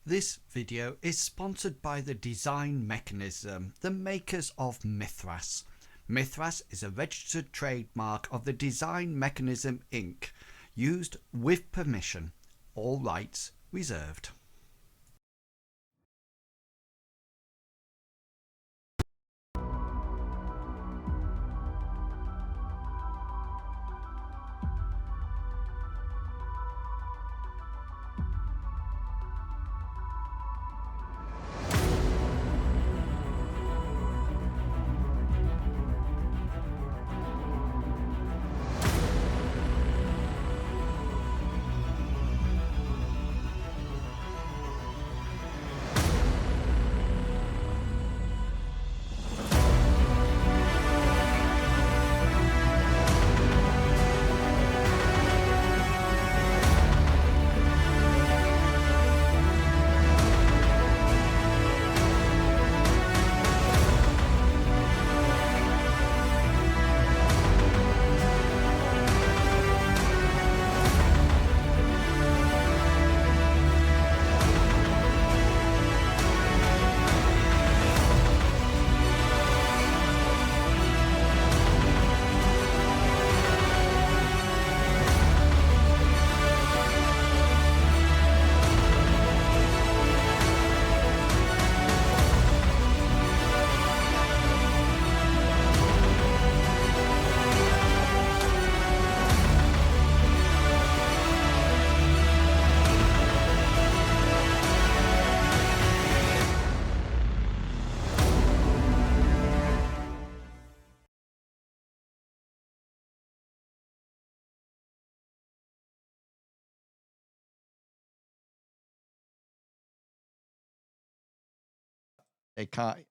This video is sponsored by the Design Mechanism, the makers of Mythras. Mythras is a registered trademark of the Design Mechanism Inc., used with permission. All rights reserved.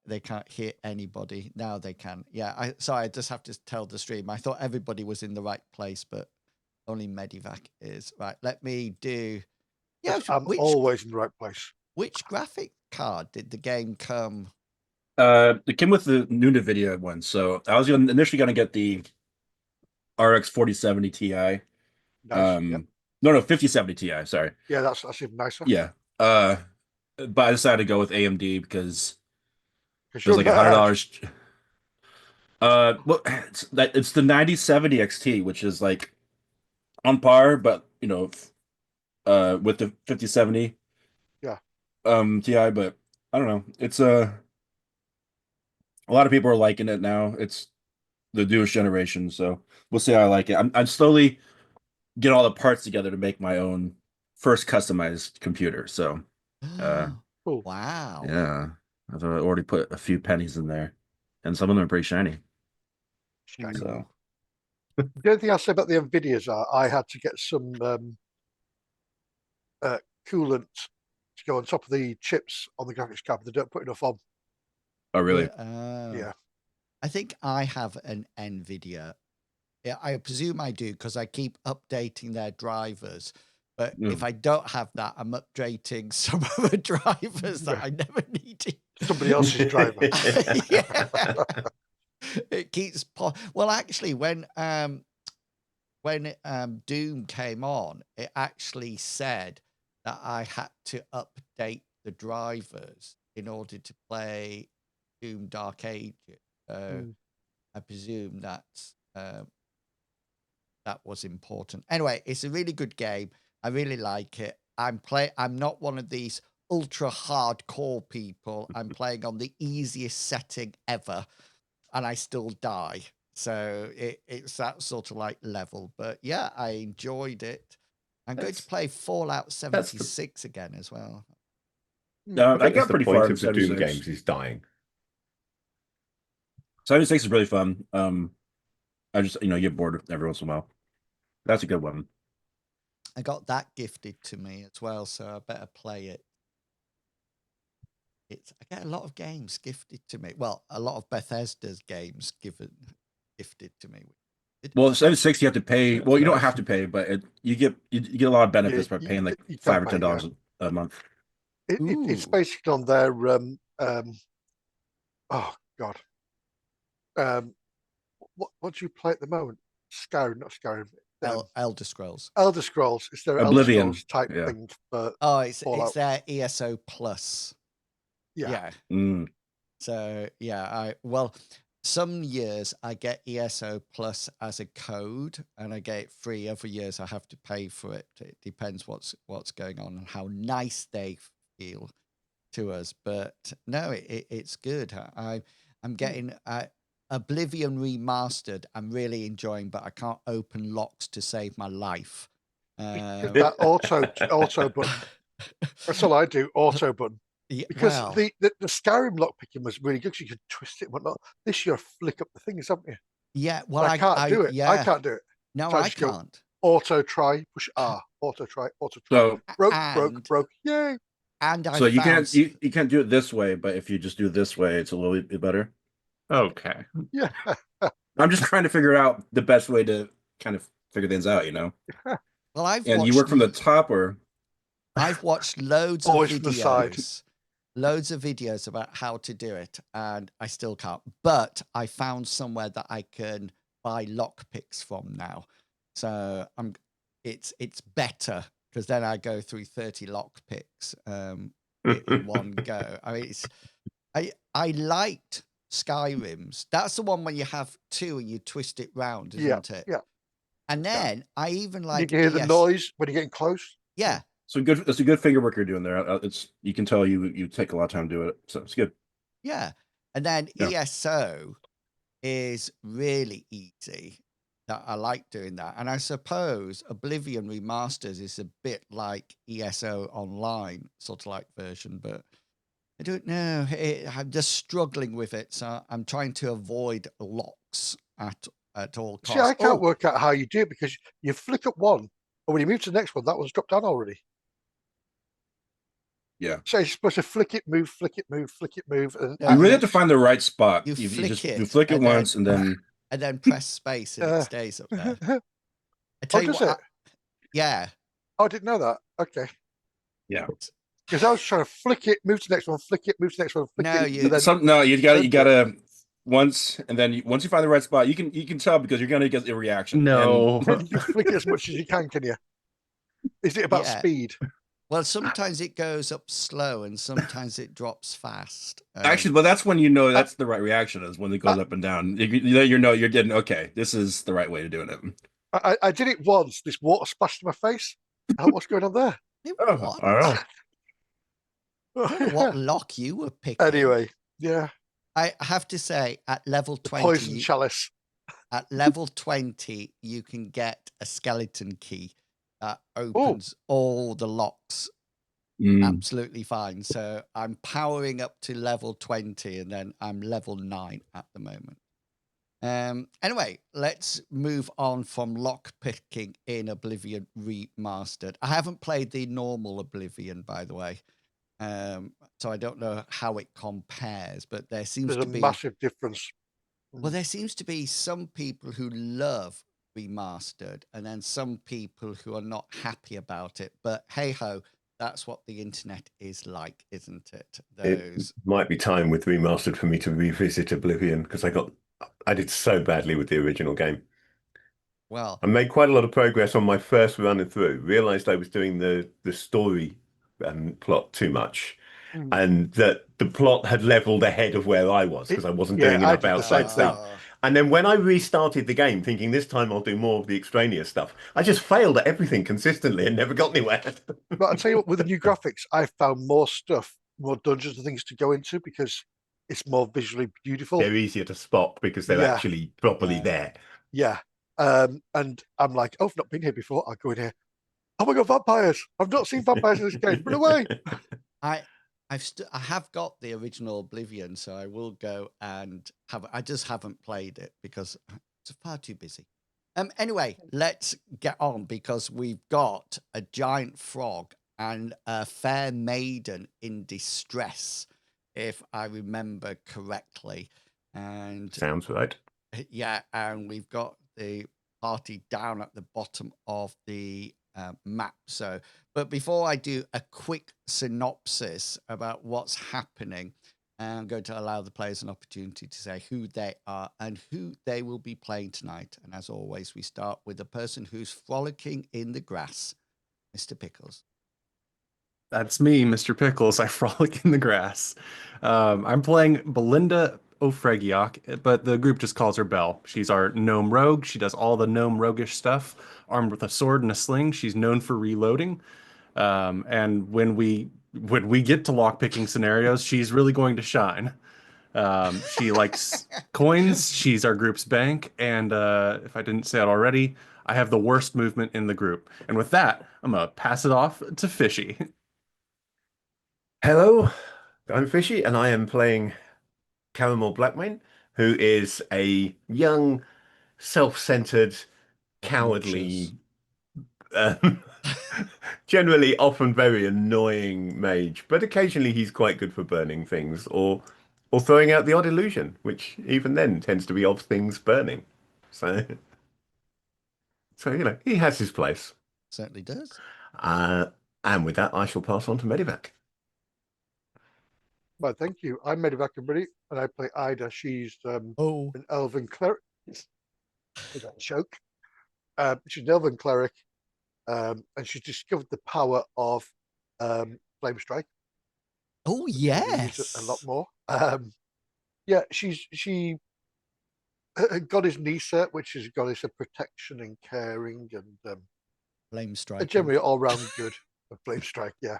They can't hear anybody. Now they can. Yeah, sorry, I just have to tell the stream. I thought everybody was in the right place, but only Medivac is. Right, let me do. Yeah, Yes, I'm always in the right place. Which graphic card did the game come? It came with the new NVIDIA one, so I was initially going to get the RX 4070 Ti. Nice. No, 5070 Ti. Sorry. Yeah, that's even nicer. Yeah. But I decided to go with AMD because it was you're like mad. $100. Well, it's the 9070 XT, which is like on par, but with the 5070. Yeah. Ti, but I don't know. It's a lot of people are liking it now. It's the newest generation, so we'll see how I like it. I'm slowly getting all the parts together to make my own first customized computer. So, Cool. Wow. Yeah, I've already put a few pennies in there, and some of them are pretty shiny. So, the only thing I'll say about the NVIDIAs are I had to get some coolant to go on top of the chips on the graphics card, but they don't put enough on. oh really? Yeah. I think I have an NVIDIA. Yeah, I presume I do because I keep updating their drivers. But if I don't have that, I'm updating some of the drivers that I never needed. Somebody else's driver. It keeps well, actually, when Doom came on, it actually said that I had to update the drivers in order to play Doom Dark Ages. I presume that's that was important. Anyway, it's a really good game. I really like it. I'm not one of these ultra hardcore people. I'm playing on the easiest setting ever, and I still die. So it's that sort of like level. But yeah, I enjoyed it. I'm going to play Fallout 76 again as well. No, I got pretty far in of the 76. Doom games is dying. 76 is really fun. I just get bored every once in a while. That's a good one. I got that gifted to me as well, so I better play it. I get a lot of games gifted to me. Well, a lot of Bethesda's games gifted to me. Well, 76 you have to pay. Well, you don't have to pay, but you get a lot of benefits by paying like $5 or $10 a month. It's based on their oh god, what do you play at the moment? Skyrim, not Skyrim. Elder Scrolls. Elder Scrolls. It's their Oblivion, Elder Scrolls type yeah. thing for Oh, it's Fallout. their ESO Plus. Yeah. Yeah. Mm. So yeah, some years I get ESO Plus as a code, and I get it free. Other years I have to pay for it. It depends what's going on and how nice they feel to us. But no, it's good. I'm getting Oblivion Remastered. I'm really enjoying, but I can't open locks to save my life. That auto button. That's all I do. Auto button. Yeah, Because well, the Skyrim lockpicking was really good because you could twist it and whatnot. This year, flick up the things, haven't you? yeah. Well, I can't do it. Yeah. I can't do it. No, So I I just go, can't. Auto try, push R, auto try, auto try. So Broke. Yay! And so you can't you can't do it this way, but if you just do it this way, it's a little bit better. Okay. Yeah. I'm just trying to figure out the best way to kind of figure things out, you know. Well, And you work from the top, or I've watched loads of Always from the side. loads of videos about how to do it, and I still can't. But I found somewhere that I can buy lockpicks from now, so it's better because then I go through 30 lockpicks in one go. I mean, I liked Skyrim's. That's the one when you have two and you twist it round, isn't it? Yeah. And then I even You like can hear the noise when you're getting close. Yeah. so good. That's a good finger work you're doing there. It's you can tell you take a lot of time to do it, so it's good. Yeah. And then Yeah. ESO is really easy. I like doing that. And I suppose Oblivion Remasters is a bit like ESO Online, sort of like version, but I don't know. I'm just struggling with it. So I'm trying to avoid locks at all costs. See, I can't work out how you do it because you flick up one, and when you move to the next one, that one's dropped down already. Yeah. So you're supposed to flick it, move, flick it, move, flick it, move. And No, You really have to find the right spot. You flick just it you flick it and once and then press space and it stays up there. I tell you does what, it? yeah. Oh, I didn't know that. Okay. Yeah. Because I was trying to flick it, move to the next one, flick it, move to the next one, flick No, it. you- and then you gotta once, and then once you find the right spot, you can tell because you're gonna get a reaction. No. you flick it as much as you can you? Is it about Yeah. speed? Well, sometimes it goes up slow and sometimes it drops fast. Actually, but that's when you know that's the right reaction is when it goes up and down. You know you're getting okay. This is the right way to doing it. I did it once. This water splashed in my face. What's going on there? What? Oh. I don't know what lock you were picking. Anyway, yeah. I have to say, at level 20, Poison chalice. at level 20, you can get a skeleton key that opens all the locks absolutely fine. So I'm powering up to level 20 and then I'm level 9 at the moment. Anyway, let's move on from lock picking in Oblivion Remastered. I haven't played the normal Oblivion, by the way. So I don't know how it compares, but there seems There's to a be massive difference. well, there seems to be some people who love remastered and then some people who are not happy about it. But hey ho, that's what the internet is like, isn't it? It might be time with remastered for me to revisit Oblivion because I did so badly with the original game. Well, I made quite a lot of progress on my first run through. Realized I was doing the story plot too much, and that the plot had leveled ahead of where I was because I wasn't doing enough outside stuff. And then when I restarted the game, thinking this time I'll do more of the extraneous stuff, I just failed at everything consistently and never got anywhere. But I'll tell you what, with the new graphics, I found more stuff, more dungeons and things to go into because it's more visually beautiful. They're easier to spot because they're actually properly there. Yeah. And I'm like, oh, I've not been here before. I'll go in here. Oh my God, vampires. I've not seen vampires in this game. Run away. I have got the original Oblivion, so I will go and I just haven't played it because it's far too busy. Anyway, let's get on because we've got a giant frog and a fair maiden in distress, if I remember correctly. And sounds right. Yeah, and we've got the party down at the bottom of the map. But before I do a quick synopsis about what's happening, I'm going to allow the players an opportunity to say who they are and who they will be playing tonight. And as always, we start with the person who's frolicking in the grass, Mr. Pickles. That's me, Mr. Pickles. I frolic in the grass. I'm playing Belinda O'Fregiok, but the group just calls her Belle. She's our gnome rogue. She does all the gnome roguish stuff. Armed with a sword and a sling, she's known for reloading. And when we get to lockpicking scenarios, she's really going to shine. She likes coins. She's our group's bank. And if I didn't say it already, I have the worst movement in the group. And with that, I'm gonna pass it off to Fishy. Hello, I'm Fishy, and I am playing Caramel Blackmane, who is a young, self-centered, cowardly, um, generally often very annoying mage, but occasionally he's quite good for burning things or throwing out the odd illusion, which even then tends to be of things burning. So, he has his place. Certainly does. And with that, I shall pass on to Medivac. Well, thank you. I'm Medivac Buddy, and I play Ida. She's an elven cleric. Is that a joke? She's an elven cleric, and she's discovered the power of Flame Strike. Oh, Use yes. it a lot more. Yeah, her goddess Nisa, which is a goddess of protection and caring, and Flame Strike. generally all round good. Flame Strike, yeah.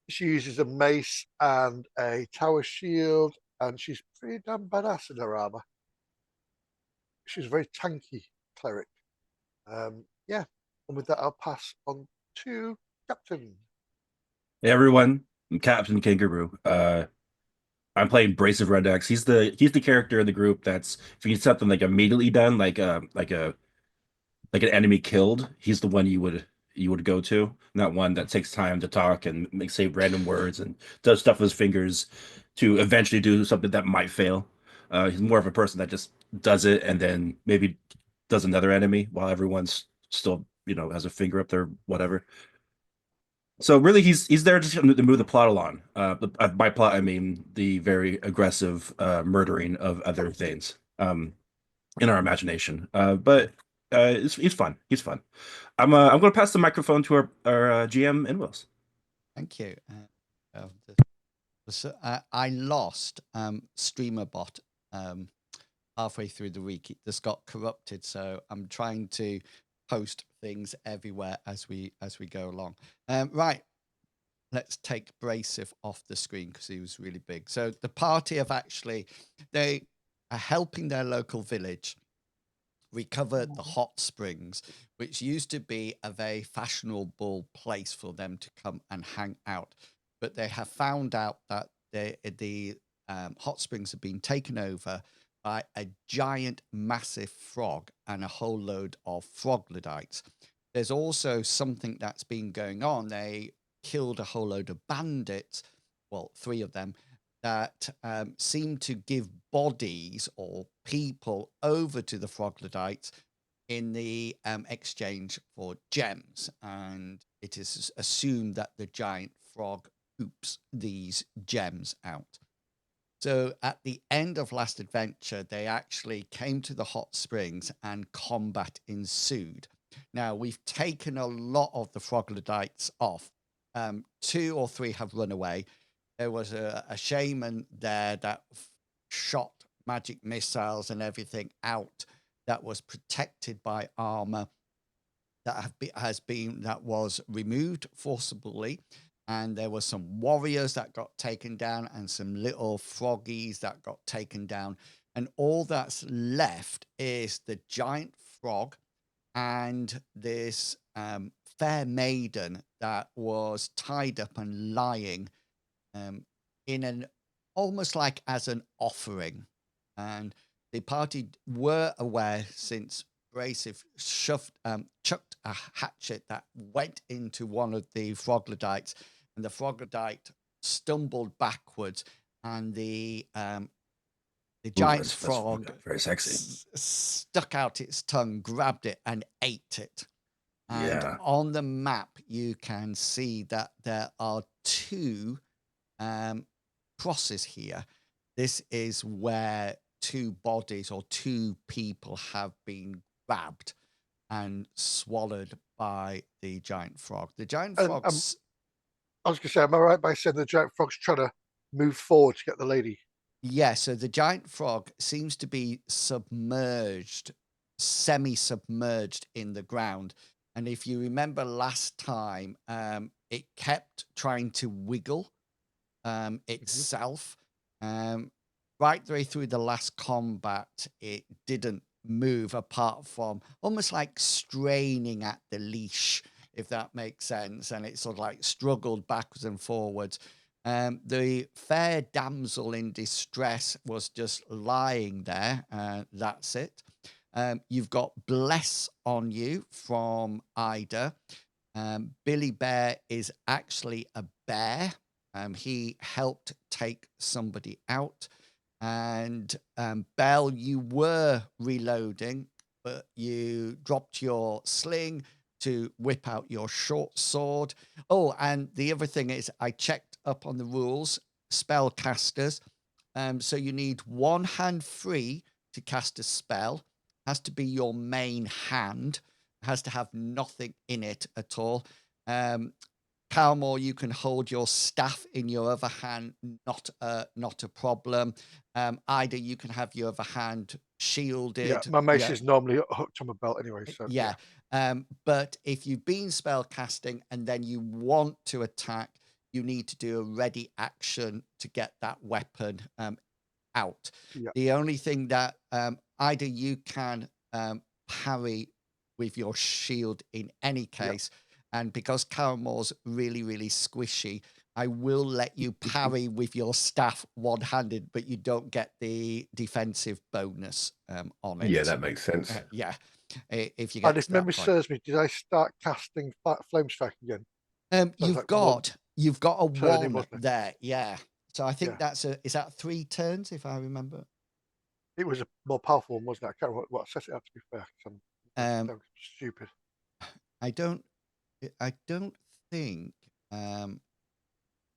She uses a mace and a tower shield, and she's pretty damn badass in her armor. She's a very tanky cleric. Yeah, and with that, I'll pass on to Captain. Hey everyone, I'm Captain Kangaroo. I'm playing Brace of Redex. He's the character in the group that's if you need something like immediately done, like an enemy killed, he's the one you would go to, not one that takes time to talk and say random words and does stuff with his fingers to eventually do something that might fail. He's more of a person that just does it and then maybe does another enemy while everyone's still, has a finger up there, whatever. So really, he's there just to move the plot along. By plot, I mean the very aggressive murdering of other things in our imagination. But he's fun. He's fun. I'm going to pass the microphone to our GM Inwills. Thank you. I lost StreamerBot halfway through the week. It just got corrupted, so I'm trying to post things everywhere as we go along. Right, let's take Bracif off the screen because he was really big. So the party they are helping their local village recover the hot springs, which used to be a very fashionable place for them to come and hang out. But they have found out that the hot springs have been taken over by a giant, massive frog and a whole load of troglodytes. There's also something that's been going on. They killed a whole load of bandits, well, 3 of them, that seem to give bodies or people over to the troglodytes in the exchange for gems. And it is assumed that the giant frog poops these gems out. So at the end of last adventure, they actually came to the hot springs and combat ensued. Now, we've taken a lot of the troglodytes off. 2 or 3 have run away. There was a shaman there that shot magic missiles and everything out that was protected by armor that was removed forcibly. And there were some warriors that got taken down and some little froggies that got taken down. And all that's left is the giant frog and this fair maiden that was tied up and lying in an almost like as an offering. And the party were aware since Bracif chucked a hatchet that went into one of the troglodytes, and the troglodyte stumbled backwards, and the giant frog, very sexy, stuck out its tongue, grabbed it, and ate it. And Yeah. on the map, you can see that there are 2 crosses here, this is where two bodies or two people have been grabbed and swallowed by the giant frog. The giant And, frog's I was going to say, am I right by saying the giant frog's trying to move forward to get the lady? yeah, so the giant frog seems to be submerged, semi-submerged in the ground. And if you remember last time, it kept trying to wiggle itself. Right the way through the last combat, it didn't move apart from almost like straining at the leash, if that makes sense. And it sort of like struggled backwards and forwards. The fair damsel in distress was just lying there. That's it. You've got Bless on you from Ida. Billy Bear is actually a bear. He helped take somebody out. And Belle, you were reloading, but you dropped your sling to whip out your short sword. Oh, and the other thing is I checked up on the rules, spellcasters. So you need one hand free to cast a spell. Has to be your main hand. Has to have nothing in it at all. Calmore, you can hold your staff in your other hand, not a problem. Ida, you can have your other hand shielded. Yeah, my mace is normally hooked on my belt anyway. So yeah. But if you've been spell casting and then you want to attack, you need to do a ready action to get that weapon out. Yeah. The only thing that Ida, you can parry with your shield in any case. And because Caramore's really, really squishy, I will let you parry with your staff one-handed, but you don't get the defensive bonus on it. Yeah, that makes sense. Yeah, if you get and if to that memory point. serves me, did I start casting Flame Strike again? You've got a turning, one wasn't it? there, yeah. So I think Yeah. is that 3 turns if I remember? It was a more powerful one, wasn't it? I can't remember what set it up, to be fair. 'Cause I'm stupid. I don't think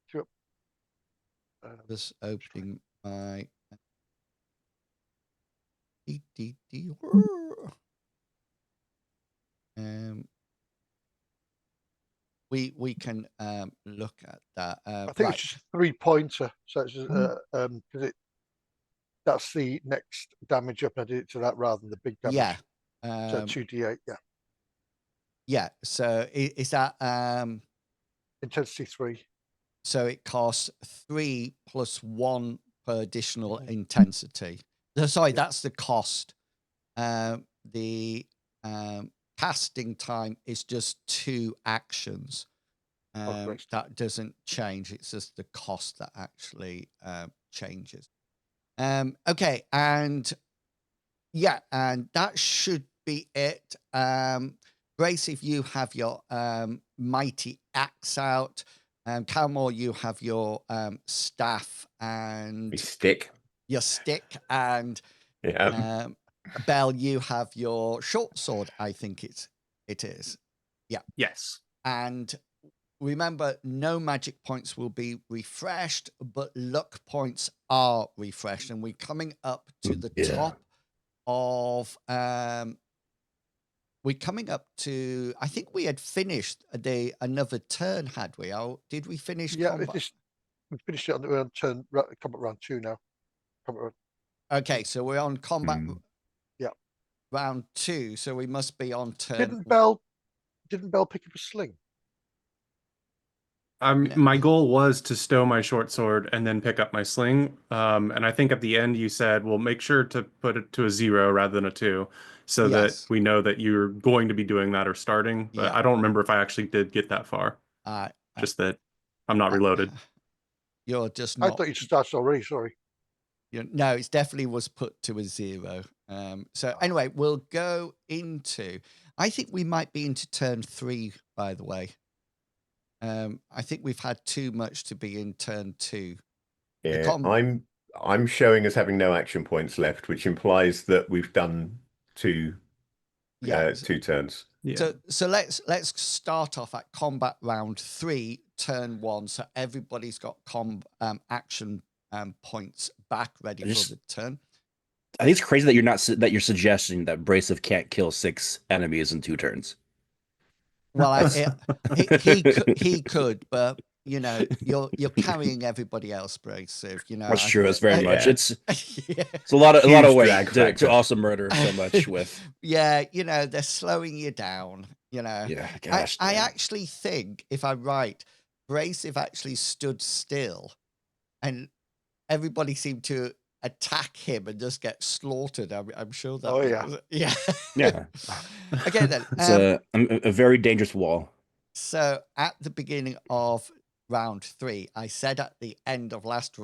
Sure. just opening my we can look at that. I think right. it's just a 3-pointer, so it's just, because that's the next damage up. I did it to that rather than the big damage. Yeah. So 2d8, yeah. Yeah. So is that Intensity 3. so it costs 3 + 1 per additional intensity. Sorry, that's the cost. The casting time is just 2 actions. Christ. That doesn't change. It's just the cost that actually changes. Okay, and yeah, and that should be it. Grace, if you have your mighty axe out, Calmore, you have your staff and We stick. your stick, and Yeah. Belle, you have your short sword. I think it is. Yeah. Yes. And remember, no magic points will be refreshed, but luck points are refreshed, and we're coming up to the top of we're coming up to, I think we had finished another turn, had we? Oh, did we finish Yeah, combat? we finished it on turn combat round 2 now. Okay, so we're on combat Yeah. round 2, so we must be on turn. Didn't Belle pick up a sling? My goal was to stow my short sword and then pick up my sling. And I think at the end you said, well, make sure to put it to a 0 rather than a 2, so Yes. that we know that you're going to be doing that or starting. But Yeah. I don't remember if I actually did get that far. Just that I'm not reloaded. You're just I not. thought you started already. Sorry. No, it definitely was put to a 0. So anyway, we'll go into. I think we might be into turn 3, by the way. I think we've had too much to be in turn 2. Yeah, I'm showing as having no action points left, which implies that we've done 2 turns. Yeah. So let's start off at combat round 3. turn 1, so everybody's got action points back ready Just- for the turn. I think it's crazy that you're suggesting that Brasive can't kill 6 enemies in 2 turns. Well, he could, but you know, you're carrying everybody else, Brasive. You know, That's true. It's very much. Yeah. It's a lot of Huge weight drag to factor. also murder so much with. yeah, you know, they're slowing you down. You know, Yeah, gosh. I damn. actually think, if I'm right, Brasive actually stood still, and everybody seemed to attack him and just get slaughtered. I'm sure that. Oh, yeah. yeah. Yeah. Okay then. It's a very dangerous wall. So at the beginning of round 3, I said at the end of last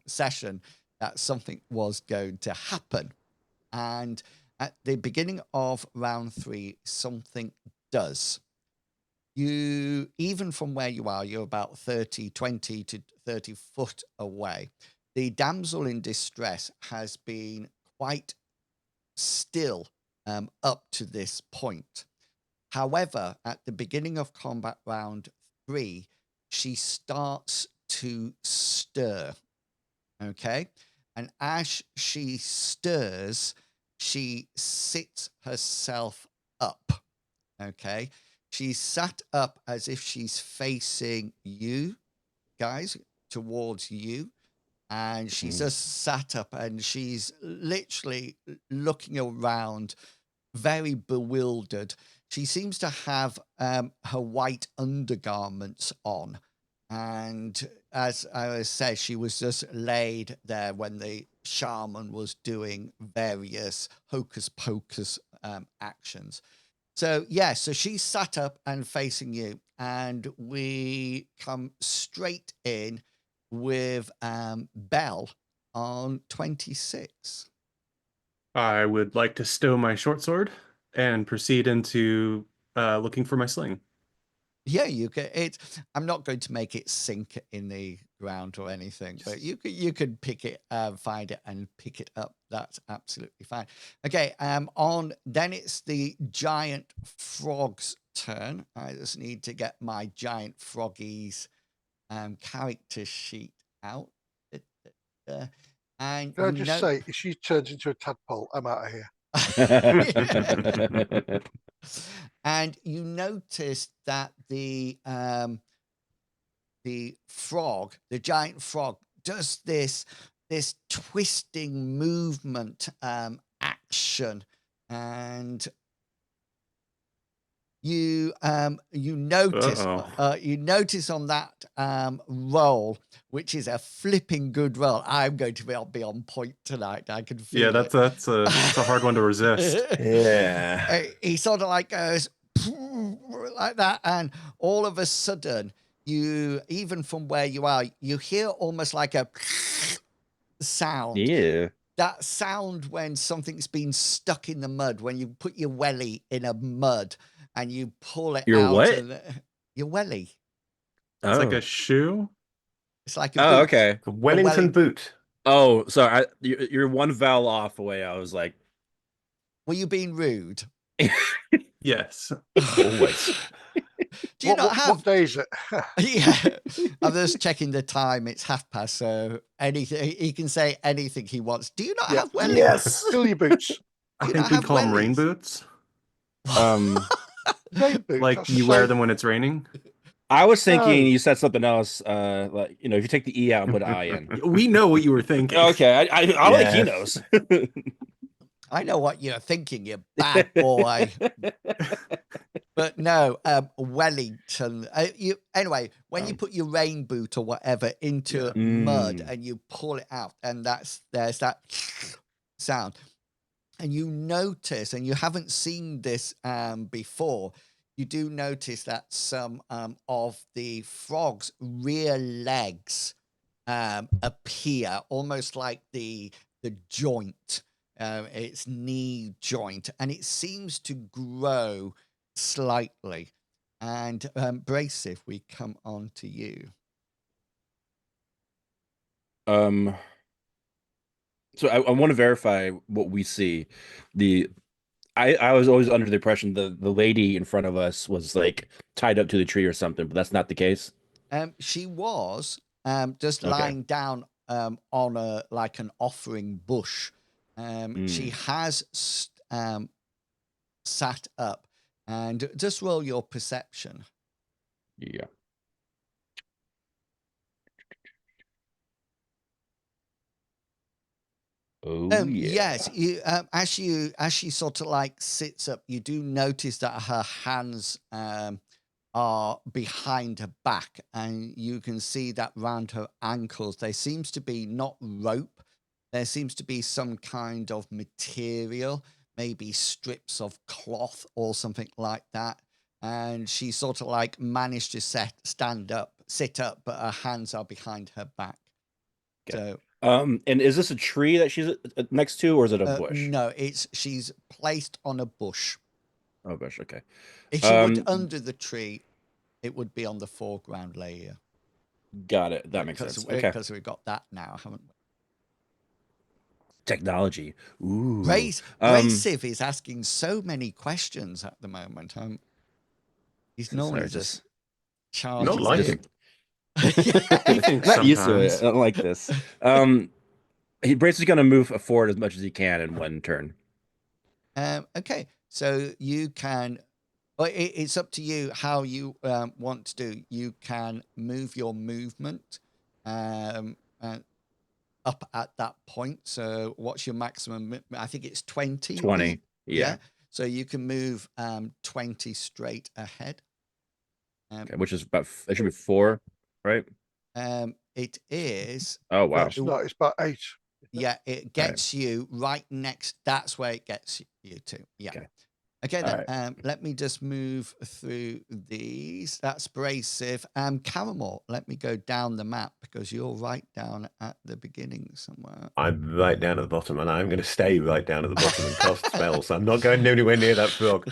session that something was going to happen. And at the beginning of round 3, something does. You, even from where you are, you're about 20 to 30 foot away. The damsel in distress has been quite still up to this point. However, at the beginning of combat round 3, she starts to stir. Okay. And as she stirs, she sits herself up. Okay. She's sat up as if she's facing you guys, towards you. And she's just sat up and she's literally looking around, very bewildered. She seems to have her white undergarments on. And as I said, she was just laid there when the shaman was doing various hocus pocus actions. So, yeah, so she's sat up and facing you. And we come straight in with Belle on 26. I would like to stow my short sword and proceed into looking for my sling. Yeah, you can. I'm not going to make it sink in the ground or anything, but you could pick it, find it, and pick it up. That's absolutely fine. Okay. Then it's the giant frog's turn. I just need to get my giant froggy's character sheet out. And Can I just say, if she turns into a tadpole, I'm out of here. And you notice that the frog, the giant frog, does this twisting movement action, and you notice on that roll, which is a flipping good roll. I'm going to be on point tonight. I can feel Yeah, it. that's a hard one to resist. Yeah. He sort of like goes like that, and all of a sudden, you, even from where you are, you hear almost like a sound. Yeah. That sound when something's been stuck in the mud, when you put your welly in a mud and you pull it Your out. what? Your welly. It's like a shoe. It's like a Oh, boot. okay. A Wellington boot. Oh, sorry. You're one vowel off away. I was like, Were you being rude? Yes. Always. Do you not have? What day is it? Yeah, I'm just checking the time. It's 1:30, so anything he can say anything he wants. Do you not Yeah. have wellies? Yes. Fill your boots. I You think don't we have call them rain wellies? boots. Rain boots, Like that's you so- wear them when it's raining. I was thinking No. you said something else. Like, if you take the E out and put an I in. We know what you were thinking. Okay, I like he Yeah. knows. I know what you're thinking, you bad boy. But no, Wellington. Anyway, when you put your rain boot or whatever into mud Mm. and you pull it out, and there's that sound, and you notice, and you haven't seen this before, you do notice that some of the frog's rear legs appear, almost like the joint, its knee joint, and it seems to grow slightly. And Brasive, we come on to you. So I want to verify what we see. I was always under the impression the lady in front of us was like tied up to the tree or something, but that's not the case. She was just Okay. lying down on an offering bush. She has sat up, and just roll your perception. Yeah. Oh yeah. Yes, you as she sort of like sits up, you do notice that her hands are behind her back, and you can see that round her ankles there seems to be not rope, there seems to be some kind of material, maybe strips of cloth or something like that. And she sort of like managed to sit up, but her hands are behind her back. Okay. So And is this a tree that she's next to, or is it a bush? no, she's placed on a bush. Oh, bush. Okay. If she were Um, under the tree, it would be on the foreground layer. got it. That makes sense. Okay. Because we've got that now, haven't we? Technology. Ooh. Grace Civ is asking so many questions at the moment. He's normally sorry, just just charging. Not like in. him. I think not used to it. sometimes. I don't like this. Brace is going to move forward as much as he can in one turn. Okay, so you can. Well, it's up to you how you want to do. You can move your movement up at that point. So what's your maximum? I think it's 20. 20. Yeah. So you can move 20 straight ahead. Okay, which is about, it should be 4, right? It is. Oh, No, wow. it's not. It's about 8. Yeah, it gets you right next. That's where it gets you to. Yeah. Okay, then. All Let me just move through these. That's Brasive. Caramel, let me go down the map because you're right down at the beginning somewhere. I'm right down at the bottom, and I'm going to stay right down at the bottom and cast spells. I'm not going anywhere near that frog.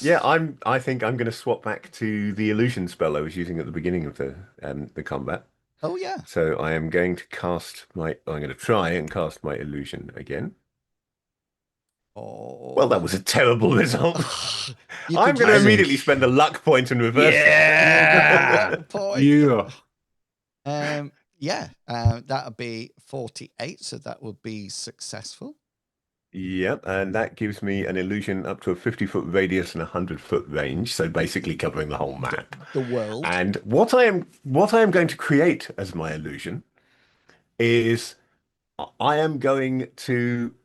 Yeah, I think I'm going to swap back to the illusion spell I was using at the beginning of the combat. Oh, yeah. So I am going to I'm going to try and cast my illusion again. Oh. Well, that was a terrible result. You I'm could going to use- immediately spend a luck point and reverse it. Yeah. Point. Yeah. Yeah, that would be 48, so that would be successful. Yep, and that gives me an illusion up to a 50-foot radius and a 100-foot range, so basically covering the whole map. The world. And what I am going to create as my illusion is I am going to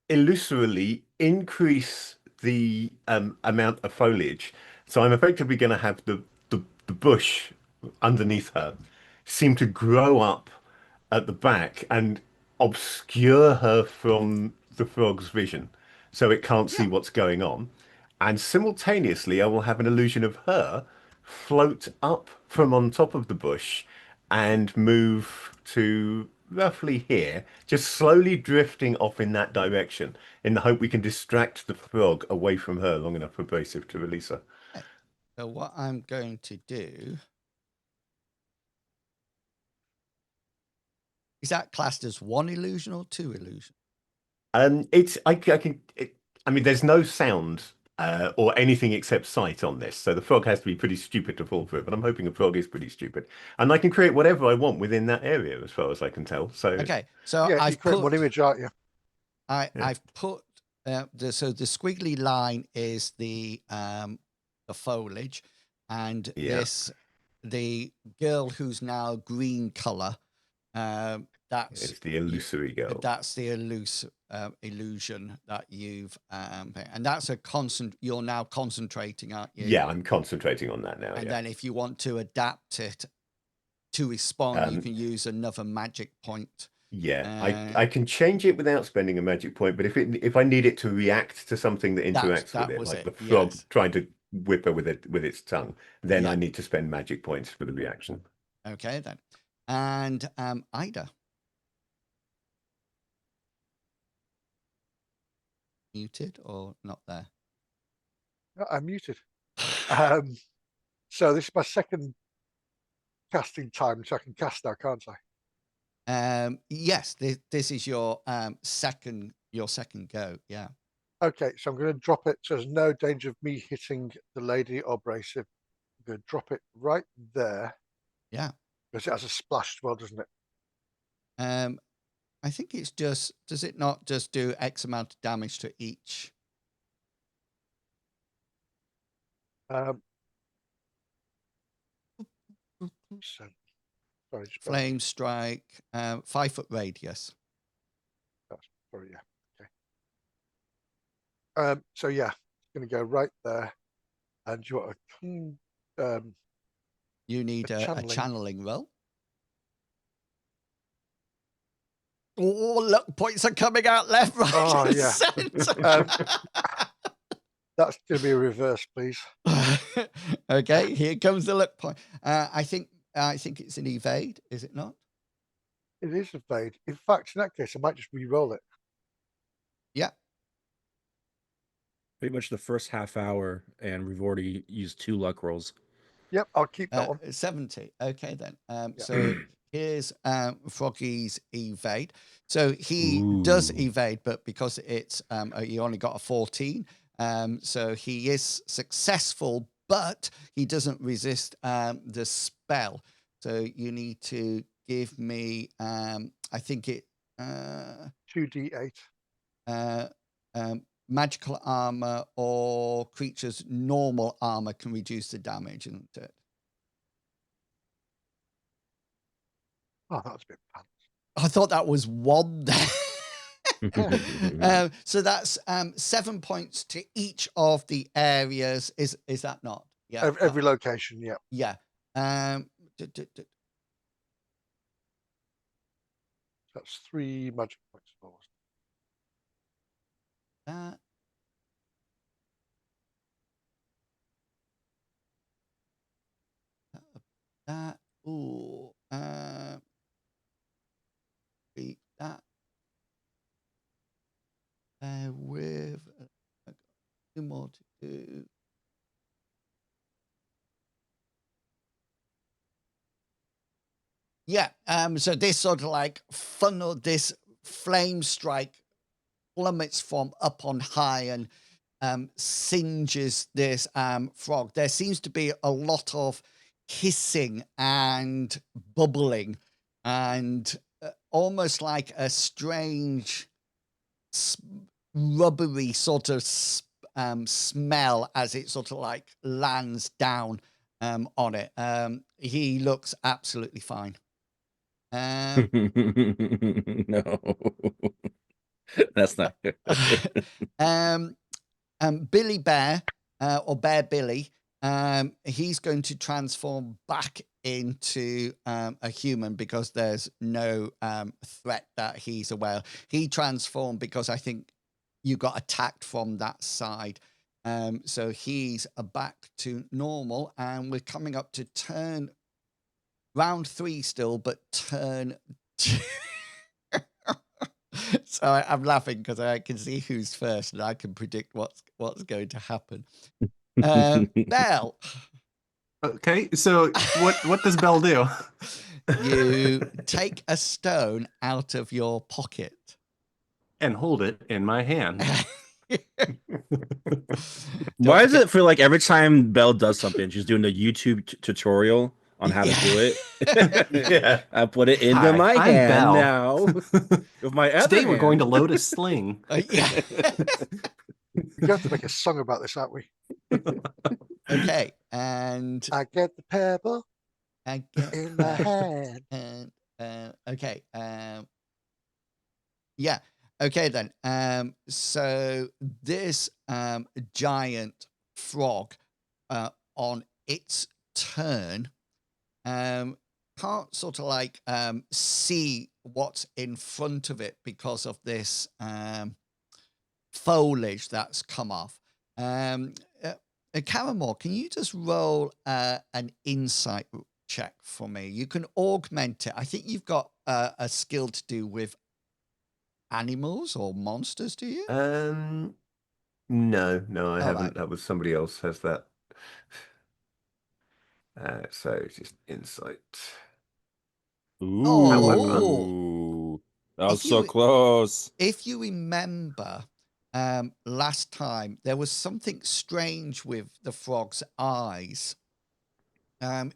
illusorily increase the amount of foliage. So I'm effectively going to have the bush underneath her seem to grow up at the back and obscure her from the frog's vision, so it can't see what's going on. And simultaneously, I will have an illusion of her float up from on top of the bush and move to roughly here, just slowly drifting off in that direction in the hope we can distract the frog away from her long enough for Brasive to release her. So what I'm going to do is that classed as 1 illusion or 2 illusion? I mean, there's no sound or anything except sight on this, so the frog has to be pretty stupid to fall for it. But I'm hoping a frog is pretty stupid, and I can create whatever I want within that area, as far as I can tell. So Okay, so Yeah, I've you create put one image, aren't you? I've put so the squiggly line is the foliage, and the girl who's now green color. That's it's the illusory girl. That's the illusion that you've and that's you're now concentrating, aren't you? Yeah, I'm concentrating on that now. And Yeah. then if you want to adapt it to respond, you can use another magic point. Yeah, I can change it without spending a magic point, but if I need it to react to something that interacts with it, like the frog trying to whip her with its tongue, then I need to spend magic points for the reaction. Okay, then. And Ida. Muted or not there? No, I'm muted. So this is my second casting time, so I can cast now, can't I? Yes, this is your second go. Yeah. Okay, so I'm going to drop it so there's no danger of me hitting the lady or Brasive I'm going to drop it right there. Yeah. Because it has a splash as well, doesn't it? I think it's just, does it not just do X amount of damage to each? So, sorry, just Flame strike, 5 foot radius. sorry, yeah. Okay. So yeah, it's going to go right there, and you want a You need a channeling. channeling roll. Oh, look, points are coming out left, right, Oh, and yeah. centre. That's going to be a reverse, please. Okay, here comes the luck point. I think it's an evade, is it not? It is evade. In fact, in that case, I might just re-roll it. Yeah. Pretty much the first half hour, and we've already used 2 luck rolls. Yep, I'll keep that one. 70. Okay, then. Yeah. So here's Froggy's evade. So he does Ooh. evade, but because it's he only got a 14, so he is successful, but he doesn't resist the spell. So you need to give me, I think it 2d8. Magical armor or creature's normal armor can reduce the damage, isn't it? Oh, that was a bit pants. I thought that was 1 there. So that's 7 points to each of the areas. Is that not? Yeah. Every location, yeah. Yeah. That's 3 magic points. That. Ooh. Beat that. With 2 more to do. Yeah. So this sort of like funnel, this flame strike plummets from up on high and singes this frog. There seems to be a lot of hissing and bubbling and almost like a strange rubbery sort of smell as it sort of like lands down on it. He looks absolutely fine. No, that's not good. Billy Bear or Bear Billy, he's going to transform back into a human because there's no threat that he's aware of. He transformed because I think you got attacked from that side. So he's back to normal, and we're coming up to round 3 still, but turn 2. So I'm laughing because I can see who's first, and I can predict what's going to happen. Belle. Okay, so what does Belle do? You take a stone out of your pocket And hold it in my hand. Why does it feel like every time Belle does something, she's doing a YouTube tutorial on how to do it? Yeah. I put it into Hi, my I'm hand Belle. now. With my other Today we're going to hand. load a sling. Yeah. We're going to make a song about this, aren't we? Okay, and I get the pebble I get in my hand. and okay, yeah, okay then. So this giant frog on its turn can't sort of like see what's in front of it because of this foliage that's come off. Caramore, can you just roll an insight check for me? You can augment it. I think you've got a skill to do with animals or monsters, do you? No, I haven't. right. That was somebody else has that. So just insight. Ooh, that was If so you- close. If you remember, last time there was something strange with the frog's eyes.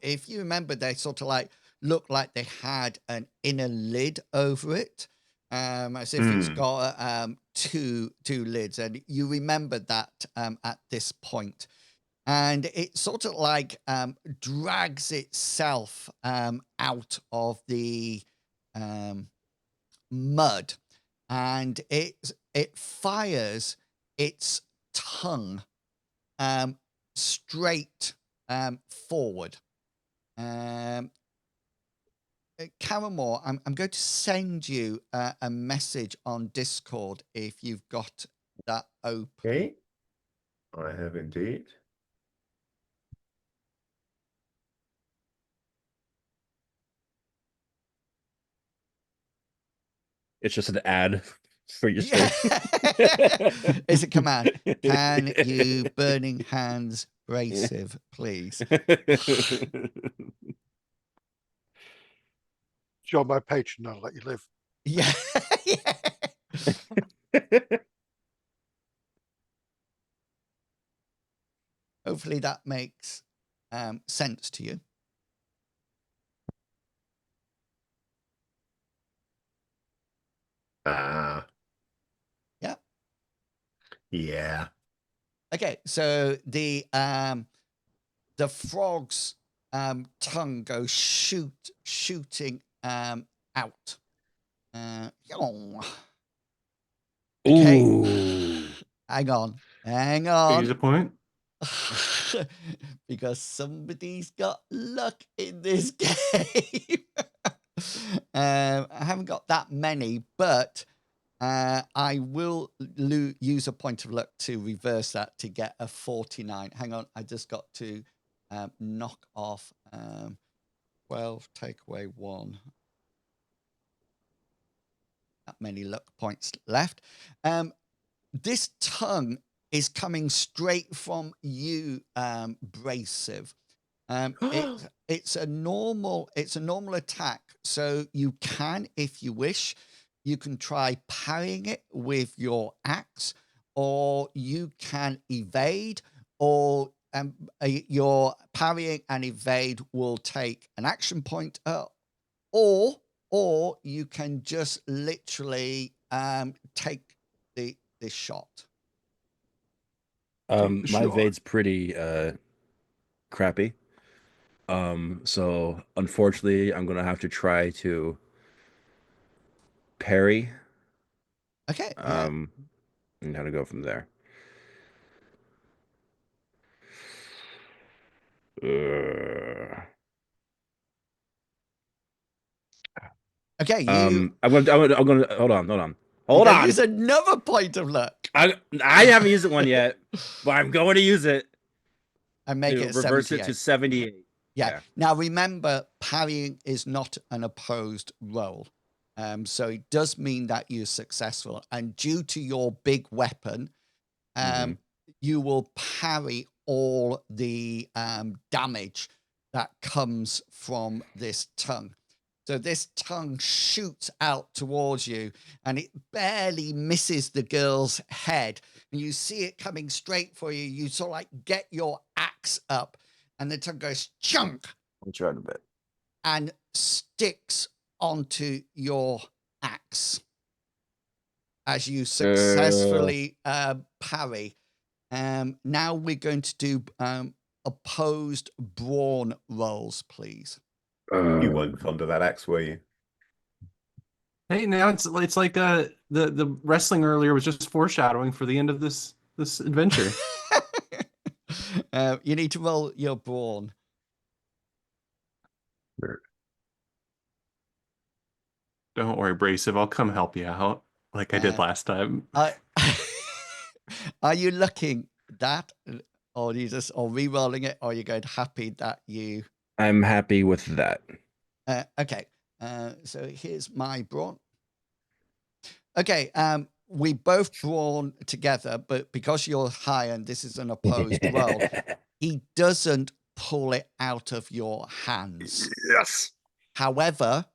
If you remember, they sort of like looked like they had an inner lid over it, as if it's got two lids, and you remember that at this point. And it sort of like drags itself out of the mud, and it fires its tongue straight forward. Caramore, I'm going to send you a message on Discord if you've got that open. Okay. I have indeed. It's just an ad for your stream. It's a command. Can you, Burning Hands, Brasive, please? Join my Patreon, I'll let you live. Yeah. Hopefully that makes sense to you. Ah. Yeah. Yeah. Okay, so the frog's tongue goes shooting out. Yawn. Okay. Ooh. Hang on. Use a point. Because somebody's got luck in this game. I haven't got that many, but I will use a point of luck to reverse that to get a 49. Hang on, I just got to knock off 12, take away 1. That many luck points left. This tongue is coming straight from you, Brasive. It's a normal attack, so you can, if you wish, you can try parrying it with your axe, or you can evade, or your parrying and evade will take an action point, or you can just literally take this shot. My Sure. evade's pretty crappy. So unfortunately, I'm gonna have to try to parry. Okay. And how to go from there. Okay. I'm gonna hold on. Hold you on. use another point of luck I haven't used it one yet, but I'm going to use it. and make it a reverse 78. it to 78. Yeah. Now remember, parrying is not an opposed roll. So it does mean that you're successful. And due to your big weapon, you will parry all the damage that comes from this tongue. So this tongue shoots out towards you, and it barely misses the girl's head. And you see it coming straight for you. You sort of like get your axe up, and the tongue goes chunk. I'll try a bit. And sticks onto your axe as you successfully parry. Now we're going to do opposed brawn rolls, please. You weren't fond of that axe, were you? Hey, now it's like the wrestling earlier was just foreshadowing for the end of this adventure. You need to roll your brawn. Don't worry, Brasive. I'll come help you out like I did last time. Are you looking that, or you just or re-rolling it, or are you going happy that you? I'm happy with that. Okay. So here's my brawn. Okay. We both brawn together, but because you're high and this is an opposed roll, he doesn't pull it out of your hands. Yes. However,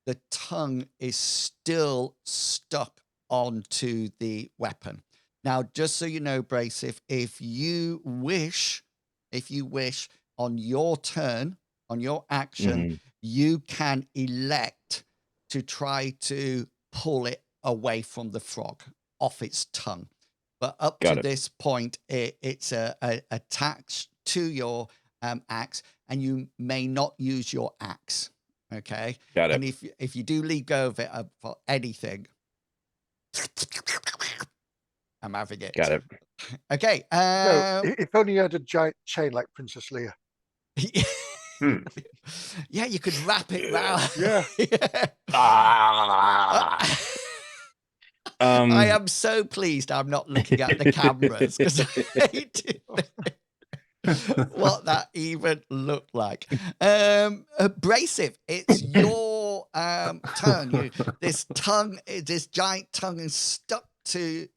the tongue is still stuck onto the weapon. Now, just so you know, Brasive, if you wish, on your turn, on your action, Mhm. you can elect to try to pull it away from the frog, off its tongue. But up Got to it. this point, it's attached to your axe, and you may not use your axe. Okay. Got And it. if you do leave go of it for anything, I'm having it. Got it. Okay. No, if only you had a giant chain like Princess Leia. Hmm. Yeah, you could wrap it round. Yeah. Ah. I am so pleased I'm not looking at the cameras because I hate what that even looked like. Abrasive, it's your turn. This giant tongue is stuck to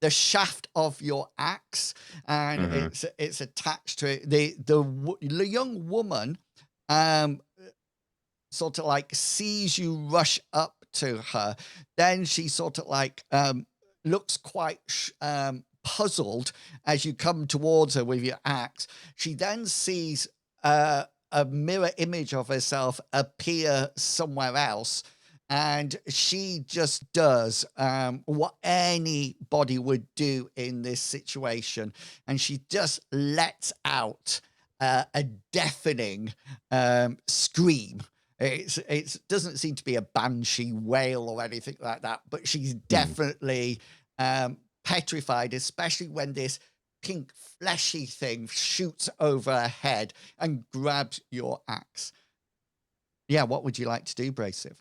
the shaft of your axe, and Mhm. it's attached to it. The young woman sort of like sees you rush up to her, then she sort of like looks quite puzzled as you come towards her with your axe. She then sees a mirror image of herself appear somewhere else, and she just does what anybody would do in this situation, and she just lets out a deafening scream. It doesn't seem to be a banshee wail or anything like that, but she's definitely petrified, especially when this pink fleshy thing shoots over her head and grabs your axe. Yeah, what would you like to do, Brasive?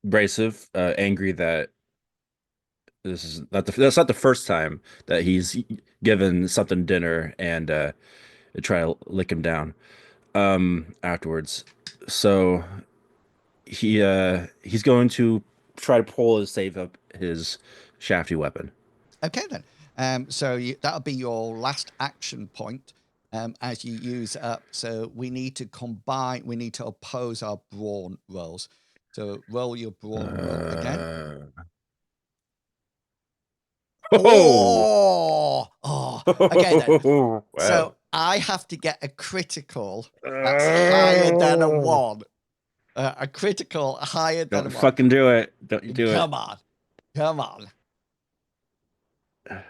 Brasive, angry that that's not the first time that he's given something dinner and try to lick him down afterwards. So he's going to try to pull his save up his shafty weapon. Okay, then. So that'll be your last action point as you use up. So we need to combine, we need to oppose our brawn rolls. So roll your brawn roll again. Oh, Okay then. Wow. So I have to get a critical that's higher than a 1. A critical higher than don't a 1. fucking do it. Don't you do it. Come on. Come on. Yes.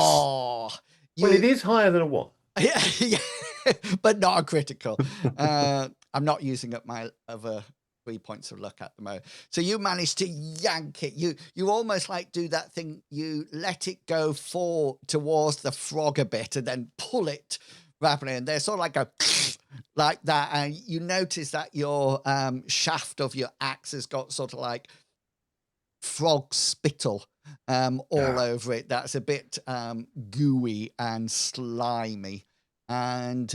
Oh, Well, it is higher than a 1. yeah, but not a critical. I'm not using up my other 3 points of luck at the moment. So you managed to yank it. You almost like do that thing. You let it go towards the frog a bit and then pull it rapidly. And they're sort of like a like that. And you notice that your shaft of your axe has got sort of like frog spittle all over it. That's a bit gooey and slimy. And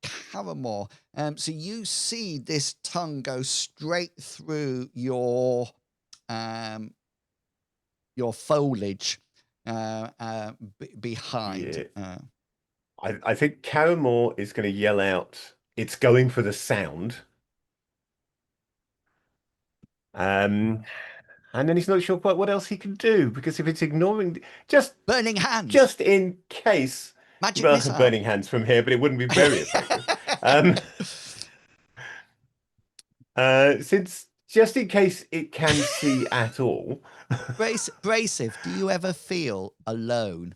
Caramore, so you see this tongue go straight through your foliage behind. Yeah. I think Caramore is going to yell out, "It's going for the sound." And then he's not sure quite what else he can do, because if it's ignoring just Burning hands. just in case, Magic well, missile. burning hands from here, but it wouldn't be very effective. Since just in case it can see at all. Brasive, do you ever feel alone?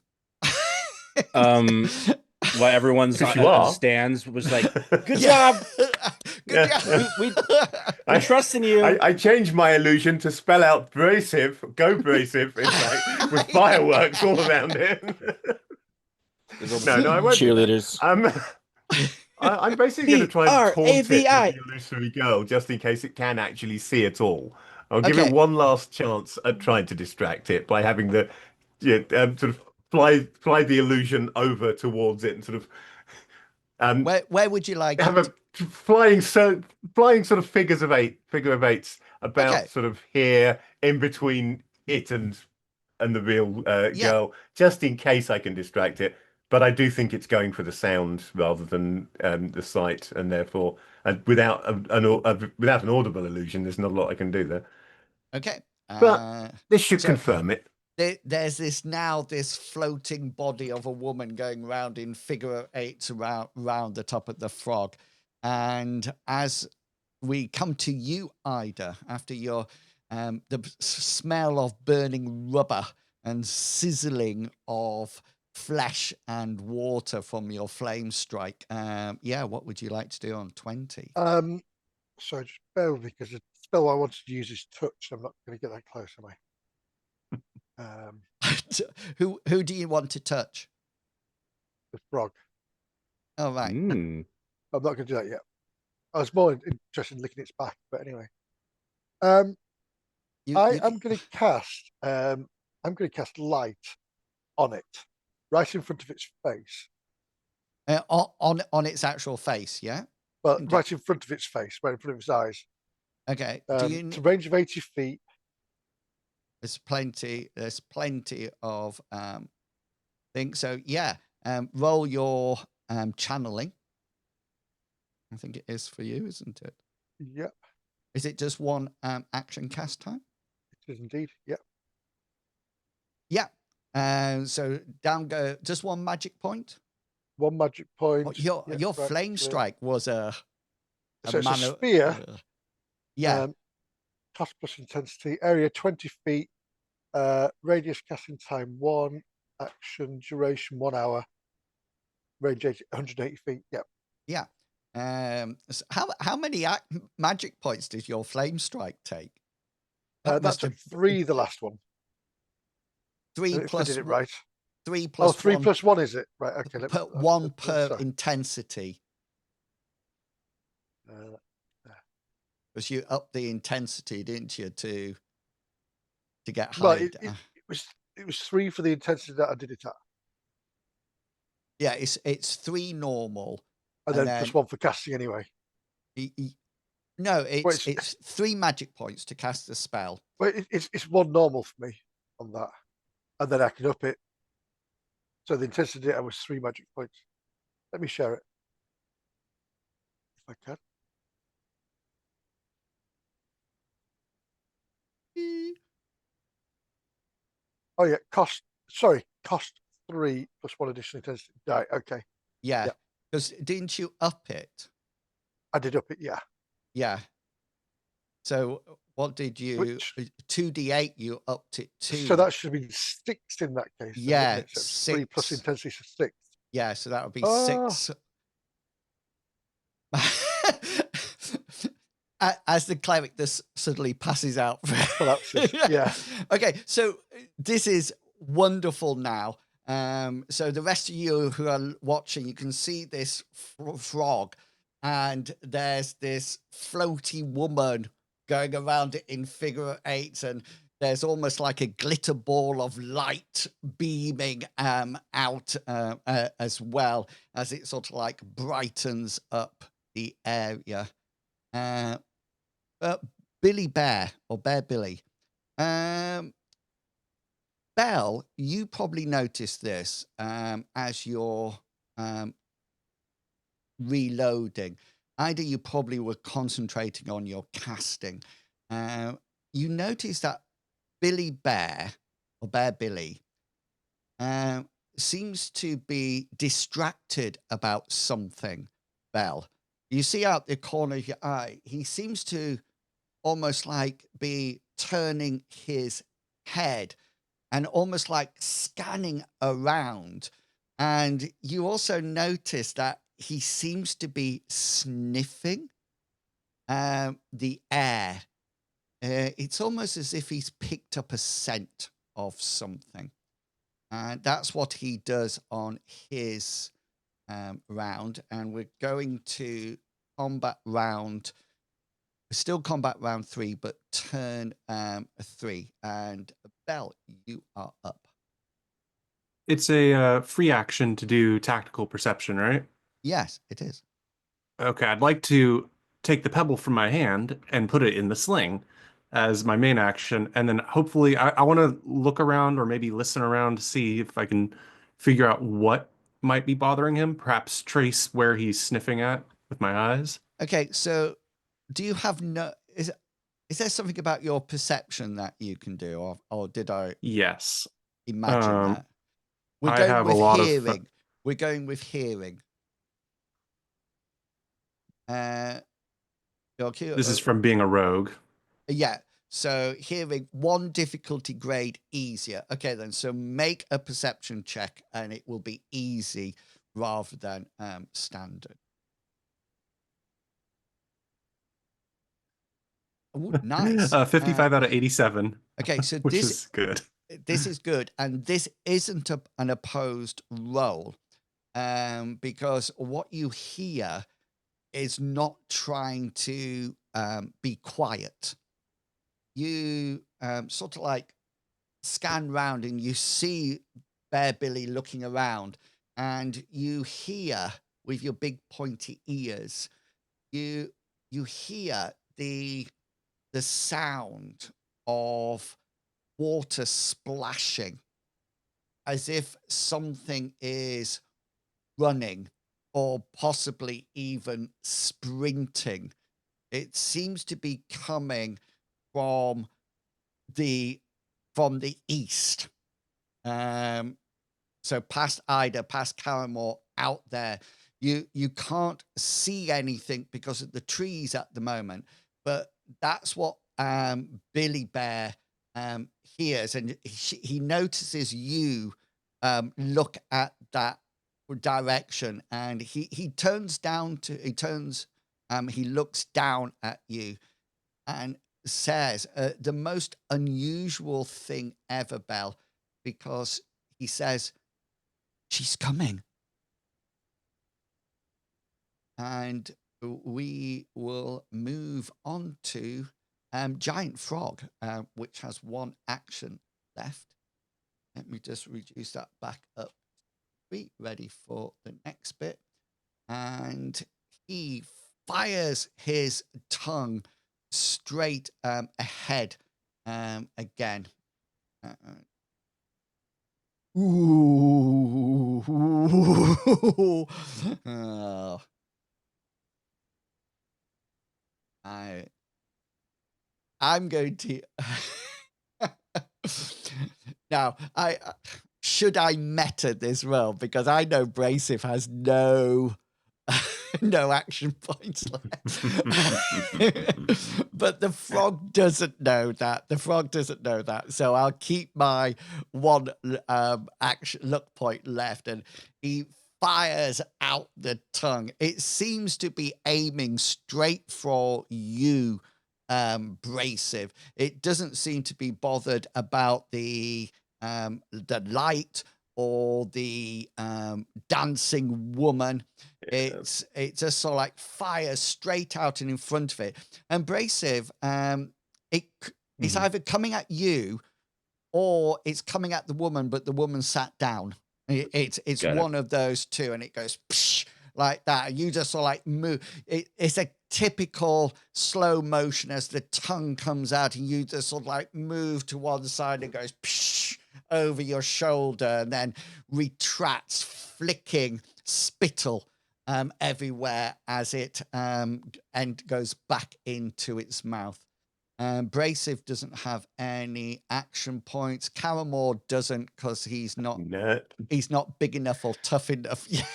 While everyone's Because on you the are. stands was like, good Yeah. job. Good Yeah. job. We trust in you. I changed my illusion to spell out Brasive, go Brasive, in fact, with fireworks all around him. No, I won't do that. Cheerleaders. I'm basically going to try and taunt it with B-R-A-V-I. the illusory girl, just in case it can actually see it all. I'll give Okay. it one last chance at trying to distract it by having the sort of fly the illusion over towards it and sort of Where would you like have it? a flying sort of figure of eights about Okay. sort of here in between it and the real Yeah. girl, just in case I can distract it. But I do think it's going for the sound rather than the sight, and therefore, without an audible illusion, there's not a lot I can do there. Okay. But this should so- confirm it. there's this floating body of a woman going round in figure eights around the top of the frog. And as we come to you, Ida, after your smell of burning rubber and sizzling of flesh and water from your flame strike. What would you like to do on 20? Sorry, just bear with me because the spell I wanted to use is touch. I'm not going to get that close, am I? Who do you want to touch? The frog. Oh, right. I'm not going to do that yet. I was more interested in licking its back, but anyway. I'm going to cast. I'm going to cast light on it, right in front of its face. On its actual face, yeah. Well, right in front of its face, right in front of its eyes. Okay. To range of 80 feet. There's plenty of things. So yeah, roll your channeling. I think it is for you, isn't it? Yep. Is it just one action cast time? It is indeed. Yep. Yeah. So down go just one magic point. One magic point. Your flame strike was so it's a spear. Yeah. Cost plus intensity. Area 20 feet. Radius casting time 1. Action duration 1 hour. Range 180 feet. Yep. Yeah. So how many magic points did your flame strike take? That took 3. The last one. 3 if plus. I did it right. 3 plus. 3 plus 1 is it? Right. Okay. One per intensity. Because you upped the intensity, didn't you, to get high? Well, it was 3 for the intensity that I did it at. Yeah, it's 3 normal, and then plus 1 for casting anyway. No, it's 3 magic points to cast the spell. Well, it's 1 normal for me on that, and then I can up it. So the intensity I was 3 magic points. Let me share it if I can. Oh yeah, cost 3 plus 1 additional intensity. Right, okay. Yeah, because didn't you up it? I did up it, yeah. Yeah. So what did you? 2d8. You upped it to. So that should have been 6 in that case. Yeah, so 6 3 plus intensity is 6. Yeah, so that would be 6. As the cleric this suddenly passes out. Yeah. Okay, so this is wonderful now. So the rest of you who are watching, you can see this frog, and there's this floaty woman going around it in figure eights, and there's almost like a glitter ball of light beaming out as well as it sort of like brightens up the area. Billy Bear, or Bear Billy. Belle, you probably noticed this as you're reloading. Either you probably were concentrating on your casting. You notice that Billy Bear, or Bear Billy, seems to be distracted about something, Belle. You see out the corner of your eye, he seems to almost like be turning his head and almost like scanning around. And you also notice that he seems to be sniffing the air. It's almost as if he's picked up a scent of something. That's what he does on his round. And we're going to combat round, still combat round 3, but turn 3. And Belle, you are up. It's a free action to do tactical perception, right? Yes, it is. Okay, I'd like to take the pebble from my hand and put it in the sling as my main action. And then hopefully I want to look around or maybe listen around to see if I can figure out what might be bothering him. Perhaps trace where he's sniffing at with my eyes. Okay, so do you have Is there something about your perception that you can do, or did I Yes. imagine Um, that? We're I going have a with lot of. hearing. We're going with hearing. Okay, This is from being a rogue. yeah. So hearing, 1 difficulty grade easier. Okay, then. So make a perception check, and it will be easy rather than standard. Oh, nice. 55 out of 87, Okay, so which is good. this is good, and this isn't an opposed roll, because what you hear is not trying to be quiet. You sort of like scan round and you see Bear Billy looking around, and you hear with your big pointy ears, you hear the sound of water splashing, as if something is running or possibly even sprinting. It seems to be coming from the east. So past Ida, past Caramore, out there. You can't see anything because of the trees at the moment, but that's what Billy Bear hears, and he notices you look at that direction, and he turns down to he looks down at you and says the most unusual thing ever, Belle, because he says, "She's coming." And we will move on to Giant Frog, which has 1 action left. Let me just reduce that back up. Be ready for the next bit. And he fires his tongue straight ahead again. Ooh. Oh. I'm going to now. Should I meta this roll, because I know Bracif has no no action points left. But the frog doesn't know that. The frog doesn't know that. So I'll keep my 1 action luck point left, and he fires out the tongue. It seems to be aiming straight for you, Bracif. It doesn't seem to be bothered about the light or the dancing woman. It's just sort of like fire straight out and in front of it. And Bracif, it's either coming at you or it's coming at the woman, but the woman sat down. It's Got it. one of those two, and it goes psh, like that. And you just sort of like move. It's a typical slow motion as the tongue comes out, and you just sort of like move to one side and goes psh, over your shoulder, and then retracts, flicking spittle everywhere as it and goes back into its mouth. Bracif doesn't have any action points. Caramore doesn't, because he's not big enough or tough enough yet.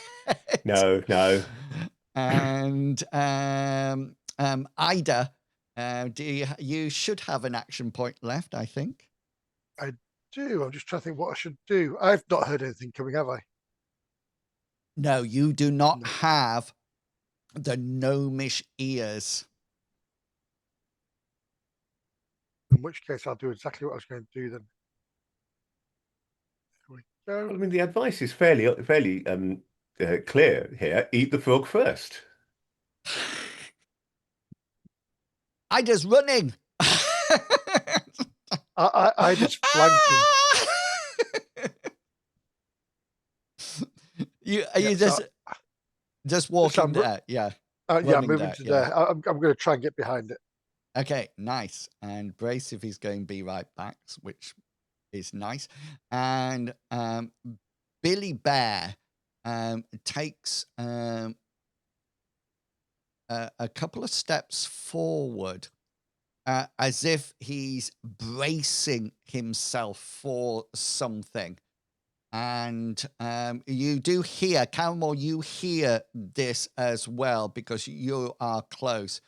No. And Ida, you should have an action point left, I think. I do. I'm just trying to think what I should do. I've not heard anything coming, have I? No, you do not No. have the gnomish ears. In which case, I'll do exactly what I was going to do then. There we Well, I go. mean, the advice is fairly clear here. Eat the frog first. Ida's running. I just flanking. You Yeah, just walking I'm there, yeah. yeah, running moving there, to yeah. there. I'm going to try and get behind it. Okay, nice. And Bracif is going to be right back, which is nice. And Billy Bear takes a couple of steps forward, as if he's bracing himself for something. And you do hear, Calmore, you hear this as well because you are close.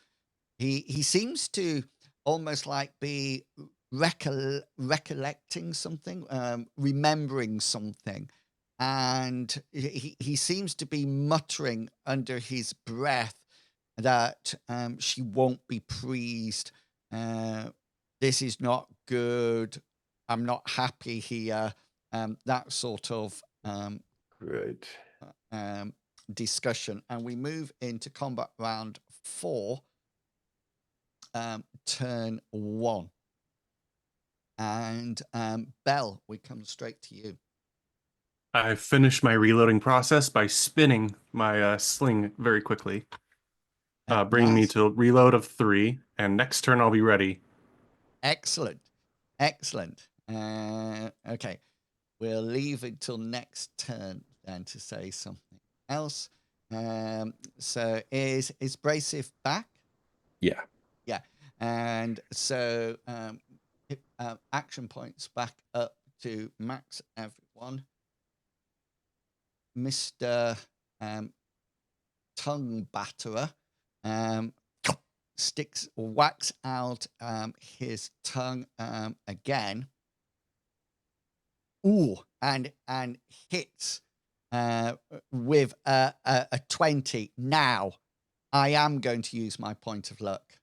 He seems to almost like be recollecting something, remembering something. And he seems to be muttering under his breath that she won't be pleased. This is not good. I'm not happy here. That sort of Right. discussion. And we move into combat round 4, turn 1. And Bell, we come straight to you. I finished my reloading process by spinning my sling very quickly, bringing me Nice. to reload of 3. And next turn I'll be ready. Excellent. Okay. We'll leave until next turn then to say something else. So is Bracif back? Yeah. Yeah. And so action points back up to max, everyone. Mr. Tongue Batterer whacks out his tongue again. Ooh, and hits with a 20. Now, I am going to use my point of luck.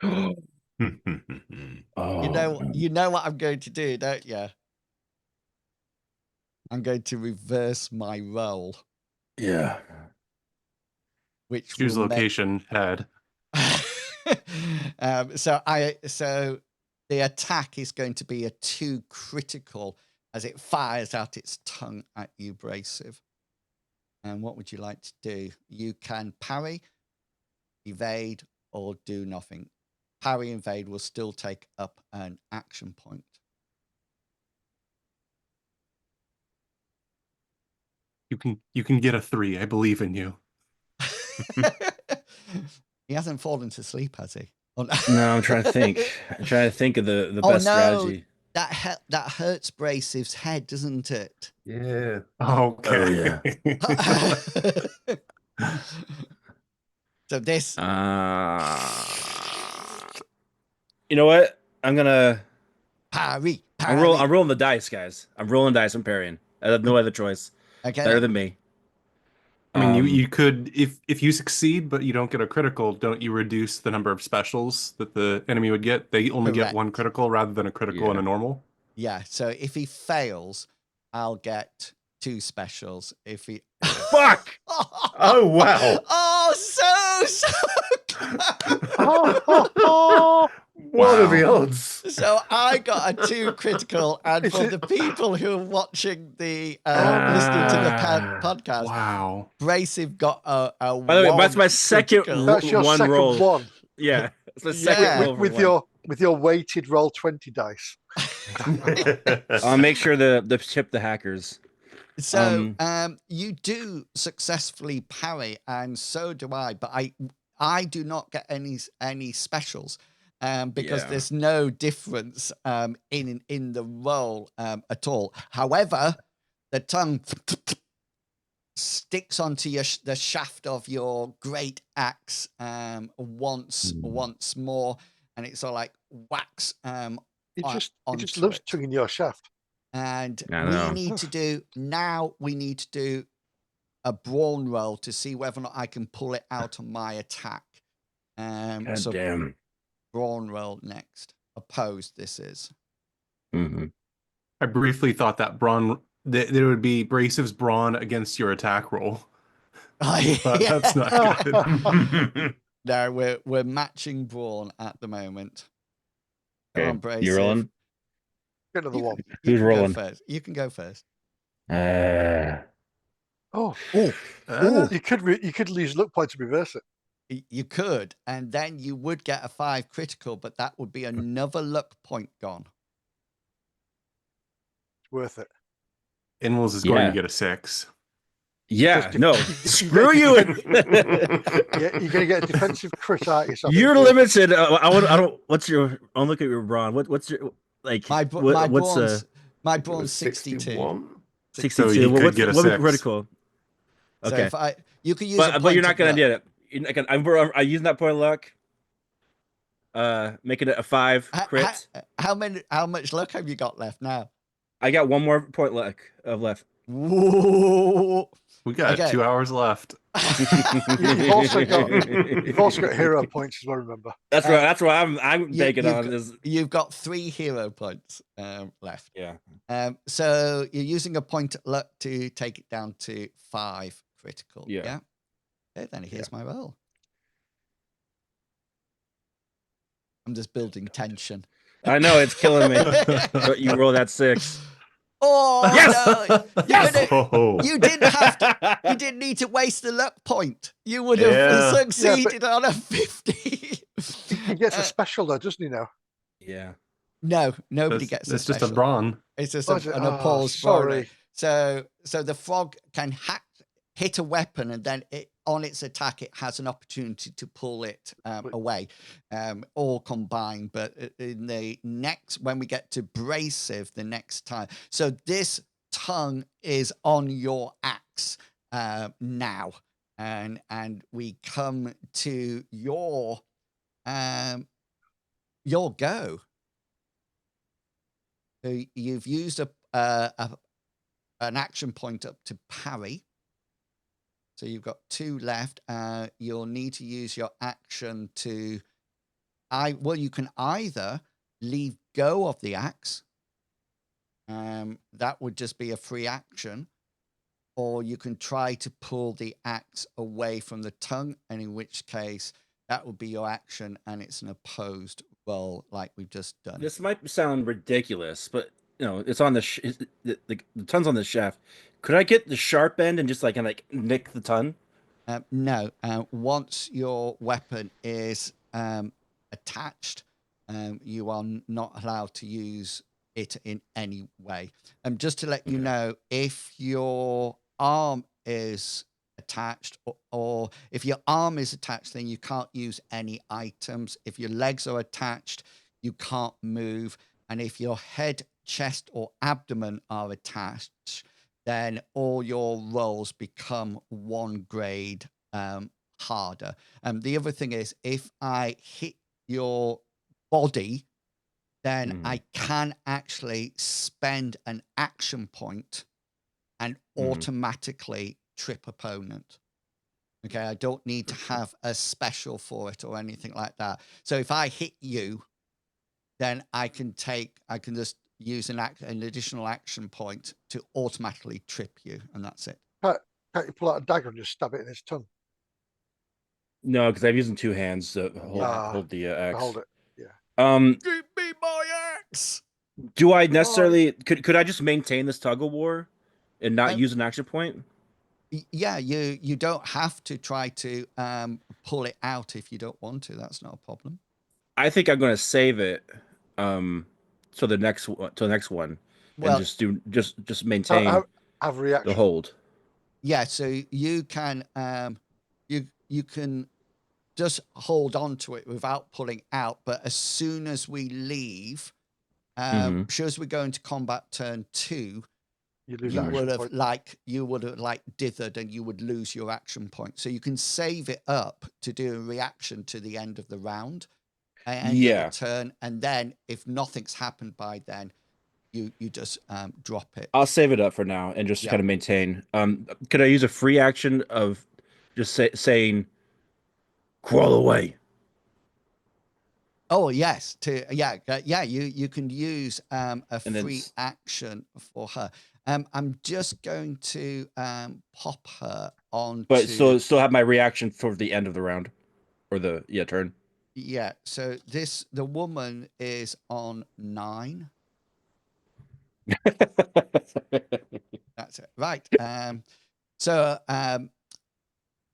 Oh, You know what I'm going to do, don't you? I'm going to reverse my roll, yeah. which Choose will location, head. so the attack is going to be a 2 critical as it fires out its tongue at you, Bracif. And what would you like to do? You can parry, evade, or do nothing. Parry, evade will still take up an action point. You can get a 3. I believe in you. He hasn't fallen to sleep, has he? Oh, No, I'm trying to think. I'm trying to think of the Oh, best no. strategy. That hurts Bracif's head, doesn't it? Yeah. Okay. So this. You know what? I'm gonna. Parry. I'm rolling the dice, guys. I'm rolling dice. I'm parrying. I have no other choice. Okay. Better than me. I mean, you could, if you succeed, but you don't get a critical, don't you reduce the number of specials that the enemy would get? They only Correct. get 1 critical rather than a critical and a normal? Yeah, so if he fails, I'll get 2 specials. If he Fuck! Oh, wow. Oh, so What are the Wow. odds? So I got a 2 critical, and for the people who are watching the listening to the podcast, Wow. Bracif got a By the way, 1 that's my second critical. That's your one second roll. one. Yeah, it's my Yeah. second roll for with one. your weighted roll 20 dice. I'll make sure the tip the hackers. So you do successfully parry, and so do I, but I do not get any specials because Yeah. there's no difference in the roll at all. However, the tongue sticks onto the shaft of your great axe once more, and it's all like wax He just onto loves it. tonguing your shaft. And I know. we need to do a brawn roll to see whether or not I can pull it out on my attack. God So damn. brawn roll next. Opposed, this is. Mm-hmm. I briefly thought that there would be Bracif's brawn against your attack roll. But that's not good. No, we're matching brawn at the moment. Come on, Bracif. You rolling? Get another one. You Who's can rolling? Go first. You can go first. Oh, Ooh. you could lose luck points to reverse it. You could, and then you would get a 5 critical, but that would be another luck point gone. It's worth it. Inwils is going Yeah. to get a 6. Yeah, Just no, screw you. Yeah, you're going to get a defensive crit, aren't you? So I think You're we'll- limited. I want. I don't. What's your? I'll look at your brawn. What's your like? My What's brawn's my It brawn's was 62. 61. 62? he Well, could what's get a what would be 6. critical? So Okay, if you could use a but point you're not of gonna luck. get it. You're not gonna, I'm using that point of luck. Making it a 5 crit. How much luck have you got left now? I got one more point luck of left. Whoa. We got Okay. 2 hours left. You've also got hero points as well. Remember, That's right. That's what I'm banking you've on. got- Is You've got 3 hero points left. yeah. So you're using a point of luck to take it down to 5 critical. Yeah. Okay, then here's my roll. I'm just building tension. I know it's killing me. But you roll that 6. Oh Yes! no! Oh, You didn't need to waste the luck point. You would have Yeah. succeeded on a 50. he gets a special though, doesn't he? Now. Yeah. No, nobody it's, gets it's a just a special. brawn. It's just Oh, is it? an Oh, opposed brawn. sorry. So the frog can hit a weapon, and then on its attack, it has an opportunity to pull it away, all combined. But in the next, when we get to abrasive, the next time, so this tongue is on your axe now, and we come to your go. So you've used an action point up to parry. So you've got 2 left. You'll need to use your action to you can either leave go of the axe. That would just be a free action. Or you can try to pull the axe away from the tongue, and in which case that would be your action, and it's an opposed roll like we've just done. This might sound ridiculous, but it's on the tongue's on the shaft. Could I get the sharp end and just like nick the tongue? No. Once your weapon is attached, you are not allowed to use it in any way. Just to let you know, if your arm is attached, or if your arm is attached, then you can't use any items. If your legs are attached, you can't move. And if your head, chest, or abdomen are attached, then all your rolls become 1 grade harder. The other thing is, if I hit your body, then I can actually spend an action point and automatically trip opponent. Okay, I don't need to have a special for it or anything like that. So if I hit you, then I can just use an additional action point to automatically trip you, and that's it. Can't you pull out a dagger and just stab it in his tongue? No, because I'm using 2 hands to Yeah. hold the axe. Hold it. Give me my axe. Do I necessarily could I just maintain this tug of war and not use an action point? Yeah, you don't have to try to pull it out if you don't want to. That's not a problem. I think I'm going to save it to the next one, Well, and just maintain Have reaction. the hold. Yeah, so you can you can just hold on to it without pulling out, but as soon as we leave, sure as we go into combat turn 2, You lose you that would action have point. dithered, and you would lose your action point. So you can save it up to do a reaction to the end of the round, and your turn, and then if nothing's happened by then, you just drop it. I'll save it up for now and just kind of maintain. Could I use a free action of just saying crawl away? Oh yes, you can use a free action for her. I'm just going to pop her on. But still have my reaction for the end of the round, or the turn. Yeah. So the woman is on 9. That's it. Right. So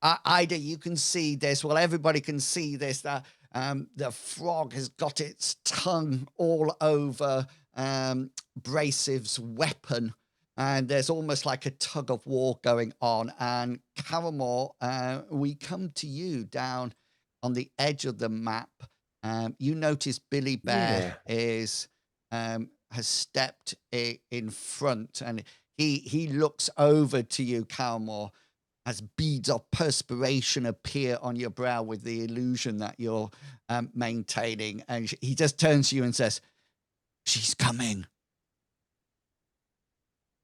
Ida, you can see this. Well, everybody can see this. That the frog has got its tongue all over Brasive's weapon. and there's almost like a tug of war going on. And Caramore, we come to you down on the edge of the map. You notice Billy Bear is has stepped in front, and he looks over to you, Caramore, as beads of perspiration appear on your brow with the illusion that you're maintaining, and he just turns to you and says, "She's coming."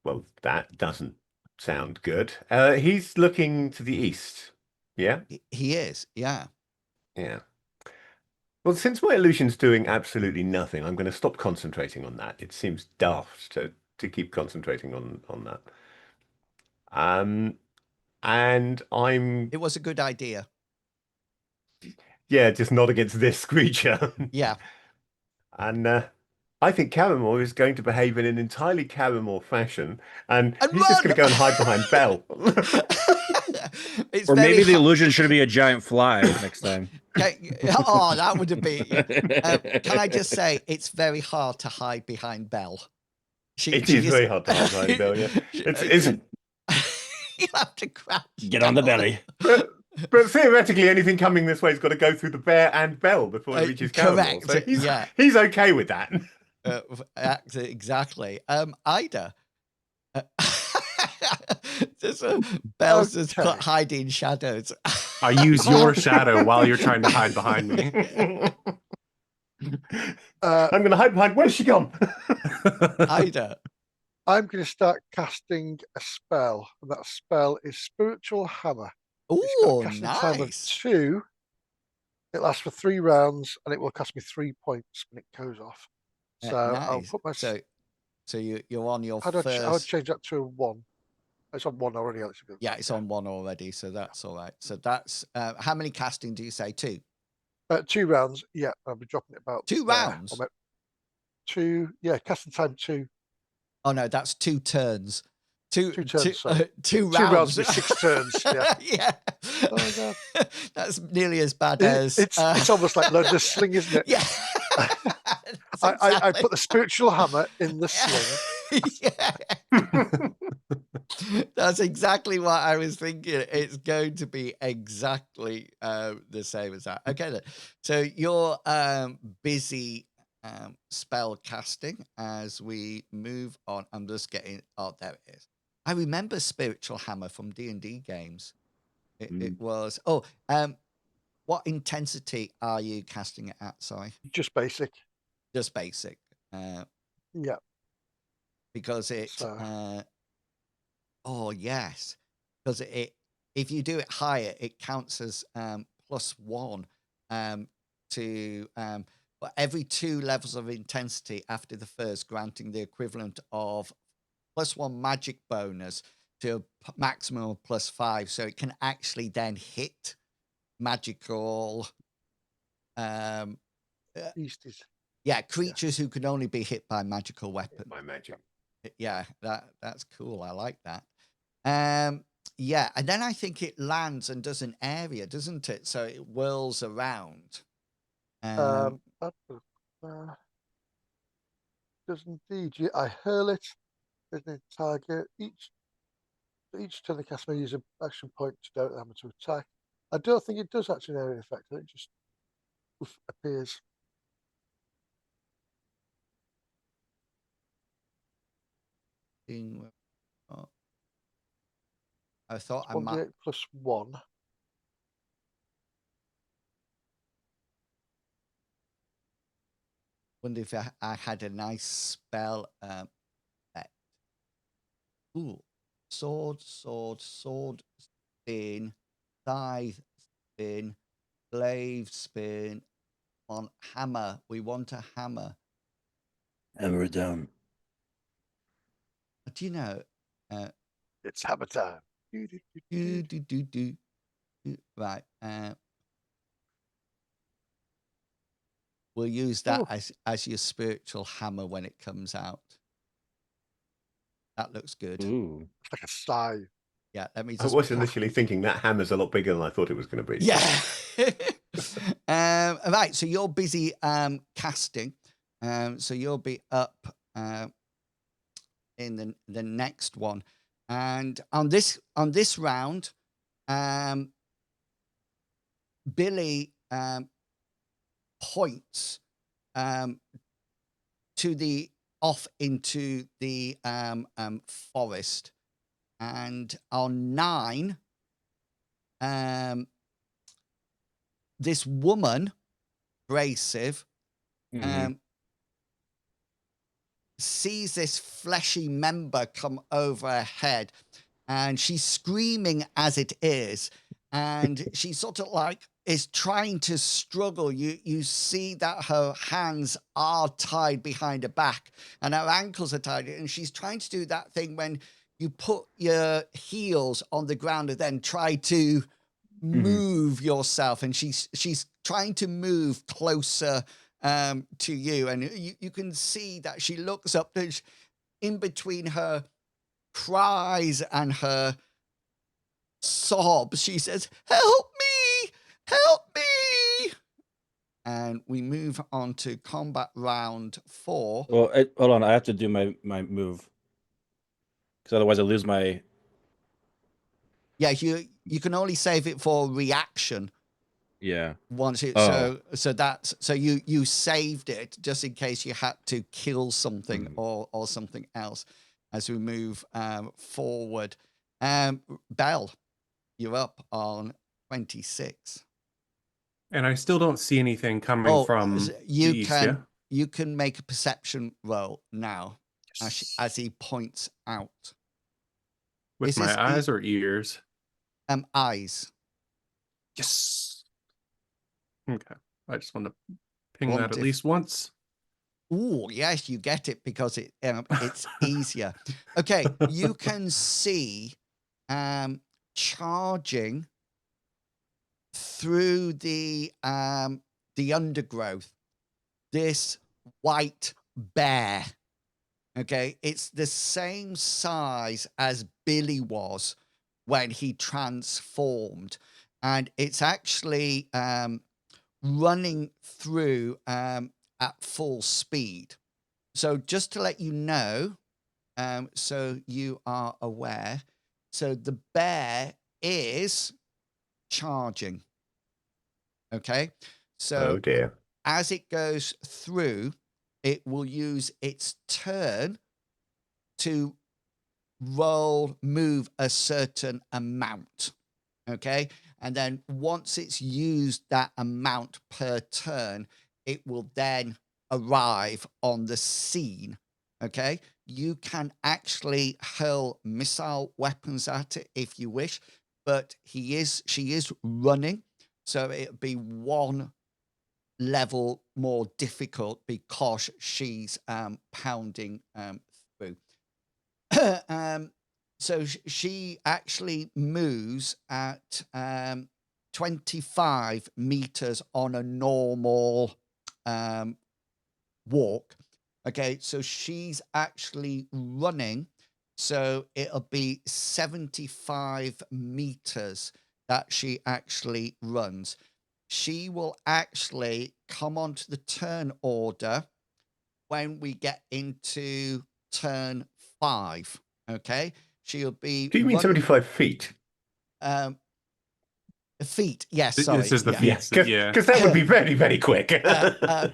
Well, that doesn't sound good. He's looking to the east. Yeah? He is, yeah. Yeah. Well, since my illusion's doing absolutely nothing, I'm going to stop concentrating on that. It seems daft to keep concentrating on that. And I'm... It was a good idea. Yeah, just not against this creature. Yeah. And I think Caramore is going to behave in an entirely Caramore fashion, and he's just going to go and hide behind Belle. Or maybe the illusion should be a giant fly next time. Oh, that would have been. Can I just say, it's very hard to hide behind Belle. It is very hard to hide behind Belle, yeah. Isn't. You have to crouch. Get on the belly. But theoretically, anything coming this way has got to go through the bear and Belle before it reaches Caramore. Correct. So he's okay with that. Exactly. Ida. Belle's just put hiding shadows. I use your shadow while you're trying to hide behind me. I'm going to hide behind. Where's she gone? Ida. I'm going to start casting a spell, and that spell is Spiritual Hammer. Oh, nice. Time of 2. It lasts for 3 rounds, and it will cost me 3 points when it goes off. So I'll put my. So you're on your first. I would change that to a 1. It's on 1 already, Alex. Yeah, it's on 1 already, so that's all right. So that's how many casting do you say? 2? 2 rounds. Yeah, I'll be dropping it about 2 rounds. 2. Yeah, casting time 2. Oh no, that's 2 turns. 2 turns. 2 rounds. 2 rounds with 6 turns. Yeah. Yeah. Oh my God. That's nearly as bad as. It's almost like loading a sling, isn't it? Yeah. I put the spiritual hammer in the sling. Yeah. That's exactly what I was thinking. It's going to be exactly the same as that. Okay, then. So you're busy spell casting as we move on. I'm just getting. Oh, there it is. I remember Spiritual Hammer from D&D games. It was. Oh, what intensity are you casting it at? Sorry, just basic. Just basic. Yeah. Because it. Oh yes, because if you do it higher, it counts as +1 to for every 2 levels of intensity after the first, granting the equivalent of +1 magic bonus to a maximum of +5. So it can actually then hit magical beasties. Yeah, creatures who can only be hit by magical weapons. By magic. Yeah, that's cool. I like that. Yeah, and then I think it lands and does an area, doesn't it? So it whirls around. Does indeed. I hurl it. There's no target. Each turn the cast may use an action point to direct the hammer to attack. I don't think it does actually an area effect. It just appears. I thought I might. 1d8 +1. Wonder if I had a nice spell. Ooh, sword, spin, scythe, spin, glaive, spin. On hammer, we want a hammer. Hammer it down. Do you know? It's hammer time. Right. We'll use that as your spiritual hammer when it comes out. That looks good. Ooh. It's like a scythe. Yeah, let me I just. was initially thinking that hammer's a lot bigger than I thought it was going to be. Yeah. Right. So you're busy casting. So you'll be up. in the next one. And on this round, Billy points to the off into the forest, and on 9, this woman, Brasive, Mhm. sees this fleshy member come over her head, and she's screaming as it is, and she sort of like is trying to struggle. You see that her hands are tied behind her back and her ankles are tied, and she's trying to do that thing when you put your heels on the ground and then try to move yourself, and she's trying to move closer to you, and you can see that she looks up, and in between her cries and her sobs, she says, "Help me! Help me!" And we move on to combat round 4. Well, hold on. I have to do my move because otherwise I lose my. Yeah, you can only save it for reaction Yeah. once it. Oh. So that's so you saved it just in case you had to kill something Mhm. or something else as we move forward. Belle, you're up on 26. And I still don't see anything coming Oh, from the east. Yeah. you can make a perception roll now as he points out. With This my is eyes or ears. eyes. Yes. Okay. I just want to ping One that at least once. Oh, yes, you get it because it's easier. Okay, you can see charging through the undergrowth this white bear. Okay, it's the same size as Billy was when he transformed, and it's actually running through at full speed. So just to let you know, so you are aware, so the bear is charging. Okay, Oh so dear. as it goes through, it will use its turn to move a certain amount. Okay, and then once it's used that amount per turn, it will then arrive on the scene. Okay, you can actually hurl missile weapons at it if you wish, but she is running, so it'll be one level more difficult because she's pounding through. So she actually moves at 25 meters on a normal walk. Okay, so she's actually running. So it'll be 75 meters that she actually runs. She will actually come onto the turn order when we get into turn 5. Okay, she'll be Do you mean running 75 feet? feet. Yes, This sorry. is the Yeah. feet. Yeah. Because that would be very, very quick.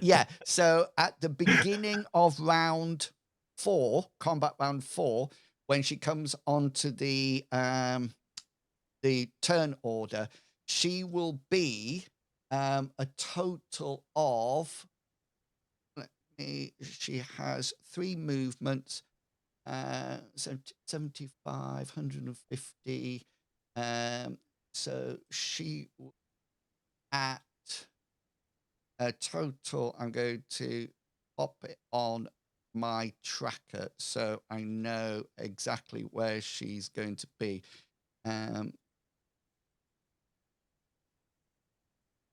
Yeah. So at the beginning of round 4, combat round 4, when she comes onto the turn order, she will be a total of. She has 3 movements. 75, 150. So she at a total, I'm going to pop it on my tracker so I know exactly where she's going to be.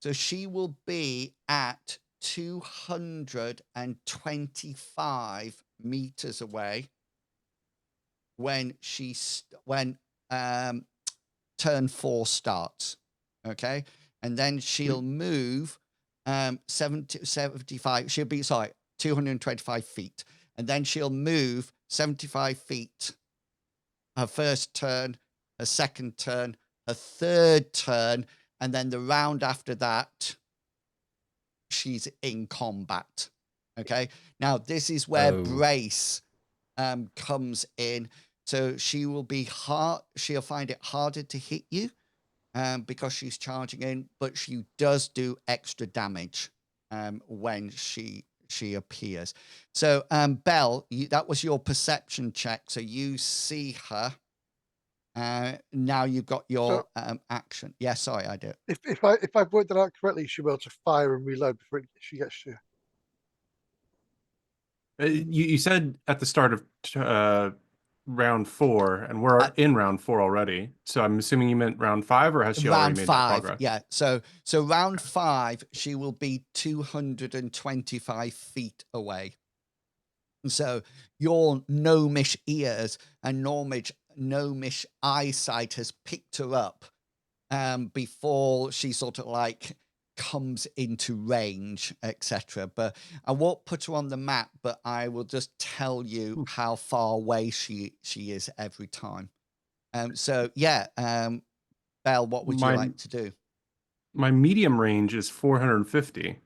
So she will be at 225 meters away when turn 4 starts. Okay, and then she'll move 75. She'll be 225 feet, and then she'll move 75 feet. Her first turn, her second turn, her third turn, and then the round after that, she's in combat. Okay. Now this is where Oh. brace comes in. So she will be hard. She'll find it harder to hit you because she's charging in, but she does do extra damage when she appears. So Belle, that was your perception check. So you see her. Now you've got your action. Yeah, sorry, I do. If I've worked that out correctly, she'll be able to fire and reload before she gets to you. You said at the start of round 4, and we're in round 4 already. So I'm assuming you meant round 5, or has she already Round made 5, that progress? yeah. So round 5, she will be 225 feet away. So your gnomish ears and gnomish eyesight has picked her up before she sort of like comes into range, etc. But I won't put her on the map, but I will just tell you how far away she is every time. So yeah, Belle, what would you like to do? My medium range is 450.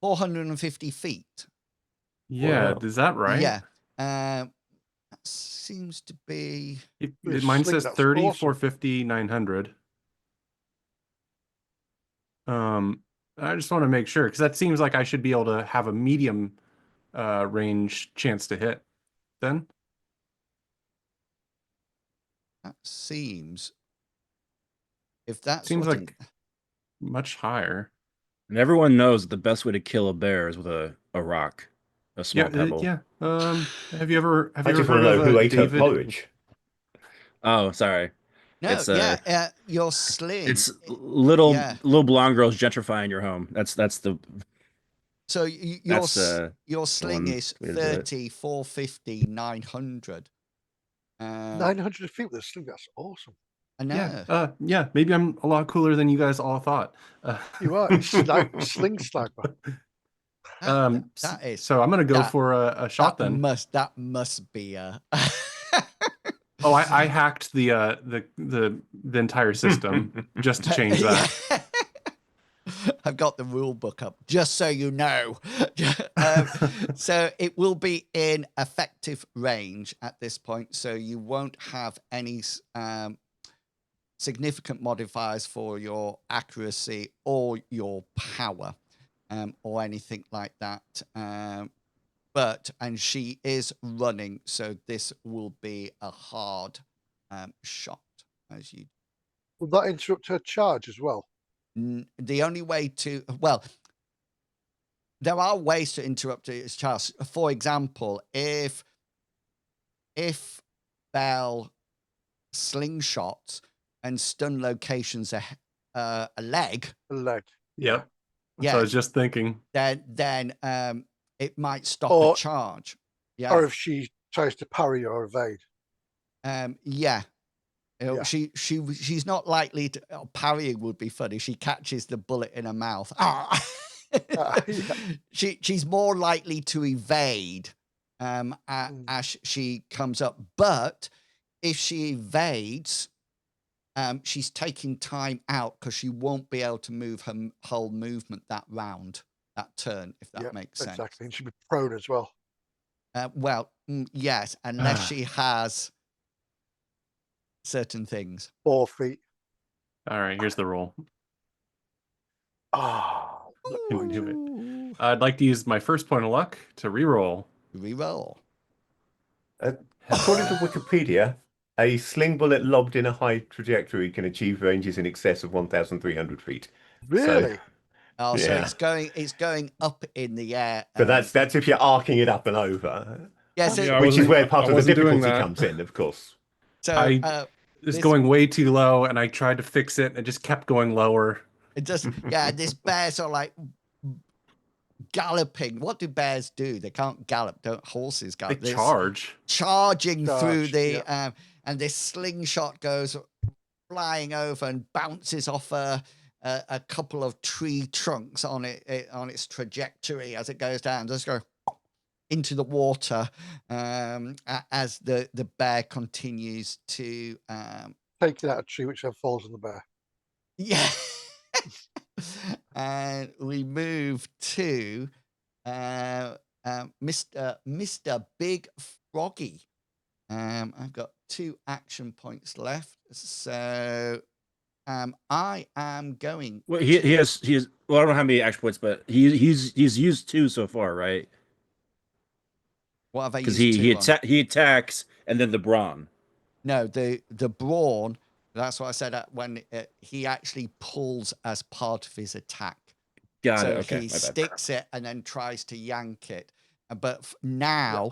450 feet. Yeah, Wow. is that right? Yeah. That seems to be. Mine says That's 30, awesome. 450, 900. I just want to make sure, because that seems like I should be able to have a medium range chance to hit then. That seems. If that's Seems what like much higher. And everyone knows that the best way to kill a bear is with a rock, a small pebble. Yeah. Have you ever I heard just want to know of who ate her David? porridge. Oh, sorry. No, It's your sling. it's little yeah. little blonde girls gentrifying your home. That's the So your one sling is way to do it. 30, 450, 900. 900 feet with a sling. That's awesome. I know. Yeah. Maybe I'm a lot cooler than you guys all thought. You are a sling sniper. That is. So I'm gonna go that- for a shot then. That must be a. Oh, I hacked the entire system just to change that. Yeah. I've got the rule book up, just so you know. So it will be in effective range at this point, so you won't have any significant modifiers for your accuracy or your power or anything like that. And she is running, so this will be a hard shot. As you, Will that interrupt her charge as well? the only way to, well, there are ways to interrupt its charge. For example, if Belle slingshots and stun locations a leg, A leg. Yep. Yeah. So I was just thinking. then it might stop Or- a charge. Yeah. Or if she tries to parry or evade. Yeah. Yeah. She's not likely to. Parrying would be funny. She catches the bullet in her mouth. Yeah. She's more likely to evade as she comes up. But if she evades, she's taking time out because she won't be able to move her whole movement that round, that turn, if that Yeah, makes sense. Exactly. And she'd be prone as well. Yes, unless she has certain things. 4 feet. All right, here's the roll. Ah. Can do it. I'd like to use my first point of luck to reroll. Reroll. According to Wikipedia, a sling bullet lobbed in a high trajectory can achieve ranges in excess of 1,300 feet. Really? Oh, so Yeah. it's going up in the air. But that's if you're arcing it up and over, yeah. So, Yeah, I which is wasn't- where part I of the wasn't doing difficulty that. comes in, of course. so It's this- going way too low, and I tried to fix it, and it just kept going lower. it just this bears are like galloping. What do bears do? They can't gallop. Don't horses They gallop? They're charge. charging through Charge, the and this slingshot goes flying over and bounces off a couple of tree trunks on its trajectory as it goes down. Just go into the water as the bear continues to Taking out a tree which then falls on the bear. yeah. And we move to Mr. Big Froggy. I've got 2 action points left, so I am going. Well, he has well, I don't know how many action points, but he's used 2 so far, right? What have I Because used? he attacks and then the brawn. No, the brawn. That's what I said when he actually pulls as part of his attack. Got So it. Okay, he my bad. sticks it and then tries to yank it. But now,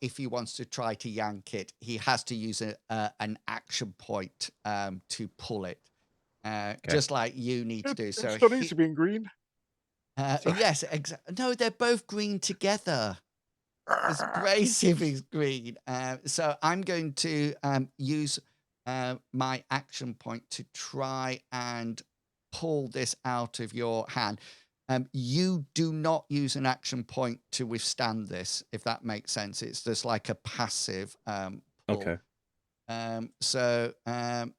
if he wants to try to yank it, he has to use an action point to pull it, just like you need to do. So It's not easy being green. yes, no, they're both green together. It's abrasive is green. So I'm going to use my action point to try and pull this out of your hand. You do not use an action point to withstand this, if that makes sense. It's just like a passive pull. Okay. So I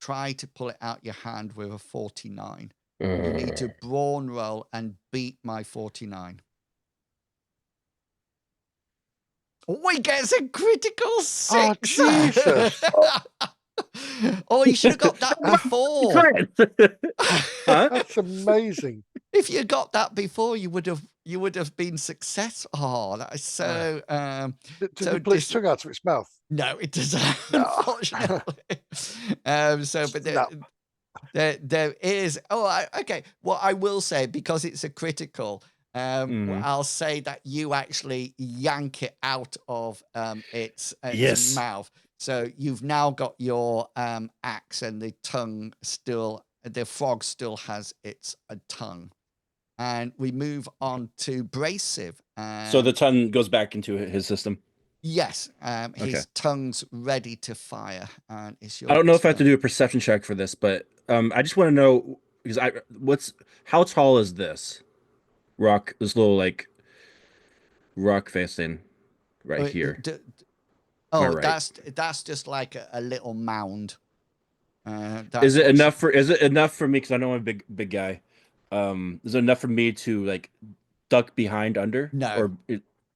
try to pull it out your hand with a 49. You need to brawn roll and beat my 49. Oh, he gets a critical 6. Oh, Jesus. Oh, you should have got that before. Huh? That's amazing. If you got that before, you would have been successful. Oh, that is so. Did So it pull its dis- tongue out of its mouth? No, it doesn't. No. Unfortunately. But No. there is. Okay. Well, I will say, because it's a critical. Mhm. I'll say that you actually yank it out of its Yes. mouth. So you've now got your axe, and the frog still has its tongue. And we move on to Brasive. So the tongue goes back into his system. Yes, his Okay. tongue's ready to fire, and it's your. I don't know if I have to turn. do a perception check for this, but I just want to know because how tall is this rock? This little like rock face thing right here. Oh, right? that's just like a little mound. Is it enough for me? Because I know I'm a big guy. Is it enough for me to like duck behind under? No.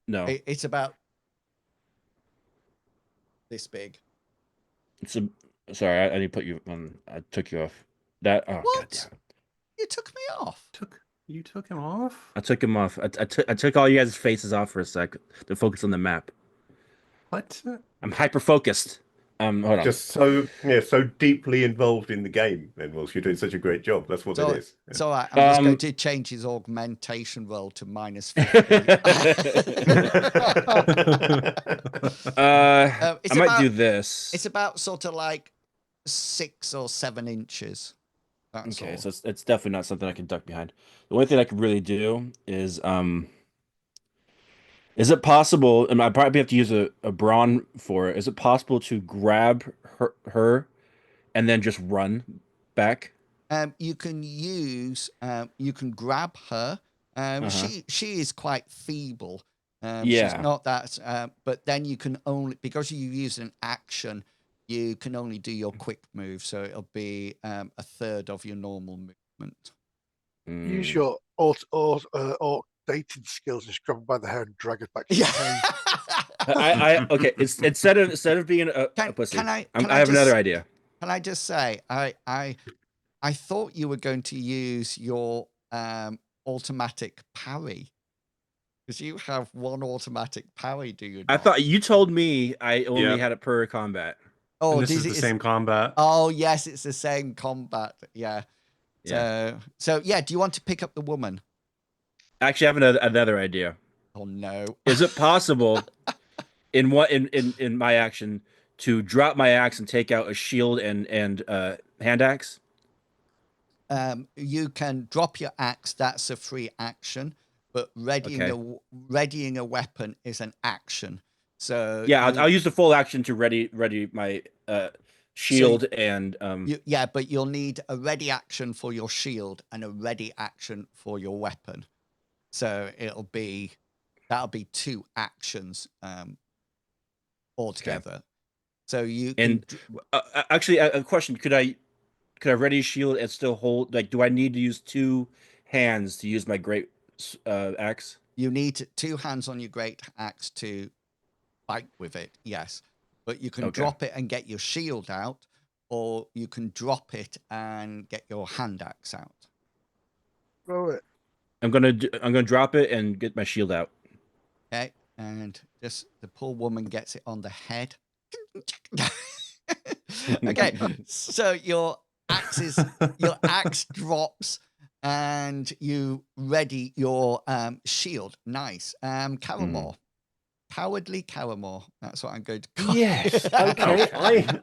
No. It's about this big. Sorry, I didn't put you on. I took you off. That What? goddamn. You took me off. You took him off? I took him off. I took all you guys' faces off for a sec to focus on the map. What? I'm hyper focused. Hold on. Just so deeply involved in the game, then, Wills. You're doing such a great job. That's what So, it is. so I'm just going to change his augmentation roll to -50. I It's might about- do this. It's about sort of like 6 or 7 inches. That's Okay, all. so it's definitely not something I can duck behind. The only thing I could really do is it possible, and I probably have to use a brawn for it. Is it possible to grab her and then just run back? You can you can grab her. She is quite feeble. She's Yeah. not that. But then you can only, because you use an action, you can only do your quick move. So it'll be a third of your normal movement. Use Mm. your dating skills, just grab her by the hair and drag her back to the cave. I okay. It's instead of being a pussy, I have another just- idea. Can I just say, I thought you were going to use your automatic parry, because you have one automatic parry, do you not? I thought you told me I only Yeah. had it per combat. Oh, And this is does the it- same combat. Oh, yes, it's the same combat. Yeah. Yeah. So yeah. Do you want to pick up the woman? Actually, I have another idea. Oh no. Is it possible in my action to drop my axe and take out a shield and hand axe? You can drop your axe. That's a free action, but readying a weapon is an action. So Yeah, I'll use the full action to ready my shield and but you'll need a ready action for your shield and a ready action for your weapon. So that'll be 2 actions altogether. So you can And actually, a question: could I ready shield and still hold? Like, do I need to use 2 hands to use my great axe? you need 2 hands on your great axe to fight with it, yes. But you can Okay. drop it and get your shield out, or you can drop it and get your hand axe out. Throw it. I'm gonna drop it and get my shield out. Okay, and just the poor woman gets it on the head. Okay, so your axe drops, and you ready your shield. Nice. Caramore. Cowardly Caramore. That's what I'm going to call Yes. it. Okay.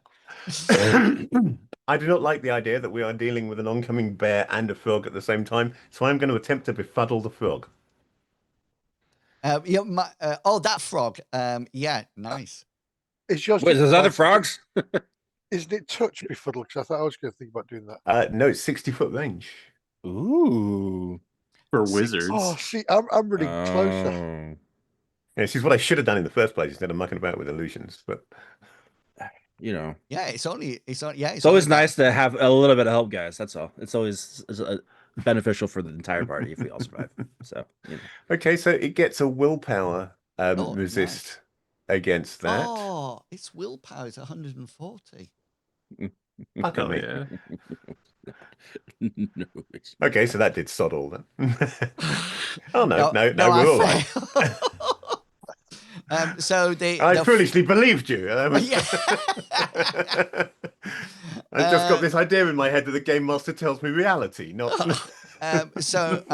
I do not like the idea that we are dealing with an oncoming bear and a frog at the same time, so I'm going to attempt to befuddle the frog. That frog. Yeah, nice. Is yours? Wait, there's other frogs? Isn't it touch befuddle? Because I thought I was going to think about doing that. No, it's 60-foot range. Ooh. For Six- wizards. Oh, see, I'm running closer. Oh. Yeah, this is what I should have done in the first place instead of mucking about with illusions. But You know, Yeah, it's only. it's only always about- nice to have a little bit of help, guys. That's all. It's always beneficial for the entire party if we all survive. So, you know. okay, so it gets a willpower Oh, resist against that. Oh, its willpower is 140. Fuck on Oh, me. yeah. No, Okay, so that did sod all then. Oh no, I we're all right. failed. So I the foolishly believed you. Yeah. I've just got this idea in my head that the game master tells me reality, not. So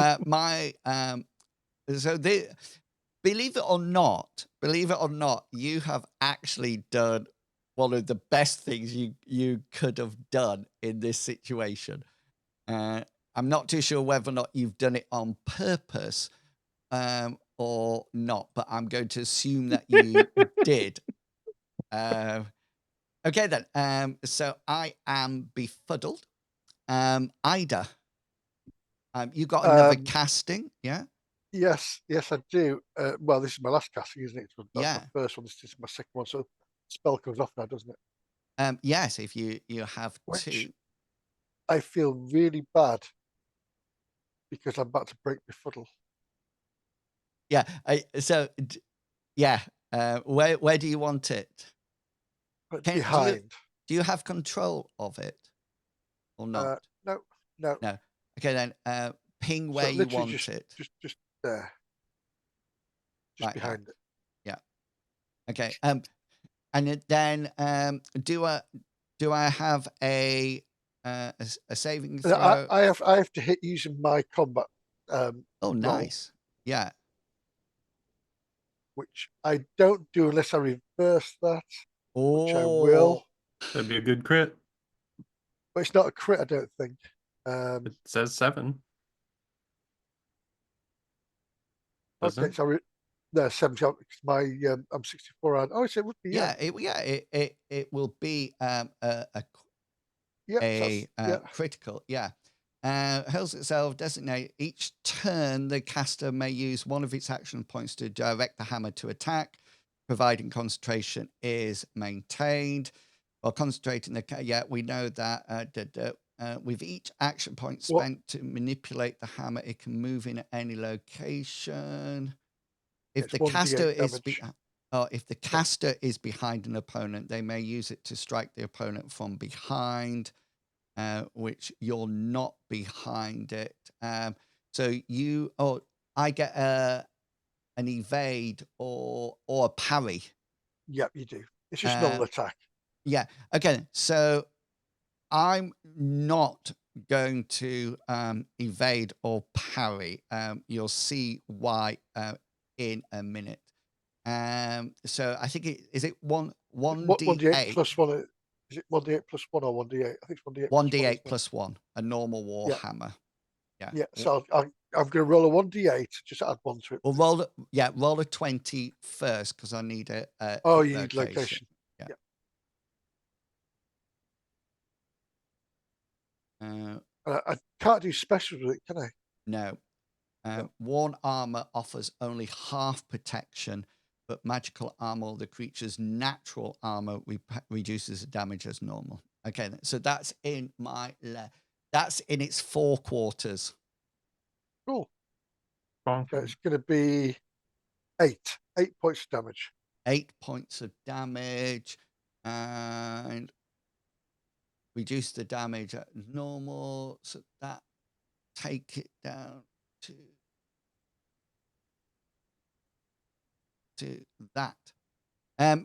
believe it or not, you have actually done one of the best things you could have done in this situation. I'm not too sure whether or not you've done it on purpose or not, but I'm going to assume that you did. Okay then. So I am befuddled. Ida, you got another casting, yeah? Yes, I do. Well, this is my last casting, isn't it? That's Yeah. my first one. This is my second one. So spell comes off now, doesn't it? Yes, if you have Which 2. I feel really bad because I'm about to break befuddle. Yeah. Where do you want it? But Do behind. you have control of it or not? No. No. Okay, then ping where you literally want it. Just there. Just Right, behind it. Yeah. Okay. And then do I have a saving throw? I have to hit using my combat. Oh, roll, nice. Yeah. which I don't do unless I reverse that, which I Oh, will. That'd be a good crit. But it's not a crit, I don't think. It says 7. Doesn't Okay, it? so no 70. My I'm 64 on. Oh, so it would be it will be yeah. critical. Yeah. Hurls itself, designate each turn the caster may use one of its action points to direct the hammer to attack, providing concentration is maintained. While concentrating we know that with each action point spent to manipulate the hammer, it can move in at any location. If It's the 1d8 caster is damage. if the caster is behind an opponent, they may use it to strike the opponent from behind. Which you're not behind it. So I get an evade or a parry. Yep, you do. It's just normal attack. Yeah. Okay. So I'm not going to evade or parry. You'll see why in a minute. So I think is it 1d8 plus 1? Is it 1d8 plus 1 or 1d8? I think it's 1d8. 1d8 plus 1, a normal war Yeah. hammer. Yeah. Yeah. So I'm going to roll a 1d8. Just add 1 to it. Well, roll a 20 first because I need a Oh, hit you need location. Yeah. I can't do specials with it, can I? No. Worn armor offers only half protection, but magical armor, the creature's natural armor, reduces the damage as normal. Okay, so that's in that's in its 4 quarters. Cool. Okay, it's going to be 8 points of damage. 8 points of damage, and reduce the damage at normal. So that take it down to that.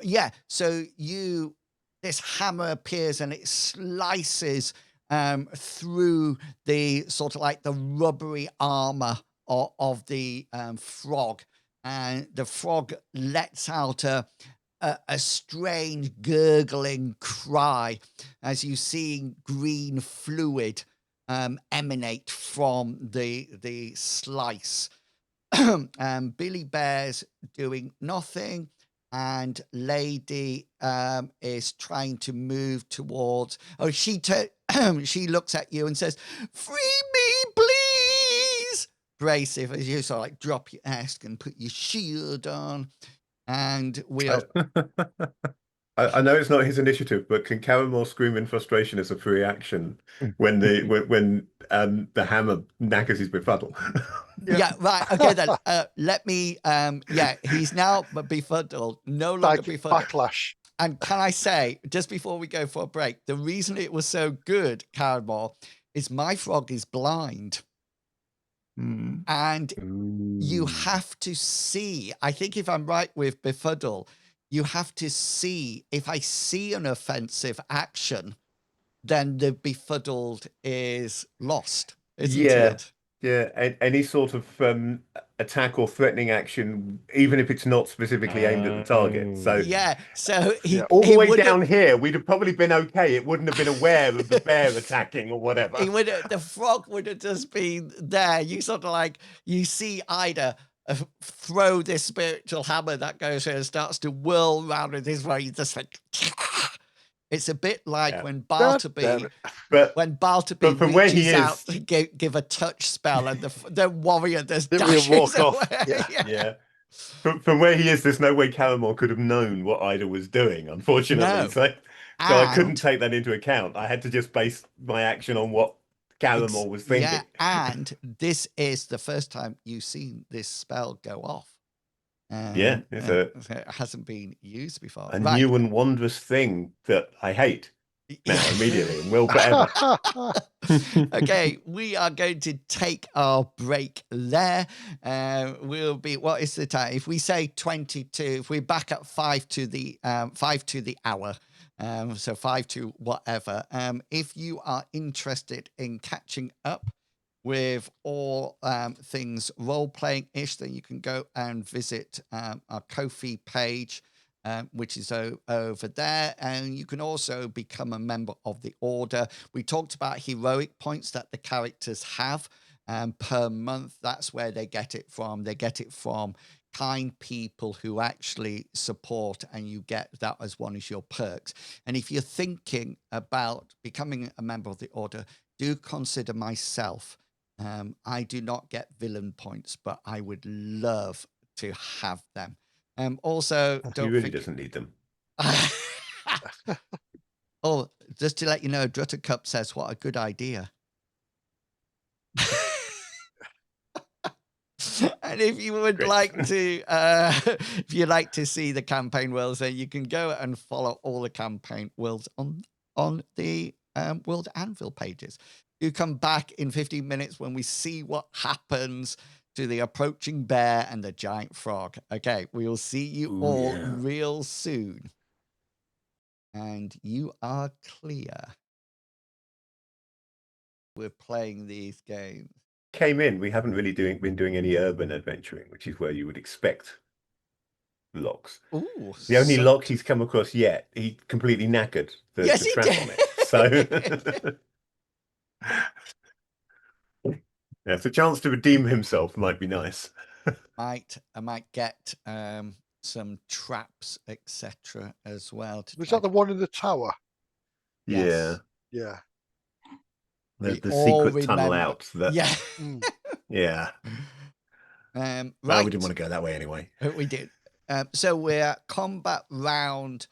Yeah. So this hammer appears and it slices through the sort of like the rubbery armor of the frog, and the frog lets out a strange gurgling cry as you see green fluid emanate from the slice. Billy Bear's doing nothing, and Lady is trying to move towards. Oh, she looks at you and says, "Free me, please." Bracif, as you sort of like drop your ask and put your shield on, and we'll. I know it's not his initiative, but can Caramel scream in frustration as a free action when the hammer knackers his befuddle? Yeah, right. Okay, then let me. Yeah, he's now befuddled, no longer Psychic befuddled. backlash. And can I say, just before we go for a break, the reason it was so good, Caramel, is my frog is blind. And you have to see, I think if I'm right with befuddle, you have to see, if I see an offensive action, then the befuddled is lost, isn't it? Yeah, any sort of attack or threatening action, even if it's not specifically aimed at the target. So yeah, so all the way down here, we'd have probably been okay. It wouldn't have been aware of the bear attacking or whatever. The frog would have just been there. You sort of like, you see Ida throw this spiritual hammer that goes and starts to whirl around with his way. Just like, it's a bit like when Bartleby, reaches out to give a touch spell, and the warrior just dashes away. Yeah. From where he is, there's no way Caramel could have known what Ida was doing, unfortunately. So I couldn't take that into account. I had to just base my action on what Caramel was thinking. Yeah, and this is the first time you've seen this spell go off. It hasn't been used before. A new and wondrous thing that I hate now immediately and will forever. Okay, we are going to take our break there. We'll be, what is the time? If we say 22, if we're back at 5 to the hour, so 5 to whatever. If you are interested in catching up with all things role-playing-ish, then you can go and visit our Ko-fi page, which is over there. And you can also become a member of the Order. We talked about heroic points that the characters have per month. That's where they get it from. They get it from kind people who actually support, and you get that as one of your perks. And if you're thinking about becoming a member of the Order, do consider myself. I do not get villain points, but I would love to have them. Also, he really doesn't need them. Oh, just to let you know, Druttercup says, "What a good idea." And if you would like to, if you like to see the campaign worlds, then you can go and follow all the campaign worlds on the World Anvil pages. You come back in 15 minutes when we see what happens to the approaching bear and the giant frog. Okay, we will see you all real soon. And you are clear. We're playing these games. Came in, we haven't really been doing any urban adventuring, which is where you would expect Locks. Ooh, the only lock he's come across yet, he completely knackered the trap on it. So it's a chance to redeem himself might be nice. I might get some traps, etc. as well. Was that the one in the tower? Yes. Yeah. The secret tunnel out. That, yeah. Well, Right. we didn't want to go that way anyway. We did. So we're at combat round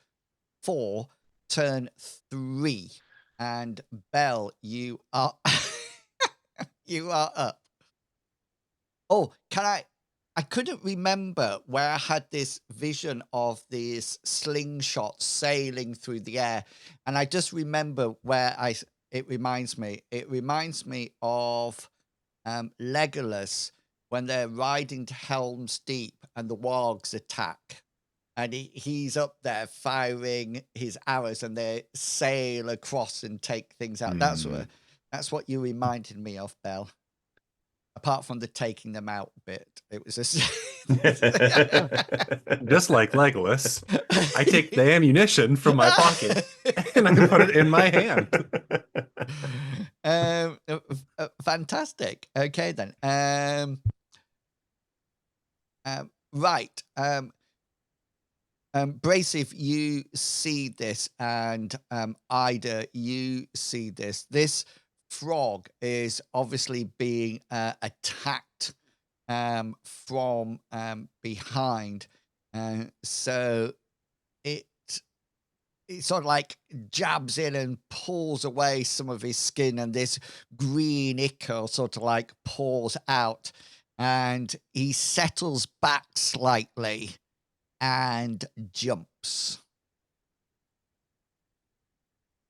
4, turn 3, and Bell, you are you are up. Oh, can I couldn't remember where I had this vision of these slingshots sailing through the air, and I just remember where it reminds me. It reminds me of Legolas when they're riding to Helm's Deep and the wargs attack, and he's up there firing his arrows, and they sail across and take things out. That's what you reminded me of, Bell. Apart from the taking them out bit, it was just Just like Legolas, I take the ammunition from my pocket and I put it in my hand. Fantastic. Okay, then. Right. Bracef, you see this, and Ida, you see this. This frog is obviously being attacked from behind, so it sort of like jabs in and pulls away some of his skin, and this green ichor sort of like pours out, and he settles back slightly and jumps.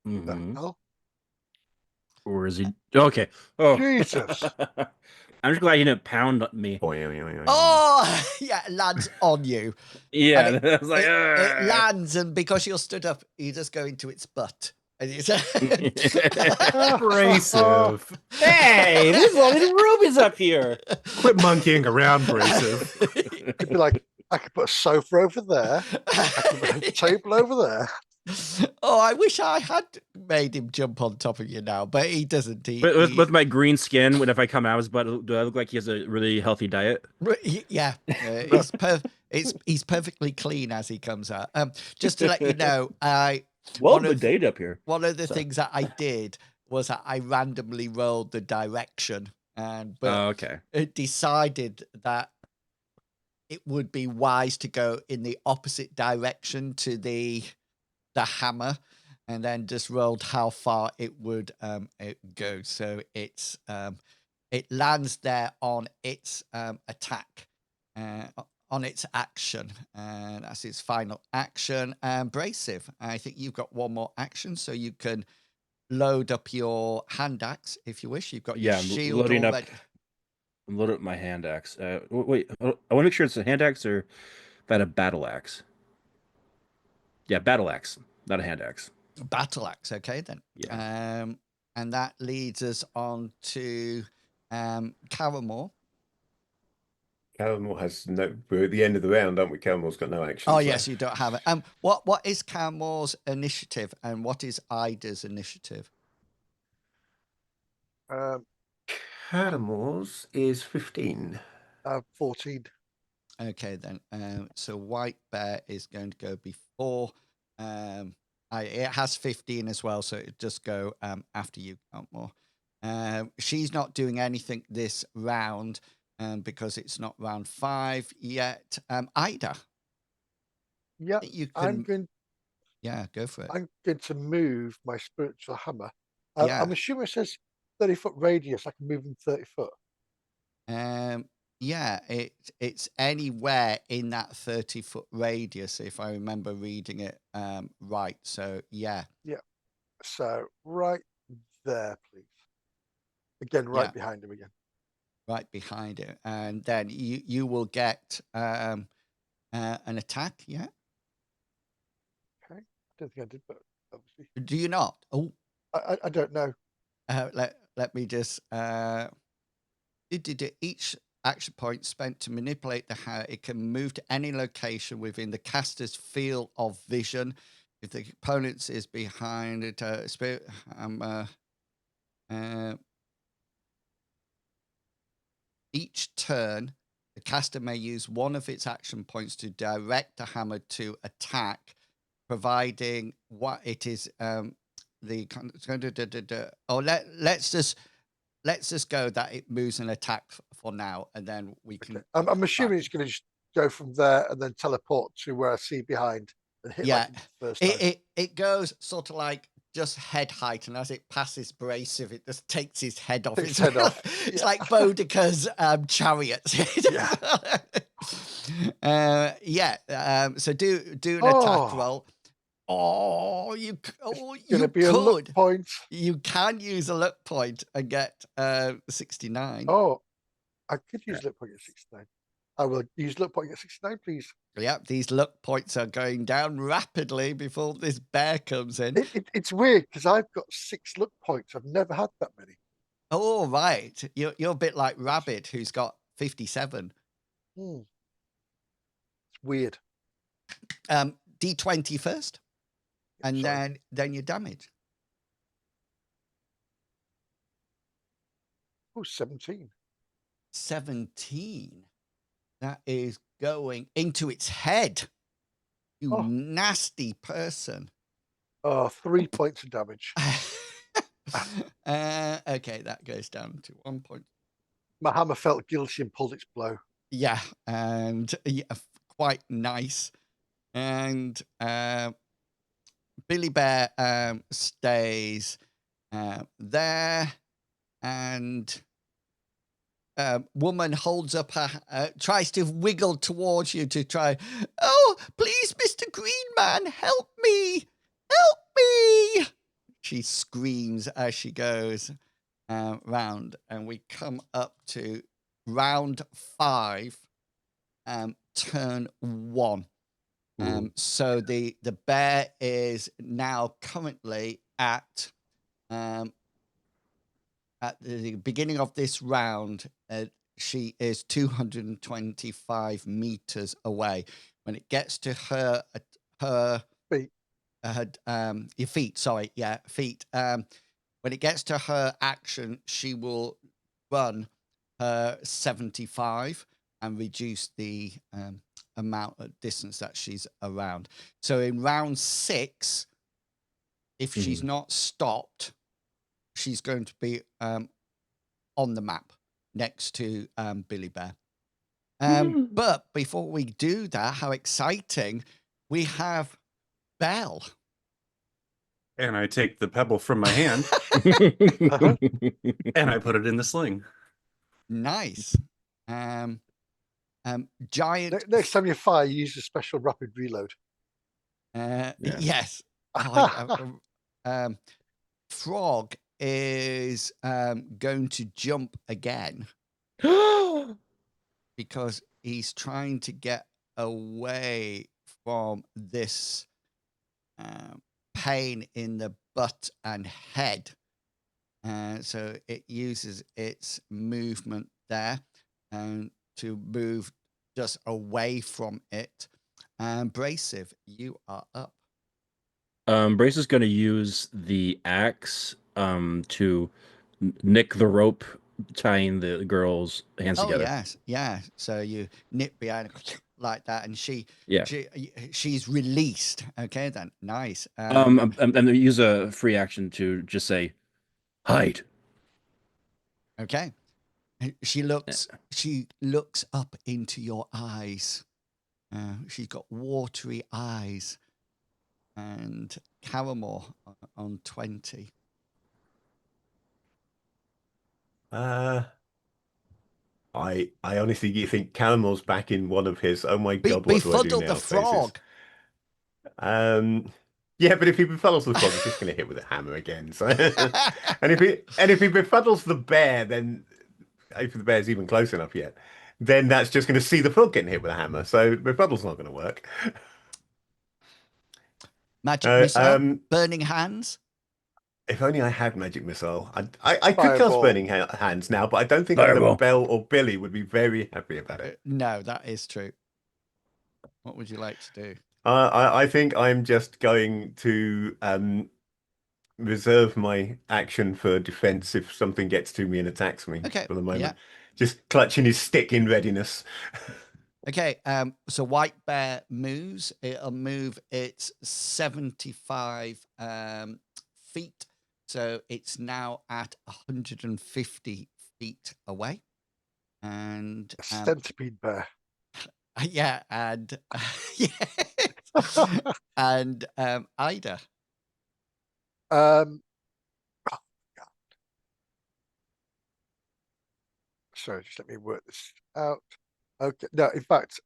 The Mhm. hell? Or is he? Okay. Oh, Jesus. I'm just glad he didn't pound me. Oh, yeah, it lands on you. Yeah, And I was like, it "Ugh." lands, and because you're stood up, you just go into its butt. And it's Abrasive. Hey, there's a lot of rubies up here. Quit monkeying around, Brasive. It'd be like, I could put a sofa over there. I could put a table over there. Oh, I wish I had made him jump on top of you now, but he doesn't. But with my green skin, when if I come out of his butt, do I look like he has a really healthy diet? Yeah, he's perfectly clean as he comes out. Just to let you know, Well, the date up here. one of the Sorry. things that I did was that I randomly rolled the direction, but Okay. it decided that it would be wise to go in the opposite direction to the hammer, and then just rolled how far it would go. So it lands there on its attack, on its action, and that's its final action. Bracef, I think you've got one more action, so you can load up your hand axe if you wish. You've got your Yeah, I'm shield loading up. already. I'm loading up my hand axe. Wait, I want to make sure it's a hand axe or if I had a battle axe. Yeah, battle axe, not a hand axe. Battle axe, okay then. Yeah. And that leads us on to Caramore. Caramore has no. We're at the end of the round, aren't we? Caramore's got no action. Oh yes, you don't have it. What is Caramore's initiative, and what is Ida's initiative? Caramore's is 15. 14. Okay then. So White Bear is going to go before. It has 15 as well, so it just go after you, Caramore. She's not doing anything this round. Because it's not round 5 yet. Ida. Yeah, You can. I'm go for it. going to move my spiritual hammer. Yeah. I'm assuming it says 30-foot radius. I can move in 30 foot. Yeah, it's anywhere in that 30-foot radius, if I remember reading it right. So yeah. Yeah. So right there, please. Again, right behind him again. Right behind it, and then you will get an attack. Yeah. Okay. I don't think I did, but obviously. Do you not? Oh, I don't know. Let me just. Each action point spent to manipulate the hammer, it can move to any location within the caster's field of vision. If the opponent is behind it, spirit hammer. Each turn, the caster may use one of its action points to direct the hammer to attack, providing what it is. Let's just go that it moves and attack for now, and then we can. Okay. I'm assuming it's going to just go from there and then teleport to where I see behind and hit Yeah, like the first time. it goes sort of like just head height, and as it passes Brasive, it just takes his head off. Takes his head off. It's Yeah. like Boudicca's chariots. So do an attack Oh. roll. Oh, you Going you to be a luck could. point. You can use a luck point and get 69. Oh, I could use luck point at 69. I will use luck point at 69, please. Yep, these luck points are going down rapidly before this bear comes in. It's weird because I've got 6 luck points. I've never had that many. Oh, right. You're a bit like Rabbit, who's got 57. It's weird. D20 first, and Sorry. then your damage. Oh, 17. 17. That is going into its head. You Oh. nasty person. Oh, 3 points of damage. Okay, that goes down to 1 point. My hammer felt guilty and pulled its blow. Yeah, and quite nice. And Billy Bear stays there, and woman holds up her, tries to wiggle towards you to try. Oh, please, Mr. Green Man, help me! Help me! She screams as she goes round, and we come up to round 5, turn 1. So the bear is now currently at the beginning of this round. She is 225 meters away. When it gets to her Feet. your feet, sorry, yeah, feet. When it gets to her action, she will run her 75 and reduce the amount of distance that she's around. So in round 6, if she's not stopped, she's going to be on the map next to Billy Bear. But before we do that, how exciting, we have Belle. And I take the pebble from my hand Uh-huh. and I put it in the sling. Nice. Giant. Next time you fire, you use a special rapid reload. Yes. Frog is going to jump again because he's trying to get away from this pain in the butt and head. So it uses its movement there to move just away from it. Brasive, you are up. Brace is going to use the axe to nick the rope tying the girl's hands together. Yes, yeah. So you nip behind like that, and Yeah. she's released. Okay, then nice. And use a free action to just say, hide. Okay. She looks up into your eyes. She's got watery eyes. And Caramore on 20. I honestly think Caramel's back in one of his. Oh my god! What do I do Befuddle now? the frog. Yeah, but if he befuddles the frog, he's just going to hit with a hammer again. So, and if he befuddles the bear, then if the bear's even close enough yet, then that's just going to see the frog getting hit with a hammer. So befuddle's not going to work. Magic missile, burning hands. If only I had magic missile. I could cast Fireball. burning hands now, but I don't think either Fireball. Belle or Billy would be very happy about it. No, that is true. What would you like to do? I think I'm just going to reserve my action for defense if something gets to me and attacks me Okay, for the moment. yeah. Just clutching his stick in readiness. Okay, so White Bear moves. It'll move its 75 feet. So it's now at 150 feet away. and A centipede bear. yeah, and and Ida. Oh, God. Sorry, just let me work this out. Okay. No, in fact,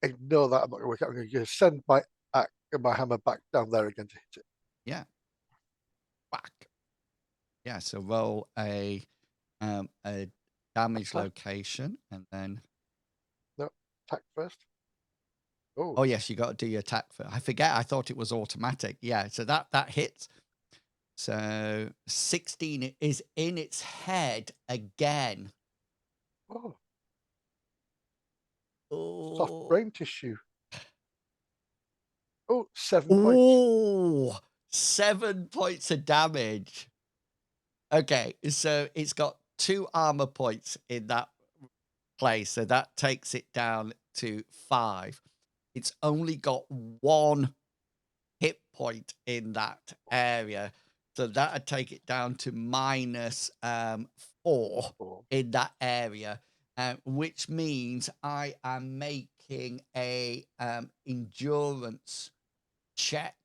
ignore that. I'm not going to work out. I'm going to send my hammer back down there again to hit it. Yeah. Whack. Yeah. So roll a damage Attack. location, and then Attack first. oh yes, you got to do your attack first. I forget. I thought it was automatic. Yeah. So that hits. So 16 is in its head again. Oh, Oh. soft brain tissue. Oh, 7 points. Oh, 7 points of damage. Okay, so it's got 2 armor points in that place, so that takes it down to 5. It's only got 1 hit point in that area, so that would take it down to minus 4 in that area, which means I am making a endurance check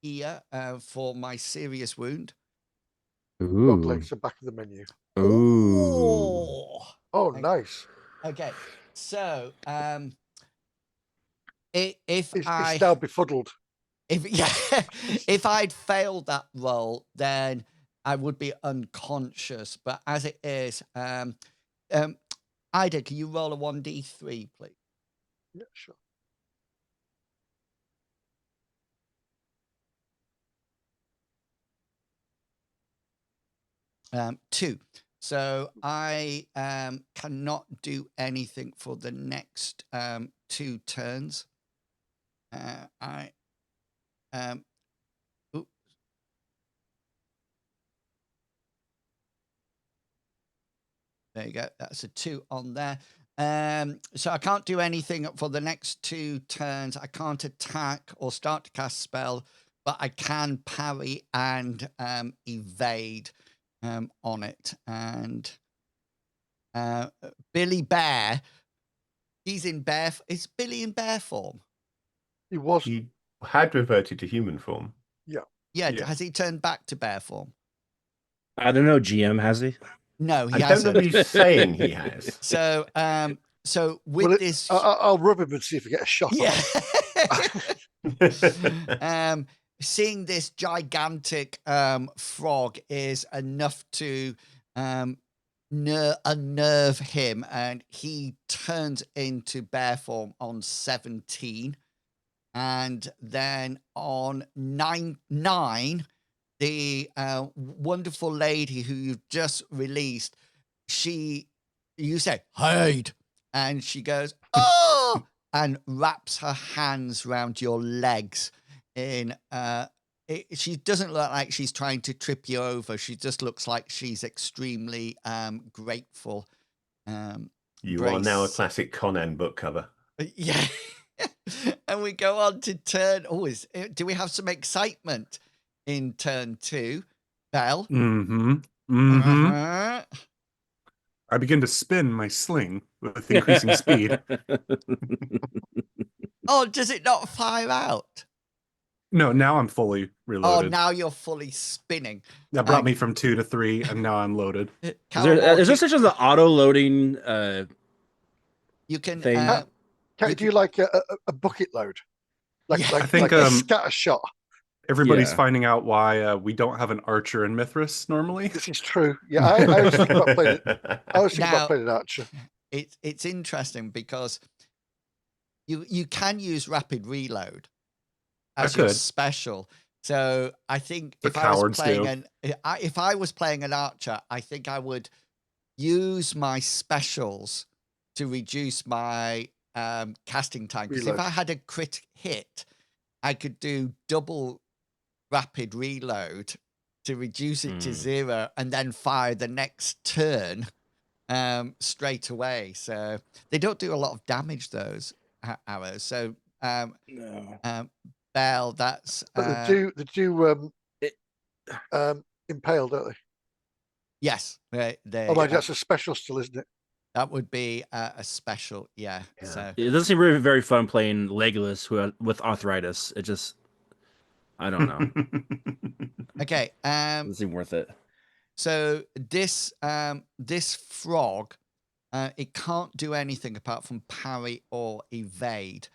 here for my serious wound. Dog legs are back of the menu. Ooh. Oh, Okay. nice. Okay, so if It's now befuddled. if I'd failed that roll, then I would be unconscious. But as it is, Ida, can you roll a 1d3, please? Yeah, sure. Two. So I cannot do anything for the next 2 turns. Oops. There you go. That's a 2 on there. So I can't do anything for the next 2 turns. I can't attack or start to cast spell, but I can parry and evade on it. And Billy Bear, he's in bear. Is Billy in bear form? He was. He had reverted to human form. Yeah. Yeah. Has he turned back to bear form? I don't know. GM has he? No, he I don't hasn't. know if he's saying he has. So, with this, I'll rub him and see if I get a shot. yeah. On Seeing this gigantic frog is enough to unnerve him, and he turns into bear form on 17. And then on 9, the wonderful lady who you've just released, you say, hide, and she goes, oh, and wraps her hands around your legs in she doesn't look like she's trying to trip you over. She just looks like she's extremely grateful. You are now a classic Conan book cover. Yeah. And we go on to turn. Do we have some excitement in turn 2, Bell? I begin to spin my sling with increasing speed. Oh, does it not fire out? No, now I'm fully reloaded. Oh, now you're fully spinning. That brought me from 2 to 3, and now I'm loaded. Is there such as an auto loading you can thing? Do you like a bucket load? Yeah. I think like a scatter shot. everybody's finding out why we don't have an archer in Mithras normally. This is true. Yeah, I was thinking about playing it. I was thinking about playing an archer. It's interesting because you can use rapid reload as your special. So I think if I was playing an archer, I think I would use my specials to reduce my casting time. Because if I had a crit hit, I could do double rapid reload to reduce it to 0 and then fire the next turn straight away. So they don't do a lot of damage, those arrows. So Bell, that's but they do impale, don't they? yes. That's a special still, isn't it? That would be a special, yeah. Yeah. So It doesn't seem very, very fun playing Legolas with arthritis. It just, I don't know. okay. Doesn't seem worth it. So this frog, it can't do anything apart from parry or evade.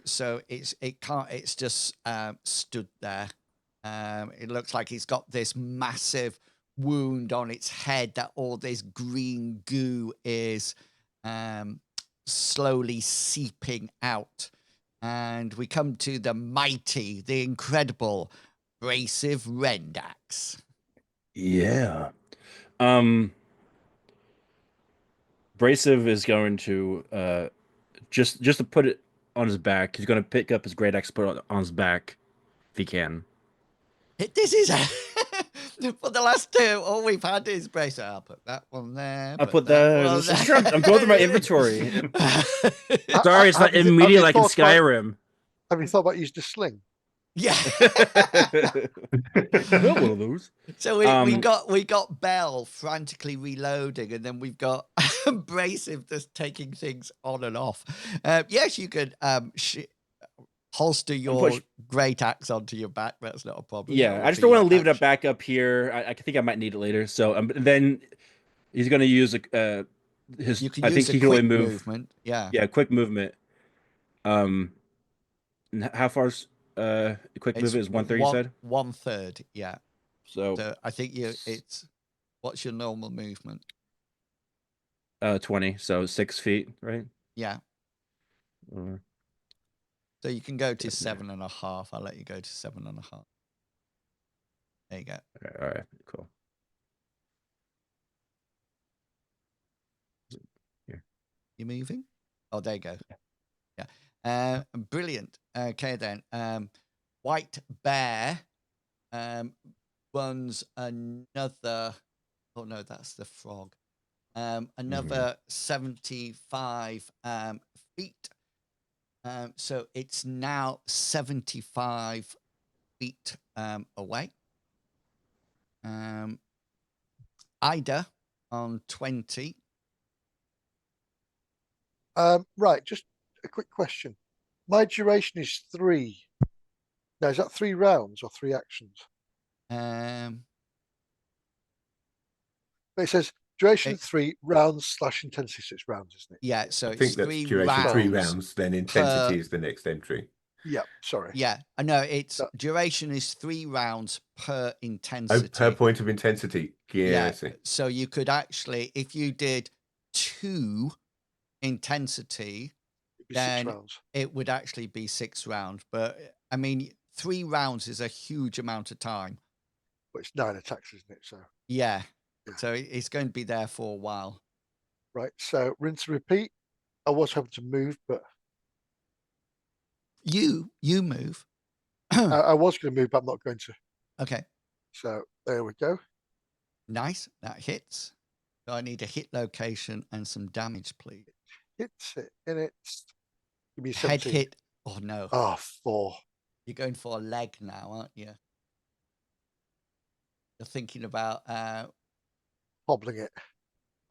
So it's just stood there. It looks like it's got this massive wound on its head that all this green goo is slowly seeping out. And we come to the mighty, the incredible Brasive Rendax. Yeah. Brasive is going to just to put it on his back. He's going to pick up his great axe, put it on his back if he can. This is for the last two. All we've had is Brasive. I'll put that one there. I put that one that. there. I'm going through my inventory. Sorry, it's not Have you immediate like in thought about- Skyrim. Have you thought about using a sling? Yeah. Not one of those. So we got Bell frantically reloading, and then we've got Brasive just taking things on and off. Yes, you could holster your great axe onto your back. That's not a problem. Yeah, I just don't want to leave it back up here. I think I might need it later. So then he's going to use his. You can I use think a he can only quick move. movement. Yeah. Yeah, quick movement. And how far's quick movement is 130? You said 1/3. Yeah. so. So I think it's what's your normal movement? 20, so 6 feet, right? Yeah. Uh, So you can go to 7.5. I'll let you go to 7.5. There you go. all right, cool. You moving? Oh, there you go. Yeah. Brilliant. Okay then. White Bear runs another. Oh no, that's the frog. Another 75 feet. So it's now 75 feet away. Ida on 20. Right, just a quick question. My duration is 3. Now, is that 3 rounds or 3 actions? Um, But it says duration It- 3 rounds / intensity 6 rounds, isn't it? yeah, so I it's think that's 3 duration rounds. 3 rounds, then intensity is the next entry. Yeah, sorry. Yeah, I know it's So- duration is 3 rounds per Oh, intensity. per point of intensity. Yeah, I see. So you could actually, if you did 2 intensity, It'd be 6 then rounds. it would actually be 6 rounds. But I mean, 3 rounds is a huge amount of time. But it's 9 attacks, isn't it? So, Yeah. Yeah. So it's going to be there for a while. right. So, rinse and repeat. I was hoping to move, but You move. I was going to move, but I'm not going to. Okay. So, there we go. Nice. That hits. So I need a hit location and some damage, please. Hits it in its. Give me Head 17. hit. Oh no. Ah, 4. You're going for a leg now, aren't you? You're thinking about Hobbling it.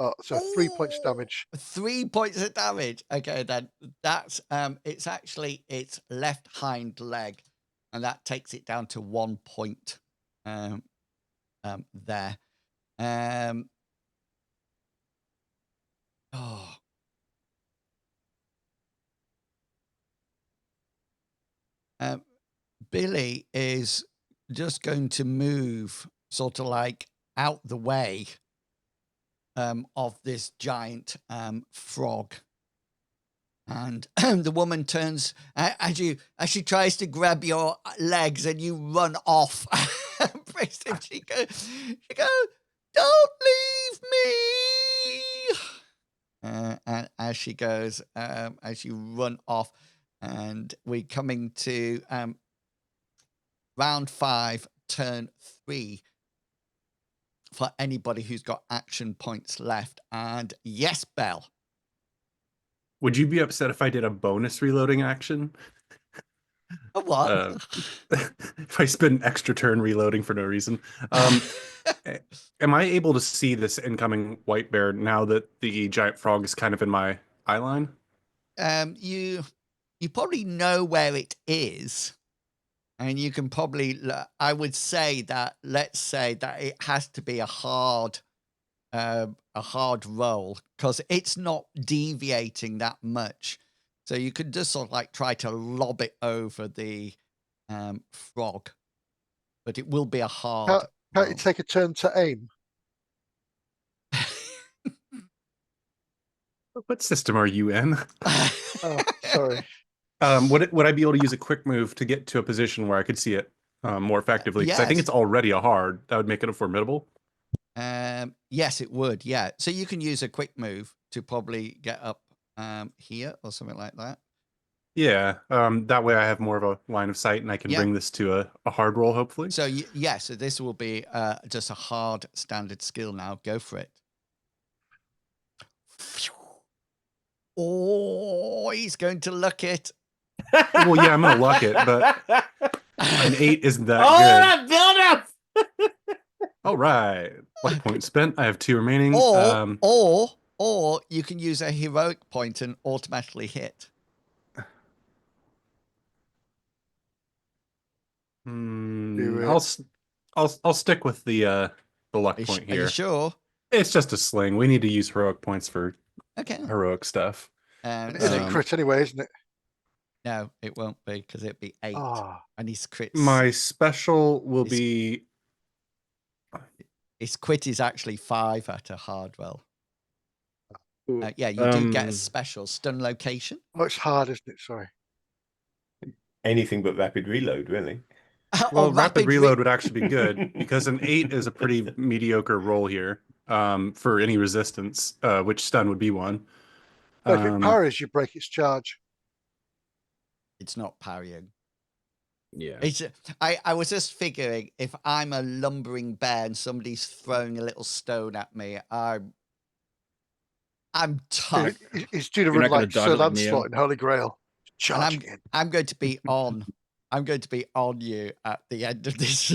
Oh, so 3 points damage. 3 points of damage. Okay, then that's it's actually its left hind leg, and that takes it down to 1 point. There. Oh. Billy is just going to move sort of like out the way of this giant frog. And the woman turns as she tries to grab your legs, and you run off. She goes, "Don't leave me!" And as she goes, as you run off, and we're coming to round 5, turn 3. For anybody who's got action points left, and yes, Bell. Would you be upset if I did a bonus reloading action? A what? If I spend an extra turn reloading for no reason. Am I able to see this incoming white bear now that the giant frog is kind of in my eye line? You probably know where it is, and you can probably. I would say that. Let's say that it has to be a hard roll because it's not deviating that much. So you could just sort of like try to lob it over the frog, but it will be a hard. Can't you take a turn to aim? What system are you in? Oh, sorry. Would I be able to use a quick move to get to a position where I could see it more effectively? Because I think Yes. it's already a hard. That would make it a formidable. Yes, it would. Yeah. So you can use a quick move to probably get up here or something like that. Yeah. That way I have more of a line of sight and I can Yeah. bring this to a hard roll, hopefully. So yeah. So this will be just a hard standard skill now. Go for it. Oh, he's going to luck it. Well, yeah, I'm gonna luck it, but an 8 isn't that Oh, good. that build up! All right. Luck point spent. I have 2 remaining. Or you can use a heroic point and automatically hit. Do I'll stick with the luck Are point you here. sure? It's just a sling. We need to use heroic points for Okay. heroic stuff. It's a Um, crit anyway, isn't it? No, it won't be because it'd be 8. Ah, And his crits. My special will It's- be His quit is actually 5 at a hard roll. Yeah, you do get a special stun location. oh, it's hard, isn't it? Sorry. Anything but rapid reload, really. well, Or rapid reload would actually be good because an 8 is a pretty mediocre roll here for any resistance, which stun would be one. But if it parries, you break its charge. It's not parrying. Yeah. It's. I was just figuring if I'm a lumbering bear and somebody's throwing a little stone at me, I'm tough. It's due to You're run not gonna like dodge Sir it like Neo? Lancelot in Holy Grail. Charging in. I'm going to be on. I'm going to be on you at the end of this.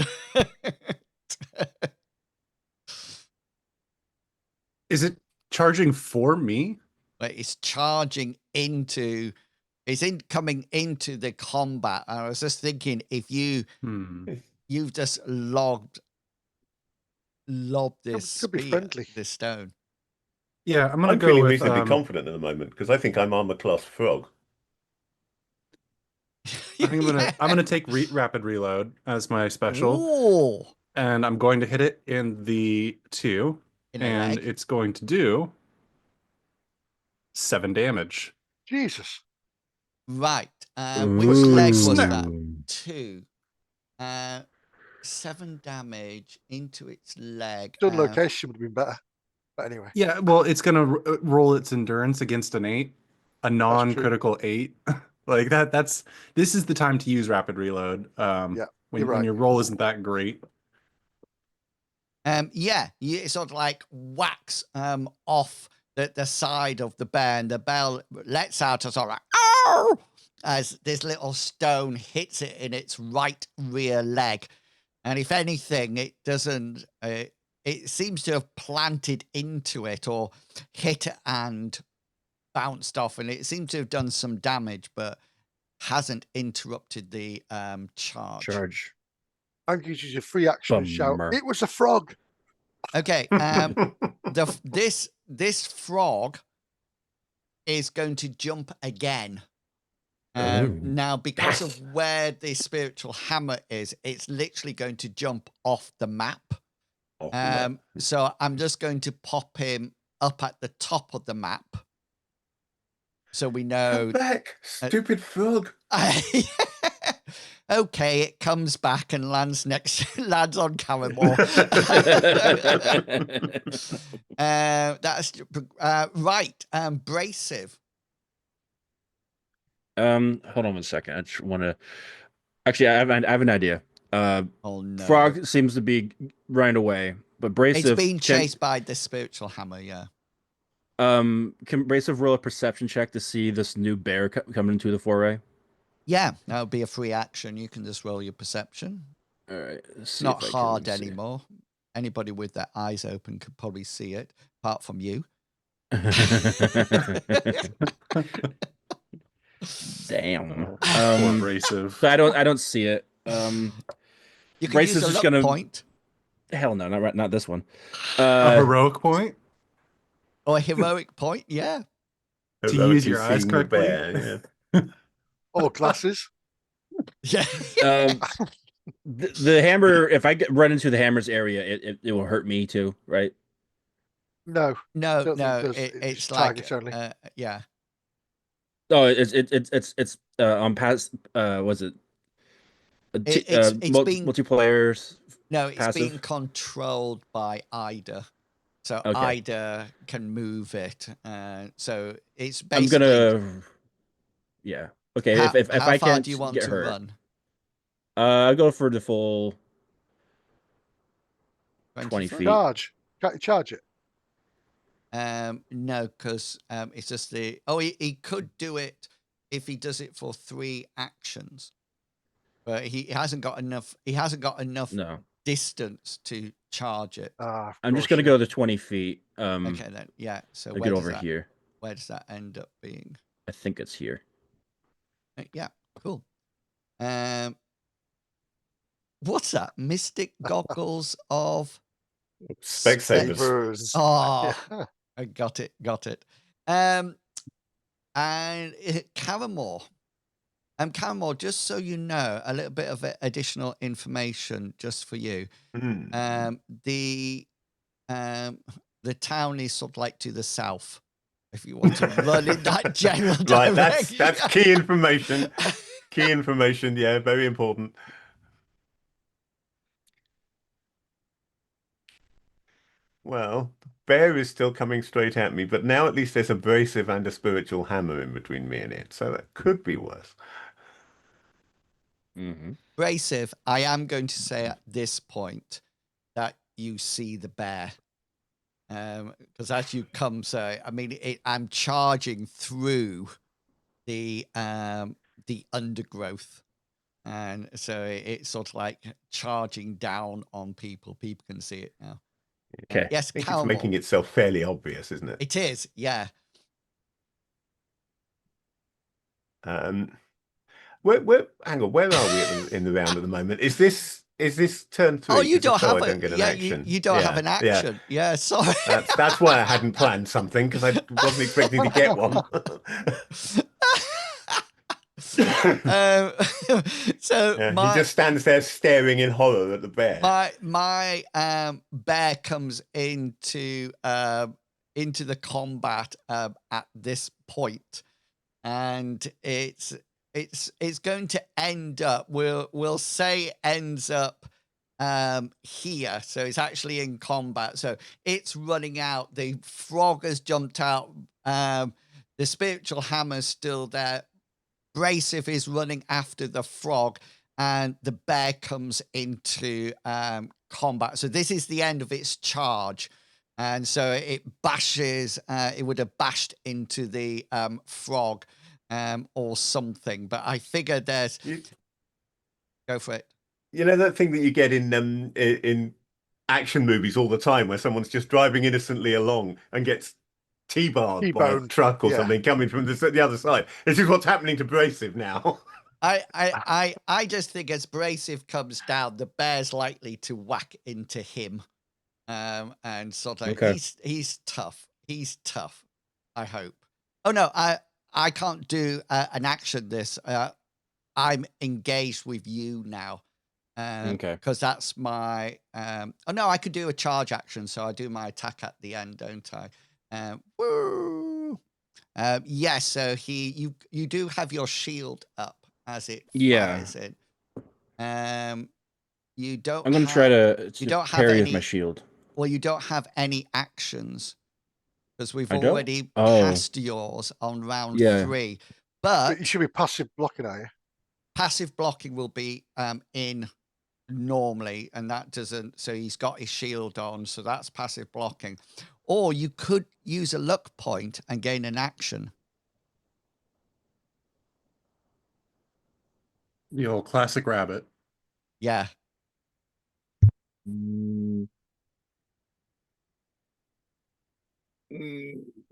Is it charging for me? But it's charging into. It's coming into the combat. And I was just thinking, if you've just lobbed this could be spear, friendly. this stone. Yeah, I'm gonna I'm go feeling with. reasonably confident at the moment because I think I'm armor class frog. I think I'm gonna take rapid reload as my special, Ooh, and I'm going to hit it in the 2, in a and leg. it's going to do 7 damage. Jesus. Right. Which leg was Snap. that? 2. 7 damage into its leg. Stun location would have been better. But anyway. Yeah, well, it's gonna roll its endurance against an 8, a non-critical 8. Like this is the time to use rapid reload. Yeah, when you're right. your roll isn't that great. Yeah, you sort of like whacks off the side of the bear, and the bear lets out a sort of like, "Ow!" as this little stone hits it in its right rear leg. And if anything, it doesn't. It seems to have planted into it or hit it and bounced off, and it seems to have done some damage, but hasn't interrupted the charge. And gives you a free action and shout, Bummer. "It was a frog." Okay. This frog is going to jump again. Now, because of where the spiritual hammer is, it's literally going to jump off the map. So I'm just going to pop him up at the top of the map, so we know. Come back, stupid frog. Okay, it comes back and lands on Caramore. That's right. Brasive. Hold on one second. I just want to. Actually, I have an idea. Oh no! Frog seems to be running away, but Brasive. It's being chased by the spiritual hammer. Yeah. Can Brasive roll a perception check to see this new bear coming into the foray? Yeah, that would be a free action. You can just roll your perception. All right. Let's It's see not if I hard can see. anymore. Anybody with their eyes open could probably see it, apart from you. Damn. Poor abrasive. So I don't see it. You could Bryce use is a just luck gonna- point Hell no, not this one. A heroic point or a heroic point. Yeah. to Heroically use your eyes seeing the correctly. bear, yeah. Or glasses. Yeah. The hammer. If I run into the hammer's area, it will hurt me too, right? No. No, Don't think no, it does. it's It's like target only. yeah. Oh, it's on past. Was it? It's being Multiplayers. no, it's passive? being controlled by Ida, so Okay. Ida can move it. So it's I'm basically. gonna. Yeah. Okay. How, if how I far can't do you want get to hurt, run? I'll go for the full 20 20 foot? feet. Charge. Can't you charge it? No, because it's just the. Oh, he could do it if he does it for 3 actions, but he hasn't got enough. He hasn't got enough No, distance to charge it. Ah, of I'm just course, gonna yeah. go the 20 feet. Okay, then yeah. So I'll where get does over that, here. Where does that end up being? I think it's here. Yeah, cool. What's that? Mystic goggles of Specsavers. Sabers. Oh, Yeah. I got it. And Caramore. Caramore, just so you know, a little bit of additional information just for you. Mm. The town is sort of like to the south. If you want to run in that general Right, direction. that's key information. Key information, yeah, very important. Well, the bear is still coming straight at me, but now at least there's abrasive and a spiritual hammer in between me and it, so that could be worse. Mm-hmm. Abrasive, I am going to say at this point that you see the bear. Because as you come, so I mean, I'm charging through the undergrowth, and so it's sort of like charging down on people. People can see it now. Okay. Yes, I think it's Caramore. making itself fairly obvious, isn't it? It is, yeah. Hang on, where are we in the round at the moment? Is this turn 3? Oh, you 'Cause don't if so, have I don't get an yeah, action. you don't have an Yeah. action. Yeah, sorry. That's why I hadn't planned something, because I wasn't expecting to get one. So Yeah, he just stands there staring in horror at the bear. my bear comes into the combat at this point, and it's going to end up, we'll say ends up here. So it's actually in combat, so it's running out. The frog has jumped out. The spiritual hammer's still there. Abrasive is running after the frog, and the bear comes into combat. So this is the end of its charge, and so it bashes. It would have bashed into the frog or something. But I figured there's. Go for it. You know that thing that you get in action movies all the time, where someone's just driving innocently along and gets T-barred by a T-boned, truck or yeah. something coming from the other side. This is what's happening to Abrasive now. I just think as Abrasive comes down, the bear's likely to whack into him, and sort of Okay. he's tough. He's tough. I hope. Oh no, I can't do an action. I'm engaged with you now. Okay. Because that's my. Oh no, I could do a charge action, so I do my attack at the end, don't I? Woo! Yes. So you do have your shield up as it fires in. You don't. I'm gonna try to You don't have parry with any. my shield. Well, you don't have any actions because we've I don't? already Oh. passed yours on round Yeah. 3. But But you should be passive blocking, are you? passive blocking will be in normally, and that doesn't. So he's got his shield on, so that's passive blocking. Or you could use a luck point and gain an action. The old classic rabbit. Yeah. Mm,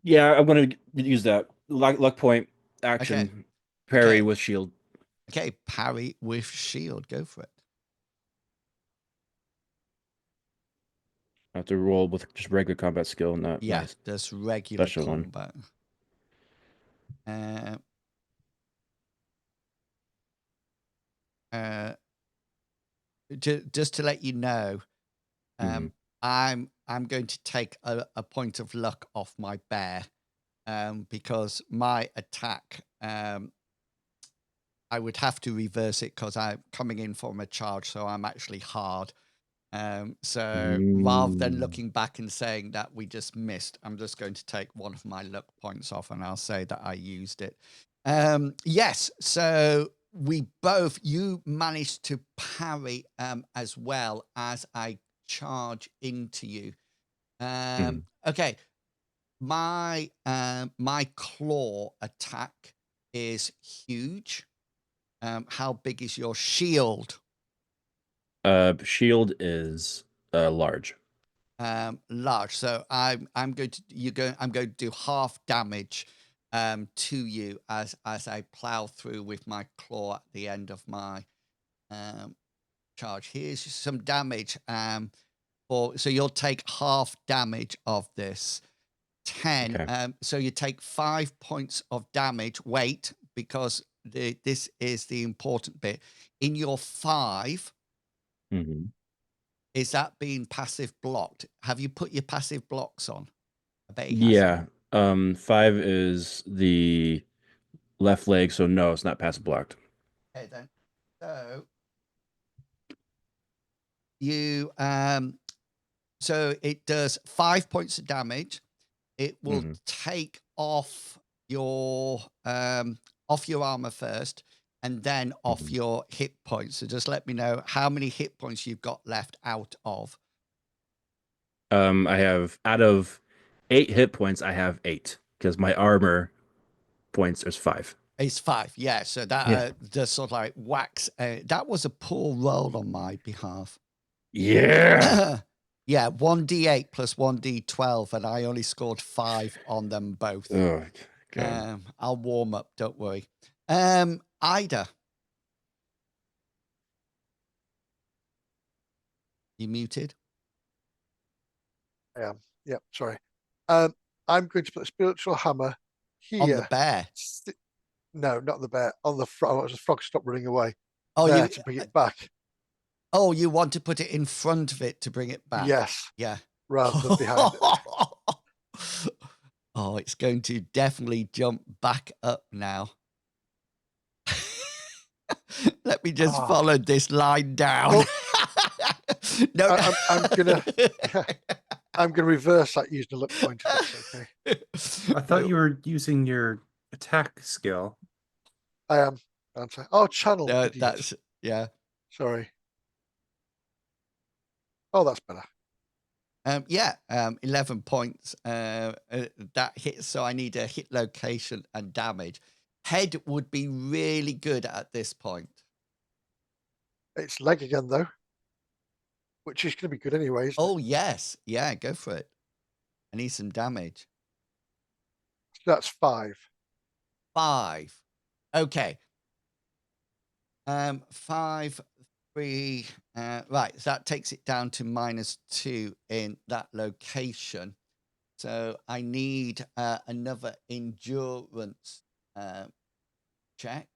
yeah, I'm gonna use that luck point action. Parry Okay. with shield. Okay. Parry with shield. Go for it. I have to roll with just regular combat skill, not Yeah. nice. Just regular Special one. combat. Just to let you know, Mhm. I'm going to take a point of luck off my bear, because my attack, I would have to reverse it because I'm coming in from a charge, so I'm actually hard. So rather than Mm. looking back and saying that we just missed, I'm just going to take one of my luck points off, and I'll say that I used it. Yes. So you managed to parry as well as I charge into you. Okay. My claw attack is huge. How big is your shield? Shield is large. Large. So I'm going to do half damage to you as I plow through with my claw at the end of my charge. Here's some damage. So you'll take half damage of this. 10. Okay. So you take 5 points of damage. Wait, because this is the important bit. In your 5, Mm-hmm. is that being passive blocked? Have you put your passive blocks on? I bet he hasn't. Yeah. 5 is the left leg, so no, it's not passive blocked. Okay, then. So you so it does 5 points of damage. It will take off your armor first, and then off your hit points. So just let me know how many hit points you've got left out of. I have out of 8 hit points, I have 8 because my armor points is 5. It's 5, yeah. So that just sort of like whacks. That was a poor roll on my behalf. Yeah. Yeah, 1d8 plus 1d12, and I only scored 5 on them both. Oh, God. I'll warm up, don't worry. Ida. You muted? I am. Yep, sorry. I'm going to put a spiritual hammer here. On the bear? No, not the bear. On the frog. The frog stopped running away. Oh, there to bring it back. Oh, you want to put it in front of it to bring it back? Yes. Yeah. Rather than behind it. Oh, it's going to definitely jump back up now. Let me just follow this line down. No, I'm gonna reverse that using a luck point. If that's okay. I thought you were using your attack skill. I am. Oh, channel. No, that's Sorry. Oh, that's better. 11 points. That hits, so I need a hit location and damage. Head would be really good at this point. It's leg again, though, which is going to be good anyways. Oh, yes. Yeah, go for it. I need some damage. So that's 5. 5. Okay. 5, 3. Right, so that takes it down to -2 in that location. So I need another endurance check.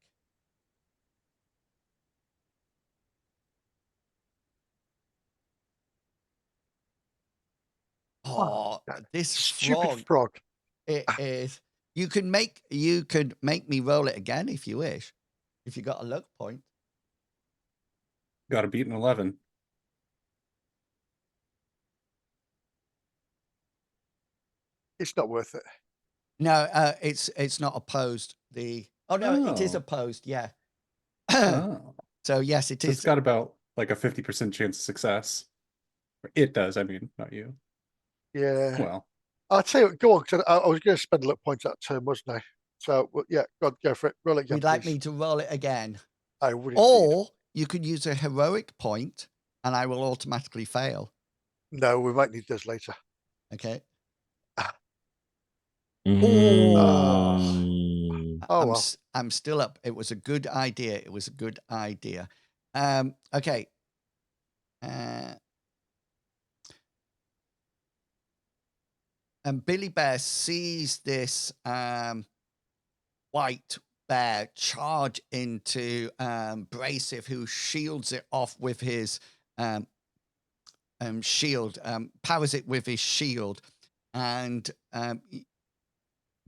Oh, this stupid frog. It is. You could make me roll it again if you wish. If you got a luck point. Got to beat an 11. It's not worth it. No, it's not opposed. It is opposed. Yeah. So yes, it is. It's got about like a 50% chance of success. It does. I mean, not you. Yeah. Well, I'll tell you what, go on, because I was going to spend a luck point that turn, wasn't I? So, well, yeah, go for it. Roll it again. You'd like me to roll it again? I would indeed. Or you could use a heroic point, and I will automatically fail. No, we might need those later. Okay. Mm. Oh, well. I'm still up. It was a good idea. It was a good idea. Okay. And Billy Bear sees this white bear charge into Brasive, who shields it off with his shield, powers it with his shield. And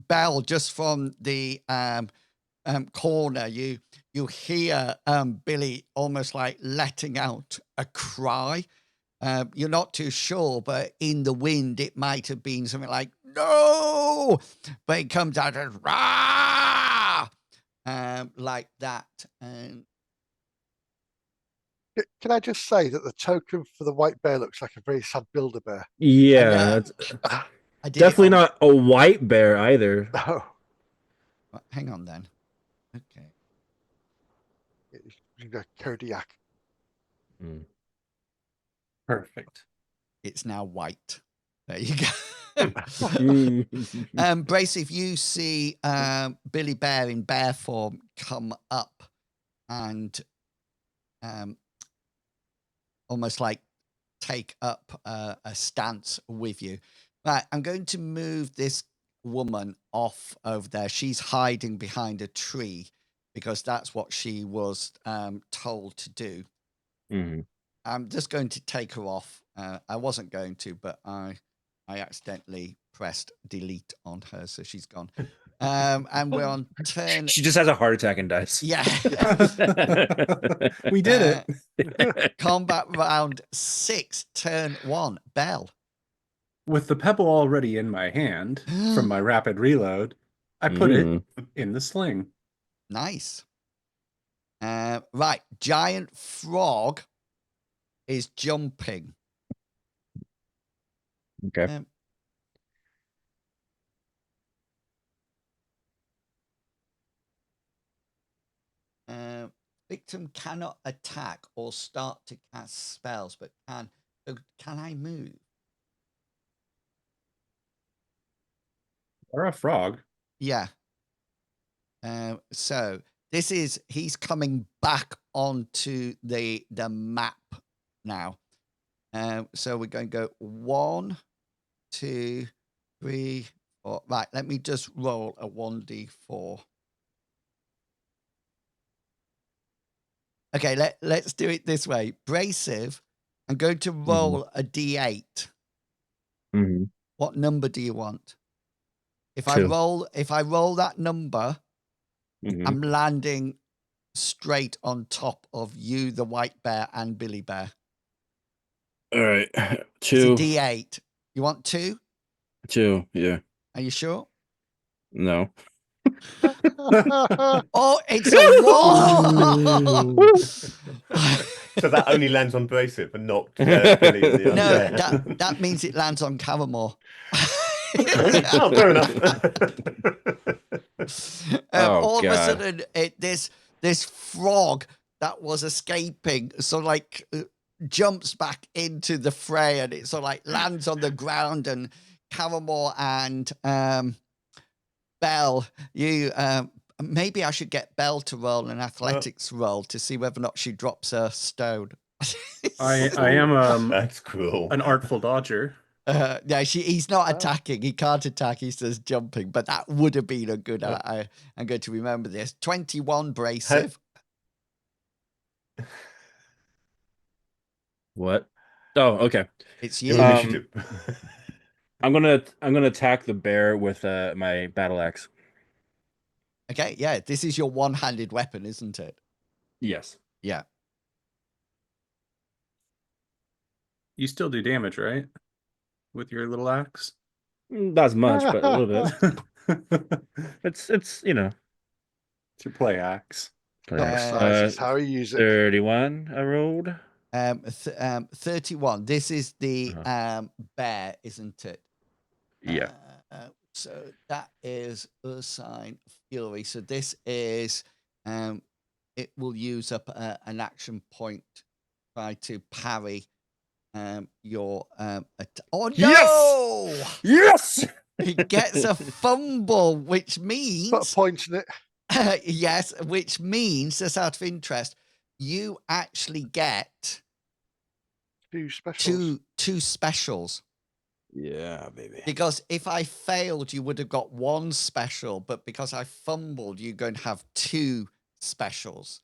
Bell, just from the corner, you hear Billy almost like letting out a cry. You're not too sure, but in the wind, it might have been something like "no," but it comes out as "rah," like that. And Can I just say that the token for the white bear looks like a very sad builder bear? Yeah, that's I did it definitely on- not a white bear either. No, Well, hang on then. Okay. it's Kodiak. Mm. Perfect. It's now white. There you go. Mm. Brace, if you see Billy Bear in bear form come up and almost like take up a stance with you. Right, I'm going to move this woman off over there. She's hiding behind a tree because that's what she was told to do. Mhm. I'm just going to take her off. I wasn't going to, but I accidentally pressed delete on her, so she's gone. And we're on turn. She just has a heart attack and dies. Yeah. We did it. Combat round 6, turn 1. Bell. With the pebble already in my hand from my rapid reload, I put Mm. it in the sling. Nice. Right. Giant frog is jumping. Okay. Victim cannot attack or start to cast spells, but can I move? Or a frog. Yeah. So this is he's coming back onto the map now. So we're going to go 1, 2, 3, 4. Right, let me just roll a 1d4. Okay, let's do it this way. Brasive, I'm going to roll a d8. Mhm. What number do you want? If I 2. roll that number, Mhm. I'm landing straight on top of you, the white bear, and Billy Bear. All right. It's 2. a d8. You want 2? 2. Yeah. Are you sure? No. Oh, it's a 1! So that only lands on Brasive and not Billy and the other No, bear. that means it lands on Caramore. Oh, fair enough. Oh, All of a God. sudden, this frog that was escaping sort of like jumps back into the fray, and it sort of like lands on the ground. And Caramore and Belle, you maybe I should get Belle to roll an athletics roll to see whether or not she drops a stone. I am That's cool. an artful dodger. Yeah, he's not attacking. He can't attack. He's just jumping. But that would have been a good. I'm going to remember this. 21 Brasive. What? Oh, okay. It's Your you. initiative. I'm gonna attack the bear with my battle axe. Okay, yeah. This is your one-handed weapon, isn't it? Yes. Yeah. You still do damage, right? With your little axe? Not as much, but a little bit. It's It's your play axe. That's how you use it. 31 I rolled. 31. This is the bear, isn't it? Yeah. So that is Ursine Fury. So this is it will use up an action point, try to parry your. Oh no! Yes! Yes! It gets a fumble, which Put a means point in it. yes, which means, just out of interest, you actually get 2 specials. two specials. Yeah, baby. Because if I failed, you would have got 1 special, but because I fumbled, you're going to have 2 specials.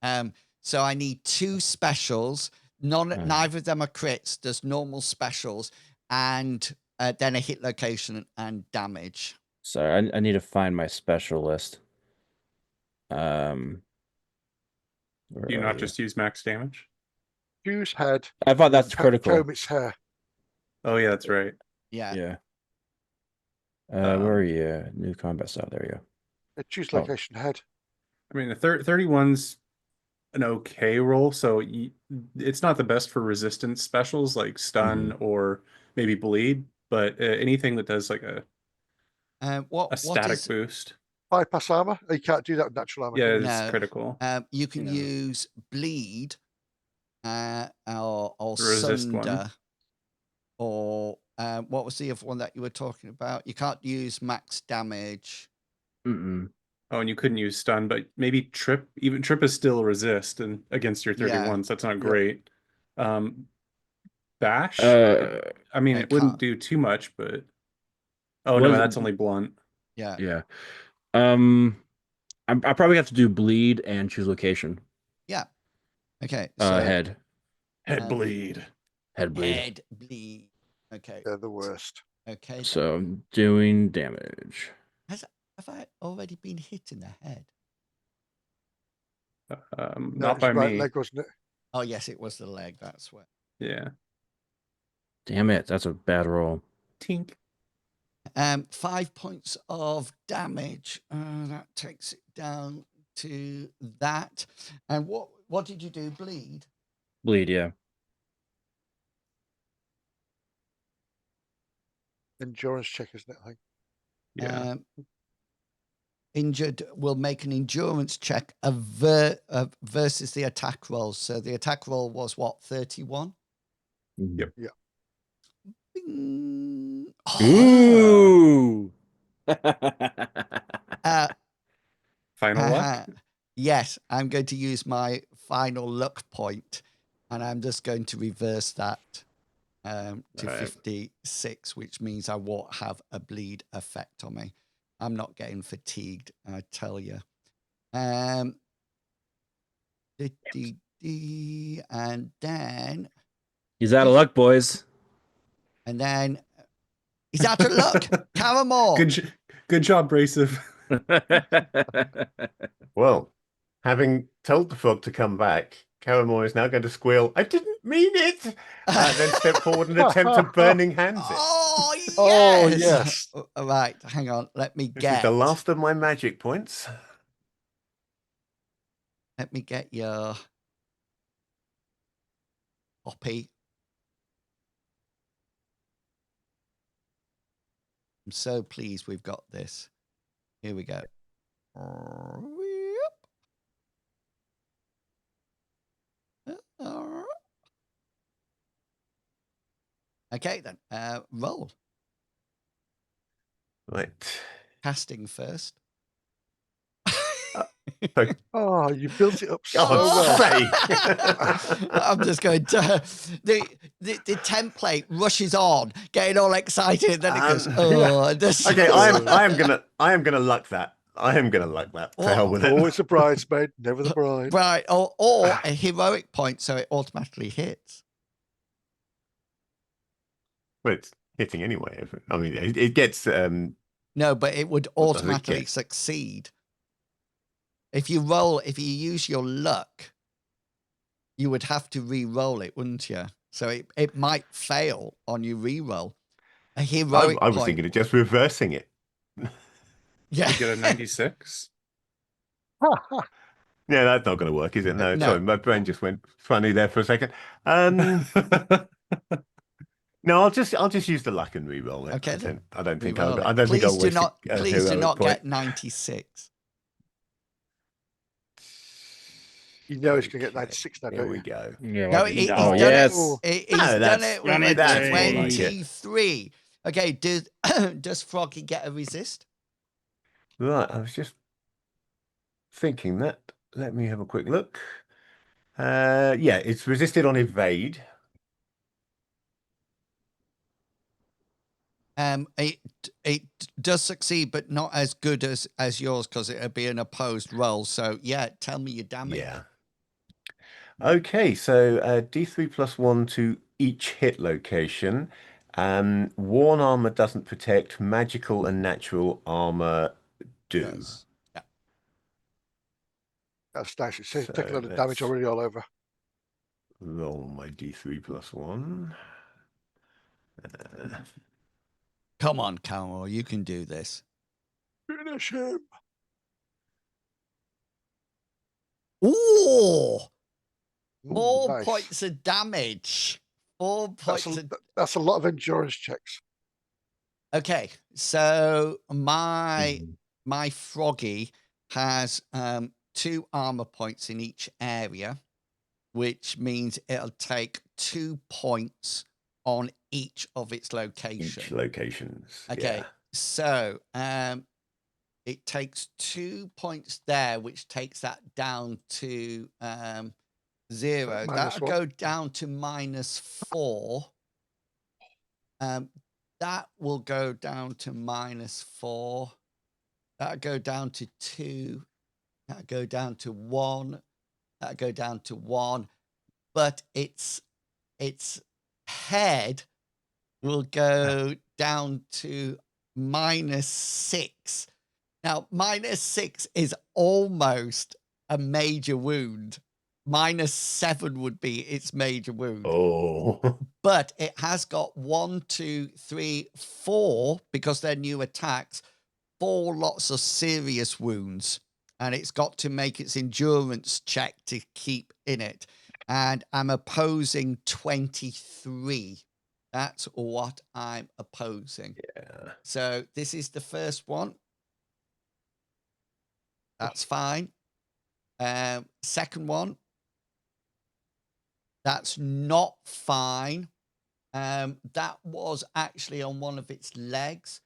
So I need 2 specials. Neither of them are crits. There's normal specials, and then a hit location and damage. Sorry, I need to find my special list. Where Do you are not you? just use max damage? Fuse head. I thought that's critical. Comb its hair. Oh yeah, that's right. Yeah. Yeah. Where are you? New combat style. There you go. Choose Oh. location head. I mean, the 31's an okay roll, so it's not the best for resistance specials like stun or maybe bleed, but anything that does like a What static is boost. Bypass armor. Oh, you can't do that with natural armor. Yeah, can you? it's No. critical. you can Yeah. use bleed or Resist one. sunder, or what was the other one that you were talking about? You can't use max damage. Mm-mm. Oh, and you couldn't use stun, but maybe trip. Even trip is still resist and against your 31, so that's not great. Bash. I mean, it wouldn't do too much, but oh no, that's only blunt. Yeah. Yeah. I probably have to do bleed and choose location. Yeah. Okay. So Head bleed. Head bleed. head bleed. Okay. They're the worst. Okay. So I'm doing damage. Have I already been hit in the head? No, Not it's by right me. leg, wasn't it? Oh yes, it was the leg. That's where. Yeah. Damn it, that's a bad roll. Tink. 5 points of damage. That takes it down to that. And what did you do? Bleed? Bleed, yeah. Endurance check, isn't it? I think. Yeah. Injured will make an endurance check versus the attack roll. So the attack roll was what, 31? Yep. Yeah. Bing. Oh, Ooh. Final luck. yes, I'm going to use my final luck point, and I'm just going to reverse that to Right. 56, which means I won't have a bleed effect on me. I'm not getting fatigued, I tell you. And then He's out of luck, boys. and then he's out of luck. Caramel. Good job, Bracef. Well, having told the frog to come back, Caramore is now going to squeal, "I didn't mean it!" Then step forward and attempt to burning hands it. Oh yes. Oh, yes. All right, hang on. Let me This is the last of my magic points. Let me get your copy. I'm so pleased we've got this. Here we go. Okay, then. Roll. Right. Casting first. Oh, you built it up so God's well. sake. I'm just going to the template rushes on, getting all excited, and then it goes, oh, this Okay, I am gonna luck that. I am gonna luck that. To hell with it. Always a bridesmaid, never the bride. right, or a heroic point, so it automatically hits. Well, it's hitting anyway. I mean, it gets. No, but it would What does it automatically get? succeed. If you use your luck, you would have to re-roll it, wouldn't you? So it might fail on your re-roll. A heroic I was point. thinking of just reversing it. Yeah. You get a 96. Yeah, that's not going to work, is it? No, No. sorry, my brain just went funny there for a second. No, I'll just use the luck and re-roll it. Okay, then. I don't think Re-roll I it. don't think I'll waste Please do not heroic get point. 96. You know he's going to get Okay, 96 now, Here don't we you? go. Yeah, No, well, he's oh, done yes. it. He's No, done that's- it with done a it. That's more like it. 23. Okay, does Froggy get a resist? Right, I was just thinking that. Let me have a quick look. Yeah, it's resisted on evade. It does succeed, but not as good as yours because it'd be an opposed roll. So yeah, tell me your damage. Yeah. Okay, so D3 plus 1 to each hit location. Worn armor doesn't protect. Magical and natural armor do. Yes. Yeah. That's nice. It's taking a So lot of damage let's already all over. roll my D3 plus 1. Come on, Carol, you can do this. Finish him. Ooh, Ooh, 4 nice. points of damage. 4 points of That's a lot of endurance checks. Okay, so my Mhm. my Froggy has 2 armor points in each area, which means it'll take 2 points on each of its Each location. locations. Okay, Yeah. so it takes 2 points there, which takes that down to 0. minus That'll 1. go down to -4. That will go down to -4. That'll go down to 2. That'll go down to 1. That'll go down to 1. But its head will go down to -6. Now, -6 is almost a major wound. -7 would be its major wound. Oh. But it has got 1, 2, 3, 4, because they're new attacks, 4 lots of serious wounds. And it's got to make its endurance check to keep in it. And I'm opposing 23. That's what I'm opposing. Yeah. So this is the first one. That's fine. Second one. That's not fine. That was actually on one of its legs.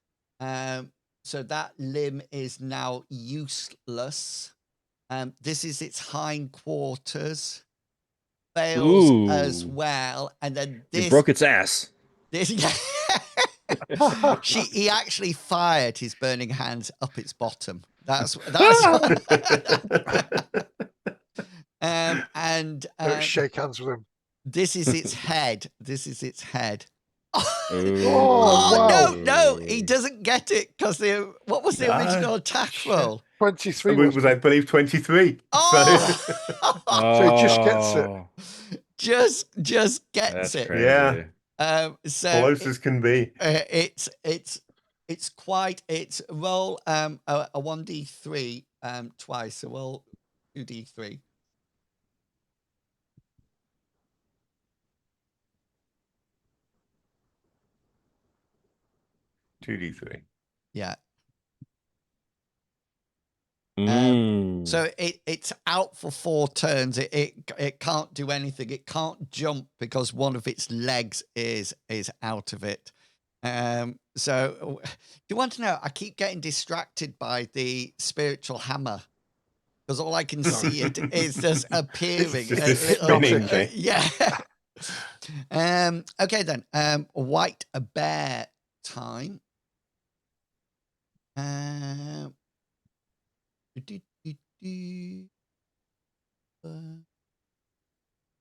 So that limb is now useless. This is its hindquarters. Fails as Ooh. well. And then You this broke its ass. this he actually fired his burning hands up its bottom. That's and Don't shake hands with him. this is its head. This is its head. Oh, wow. No, he doesn't get it because what was the No, original attack shit. roll? 23 was I believe 23. Oh, So he just gets it. Oh, just gets that's it. crazy. Yeah. So Close as can be. it's quite roll a 1d3 twice. So roll 2d3. Two D3. Yeah. Mm. So it's out for 4 turns. It can't do anything. It can't jump because one of its legs is out of it. So do you want to know? I keep getting distracted by the spiritual hammer because all I can see it is just appearing. It's a just a little- spinning thing. yeah. Okay then. White bear time. I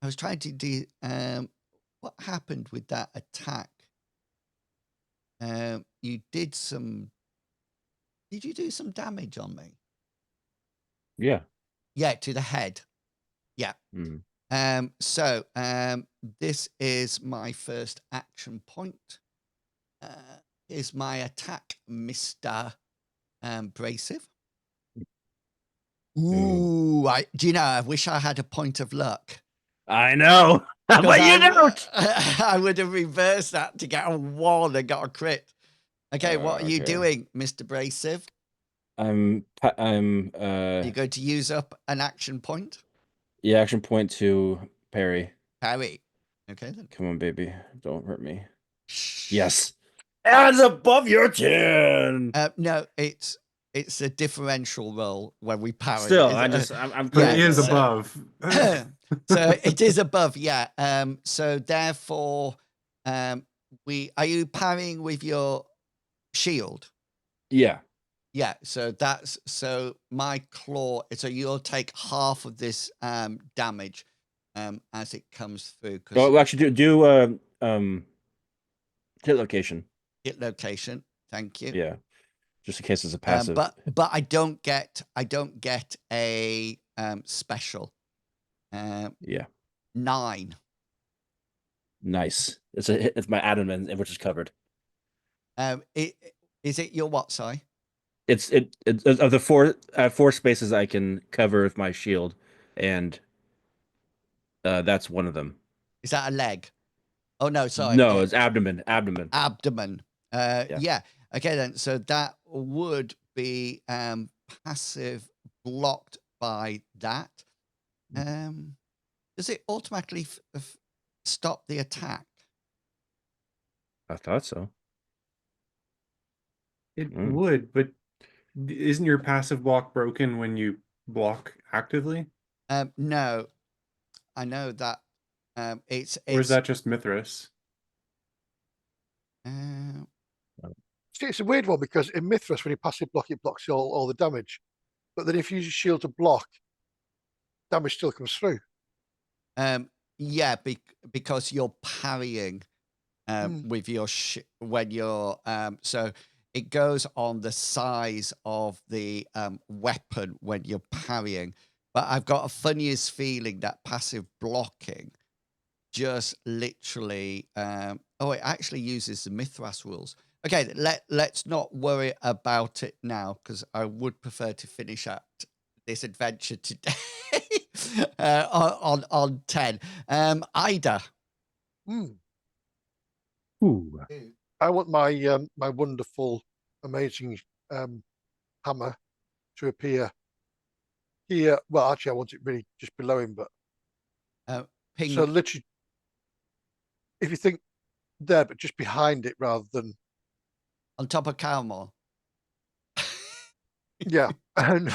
was trying to do what happened with that attack. You did you do some damage on me? Yeah. Yeah, to the head. Yeah. Mm. So this is my first action point. Here's my attack, Mr. Brasive. Ooh, do you know, I wish I had a point of luck. I know. But you don't. I would have reversed that to get a 1 and got a crit. Okay, what are you Okay. doing, Mr. Brasive? I'm You're going to use up an action point? Yeah, action point to parry. Parry. Okay then. Come on, baby. Don't hurt me. Yes. As above your chin. No, it's a differential roll when we parry. Still, I'm But it Yeah, is so- above. so it is above, yeah. So therefore, are you parrying with your shield? Yeah. Yeah. So my claw. So you'll take half of this damage as it comes through. Oh, Because actually, do hit location. hit location. Thank you. Yeah, just in case it's a passive. But I don't get a special. Yeah, 9. nice. It's a hit. It's my adamant, which is covered. Is it your what? Sorry. It's of the four spaces I can cover with my shield, and that's one of them. Is that a leg? Oh no, sorry. No, it's abdomen. Abdomen. Abdomen. Yeah. Okay then. So that would be passive blocked by that. Does it automatically stop the attack? I thought so. It Mm. would, but isn't your passive block broken when you block actively? No, I know that. It's Or is that just Mithras? See, it's a weird one because in Mithras, when you passive block, it blocks all the damage. But then if you use your shield to block, damage still comes through. Yeah, because you're parrying with your when you're so it goes on the size of the weapon when you're parrying. But I've got a funniest feeling that passive blocking just literally it actually uses the Mithras rules. Okay, let's not worry about it now because I would prefer to finish out this adventure today on 10. Ida. Ooh. I want my my wonderful, amazing hammer to appear here. Well, actually, I want it really just below him, but Ping. so literally, if you think there, but just behind it rather than on top of Calmore. yeah. And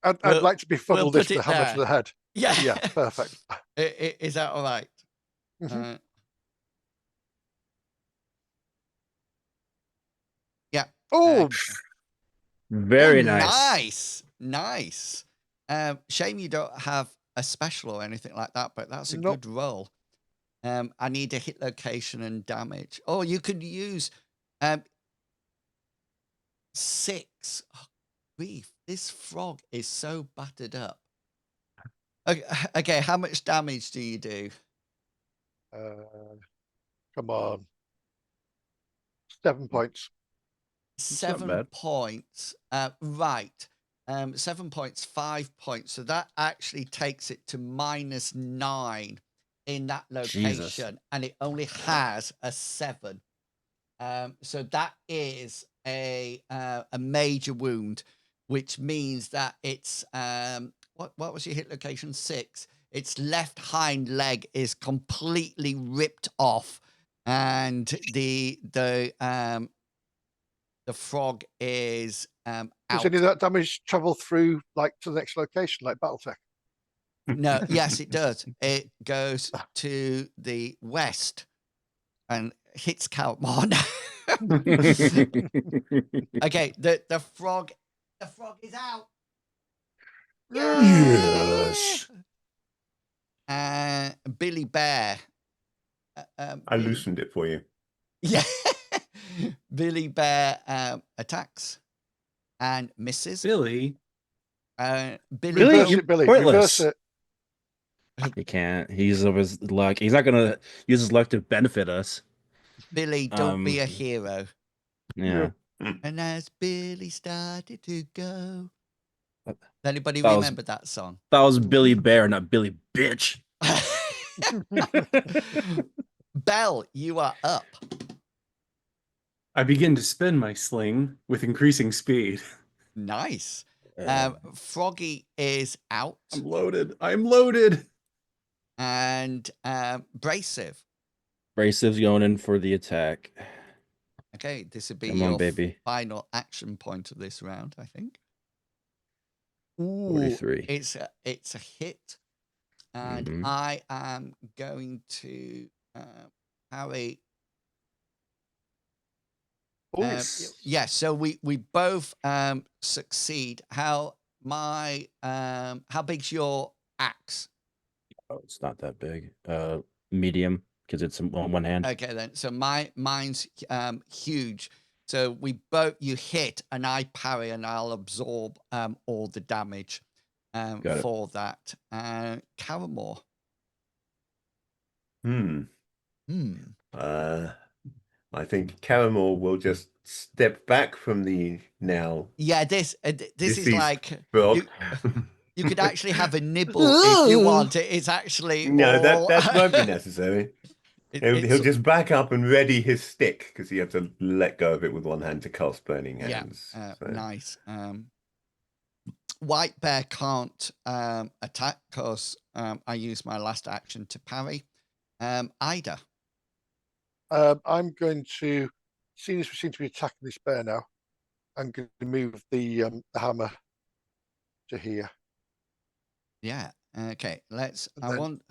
I'd We'll- like to be we'll funneled this put the it hammer there. to the head. Yeah. Yeah, perfect. Is that all right? Mhm. Yeah. Oh, Very Oh, nice. Nice. Shame you don't have a special or anything like that, but that's a Nope. good roll. I need a hit location and damage. Oh, you could use 6. Oh, grief. This frog is so battered up. Okay, how much damage do you do? come on. 7 points. not 7 bad. points. Right. 7 points, 5 points. So that actually takes it to -9 in that location. Jesus. And it only has a 7. So that is a major wound, which means that it's what was your hit location? 6. Its left hind leg is completely ripped off, and the frog is Does out. any of that damage travel through like to the next location, like BattleTech? No, yes, it does. It goes to the west and hits Calmon. Okay, the frog is out. Yes. Billy Bear. I loosened it for you. Yeah. Billy Bear attacks and misses. Billy. Billy Really? Reverse You're it, Billy. pointless. Reverse it. He can't. He's of his luck. He's not gonna use his luck to benefit us. Billy, don't be a Um, hero. Yeah. And as Billy started to go. That Anybody was- remember that song? That was Billy Bear, not Billy Bitch. Bell, you are up. I begin to spin my sling with increasing speed. Nice. Froggy is out, I'm loaded. I'm loaded. and Brasive. Brasive's going in for the attack. Okay, this would be Come on, your baby. final action point of this round, I think. Ooh, 43. it's a hit, and Mhm. I am going to parry. Yeah, so we both succeed. How big's your axe? Oh, it's not that big. Medium, because it's on one hand. Okay, then. So mine's huge. So you hit, and I parry, and I'll absorb all the damage Got it. for that. Caramore. Hmm. Hmm. I think Caramel will just step back from the now. Yeah, this is deceased like frog. you could actually have a nibble if you want. It's actually No, all, that won't be necessary. He'll it's- just back up and ready his stick because you have to let go of it with one hand to cast Burning Hands. Yeah, so. nice. White Bear can't attack because I used my last action to parry. Ida. I'm going to, seeing as we seem to be attacking this bear now, I'm going to move the hammer to here. Yeah. Okay. Let's. And I then- want.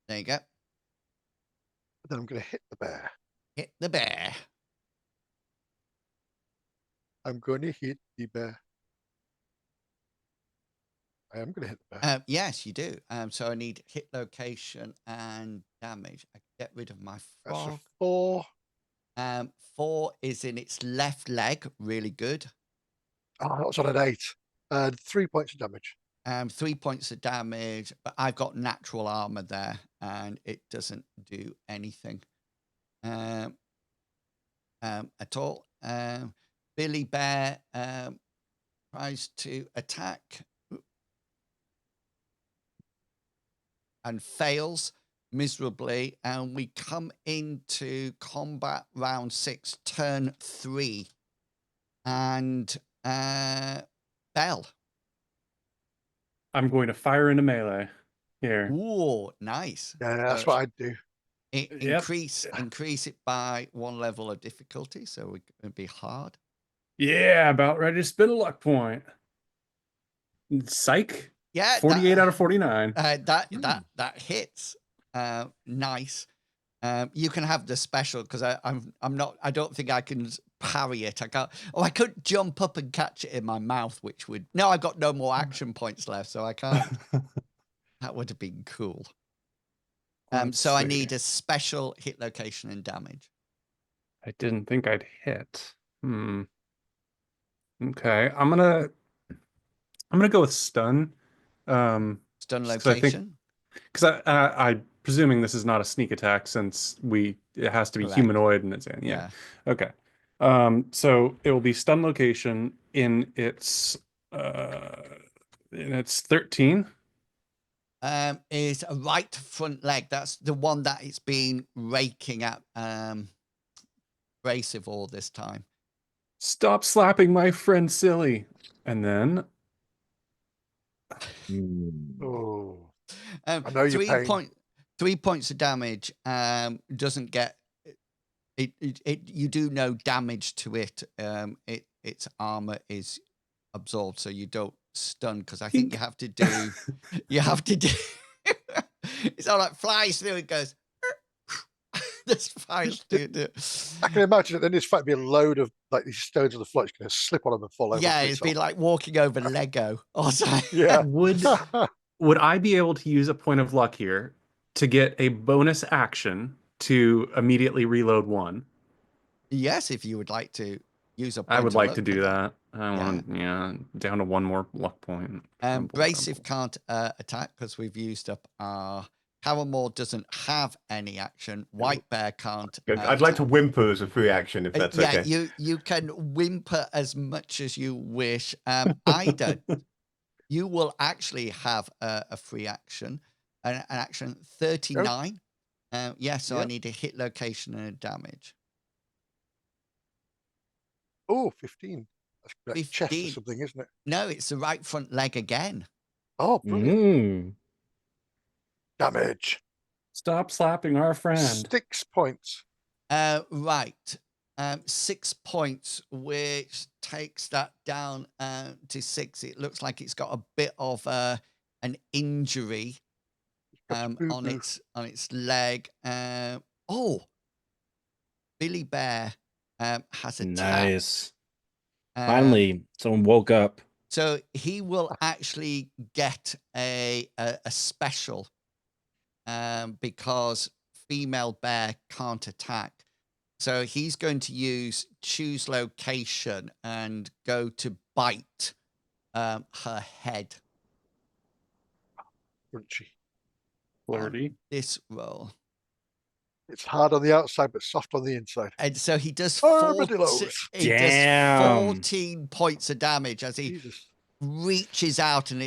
There you go. Then I'm going to hit the bear. Hit the bear. I'm going to hit the bear. I am going to hit the bear. Yes, you do. So I need hit location and damage. I can get rid of my That's frog. a 4. 4 is in its left leg. Really good. Oh, that was on an 8. 3 points of damage. 3 points of damage, but I've got natural armor there, and it doesn't do anything at all. Billy Bear tries to attack and fails miserably, and we come into combat round 6, turn 3, and Bell. I'm going to fire into melee here. Ooh, nice. Yeah, that's what I'd do. Yep. Increase it by 1 level of difficulty, so it'd be hard. Yeah, about ready to spin a luck point. Psych. Yeah, 48 out of 49. that hits. Nice. You can have the special because I don't think I can parry it. I can't. Oh, I could jump up and catch it in my mouth, which would. No, I've got no more action points left, so I can't. That would have been cool. Let's So I see. need a special hit location and damage. I didn't think I'd hit. Okay, I'm gonna go with stun. Stun So I think- location. Because I presuming this is not a sneak attack since it has to be Correct. humanoid and it's in. Yeah. Okay. So it will be stun location in its 13. Is a right front leg. That's the one that it's been raking at Brasive all this time. Stop slapping my friend silly. And then Oh, I know your 3 pain. 3 points of damage. Doesn't get it. You do no damage to it. Its armor is absorbed, so you don't stun. Because I think you have to do. You have to do. It's all like flies through. It goes. This flies through. I can imagine it. Then this fight be a load of like these stones on the floor. It's going to slip on them and fall over. Yeah, to it's been itself. like walking over Lego or something. Yeah. would I be able to use a point of luck here to get a bonus action to immediately reload 1? Yes, if you would like to use a point I would of like luck to for do that. I Yeah. want down to 1 more luck point. Brasive can't attack because we've used up our. Paramore doesn't have any action. White Bear can't. I'd like to whimper as a free action if that's yeah, okay. you can whimper as much as you wish. Ida, you will actually have a free action, an action 39. Yeah, so I Yep. need a hit location and a damage. Oh, 15. That's like chest or 15. something, isn't it? No, it's the right front leg again. Oh, brilliant. Mm. Damage. Stop slapping our friend. 6 points. Right. 6 points, which takes that down to 6. It looks like it's got a bit of an injury Got on boo-boo. its leg. Oh, Billy Bear has attacked. Nice. Um, Finally, someone woke up. So he will actually get a special because female bear can't attack. So he's going to choose location and go to bite her head. Crunchy. Flirty. This roll. It's hard on the outside, but soft on the inside. And so he does Armadillos. he does Damn. 14 points of damage as he Jesus. reaches out and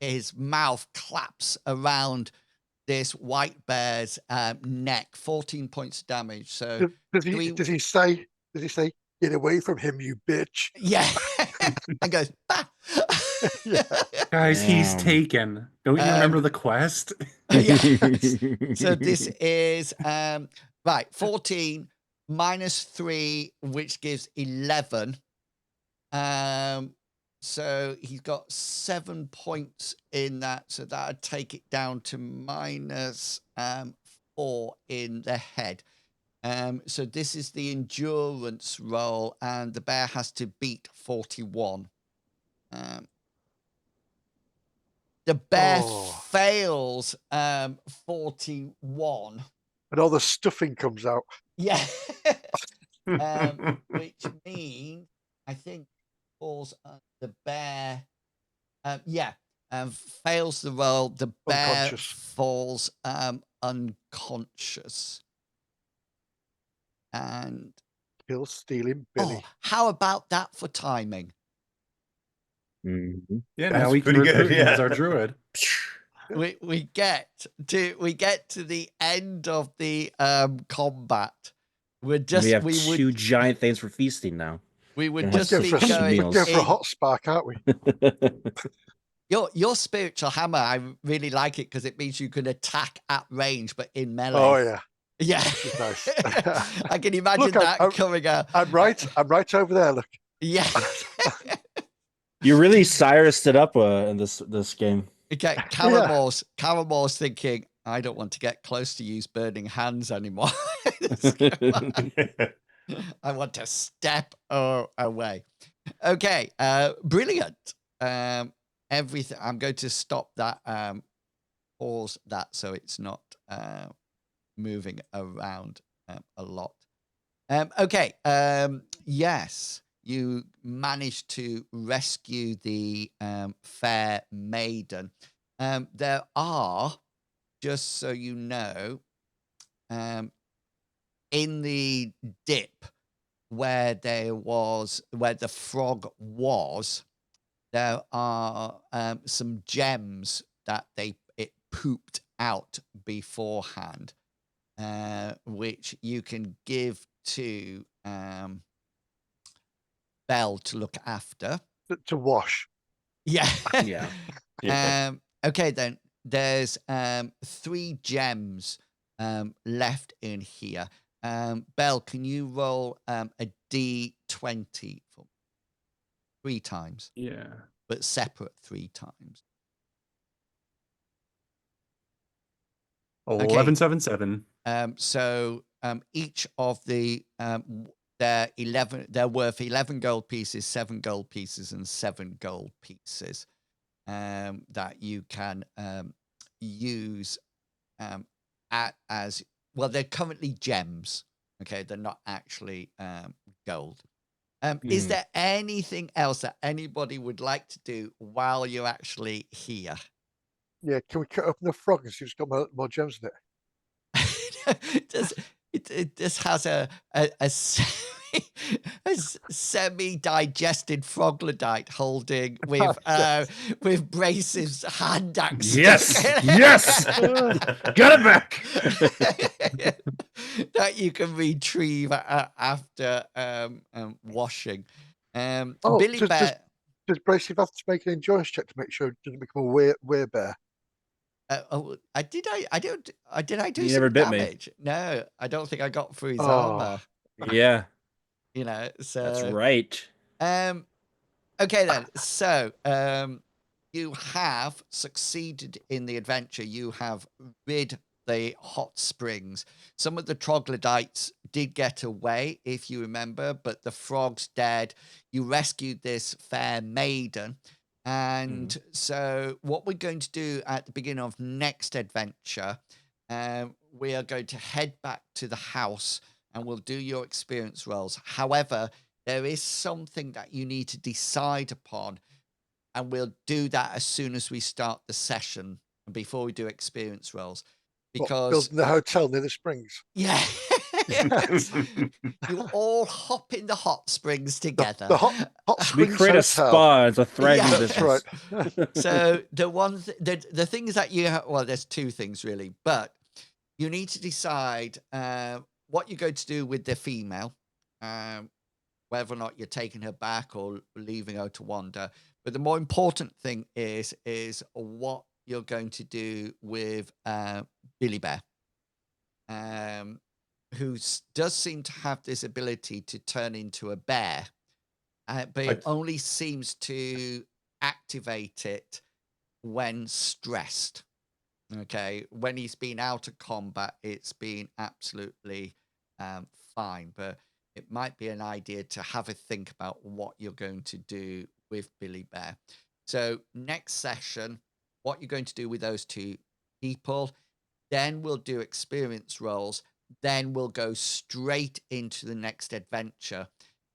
his mouth claps around this white bear's neck. 14 points of damage. So Does three- he say, get away from him, you bitch? yeah, and goes. "Ah!" Yeah. Guys, he's Damn. taken. Don't you remember the quest? Yes. So this is right. 14 minus 3, which gives 11. So he's got 7 points in that. So that would take it down to minus 4 in the head. So this is the endurance roll, and the bear has to beat 41. The bear Oh. fails 41. And all the stuffing comes out. Yeah. Which means I think falls on the bear. Fails the roll. The bear Unconscious. falls unconscious. And Kill, stealing, Billy. how about that for timing? Mhm. Yeah, That's now we can pretty good, recruit him as yeah. our druid. We get to the end of the combat. We're just we have we would two giant things for feasting now. we would Yeah. just We're be going for, going. we're going for a in- hot spark, aren't we? Your spiritual hammer, I really like it because it means you can attack at range, but in melee. Oh, yeah. Yeah, is nice. I can imagine Look, that I'm- coming out. I'm right over there. Look. Yeah. You really Cyrused it up in this game. Okay, Caramore's thinking, I don't want to get close to use burning hands anymore. I want to step away. Okay, brilliant. Everything. I'm going to stop that. Pause that so it's not moving around a lot. Okay. Yes, you managed to rescue the fair maiden. There are, just so you know, in the dip where the frog was, there are some gems that it pooped out beforehand, which you can give to Belle to look after. To wash. Yeah. Yeah. Okay, then there's 3 gems left in here. Belle, can you roll a D20 for 3 times, Yeah. but separate 3 times? Okay. 1177. So each of the they're worth 11 gold pieces, 7 gold pieces, and 7 gold pieces that you can use as well. They're currently gems. Okay, they're not actually gold. Is there anything else that anybody would like to do while you're actually here? Yeah, can we cut open the frog and see if it's got more gems in it? It just has a semi-digested froglodyte holding with Brace's hand axe. Yes. stick. Yes. Got it back. That you can retrieve after washing. Oh, Billy Bear. Does Bracey have to make an endurance check to make sure it doesn't become a werebear? Did I do He some never bit me. damage? No, I don't think I got through his Oh. armor. Yeah, You know, so that's right. Okay then. So you have succeeded in the adventure. You have rid the hot springs. Some of the troglodytes did get away, if you remember, but the frog's dead. You rescued this fair maiden. And so what we're going to do at the beginning of next adventure, we are going to head back to the house and we'll do your experience rolls. However, there is something that you need to decide upon, and we'll do that as soon as we start the session and before we do experience rolls. What, Because building the hotel near the springs. yeah, Yes. you all hop in the hot springs together. The hot We springs create a hotel. spa. It's a thriving Yeah. That's business. right. So the things that you well, there's two things really, but you need to decide what you're going to do with the female, whether or not you're taking her back or leaving her to wander. But the more important thing is what you're going to do with Billy Bear, who does seem to have this ability to turn into a bear, but it only seems to activate it when stressed. Okay, when he's been out of combat, it's been absolutely fine, but it might be an idea to have a think about what you're going to do with Billy Bear. So next session, what you're going to do with those two people, then we'll do experience rolls, then we'll go straight into the next adventure,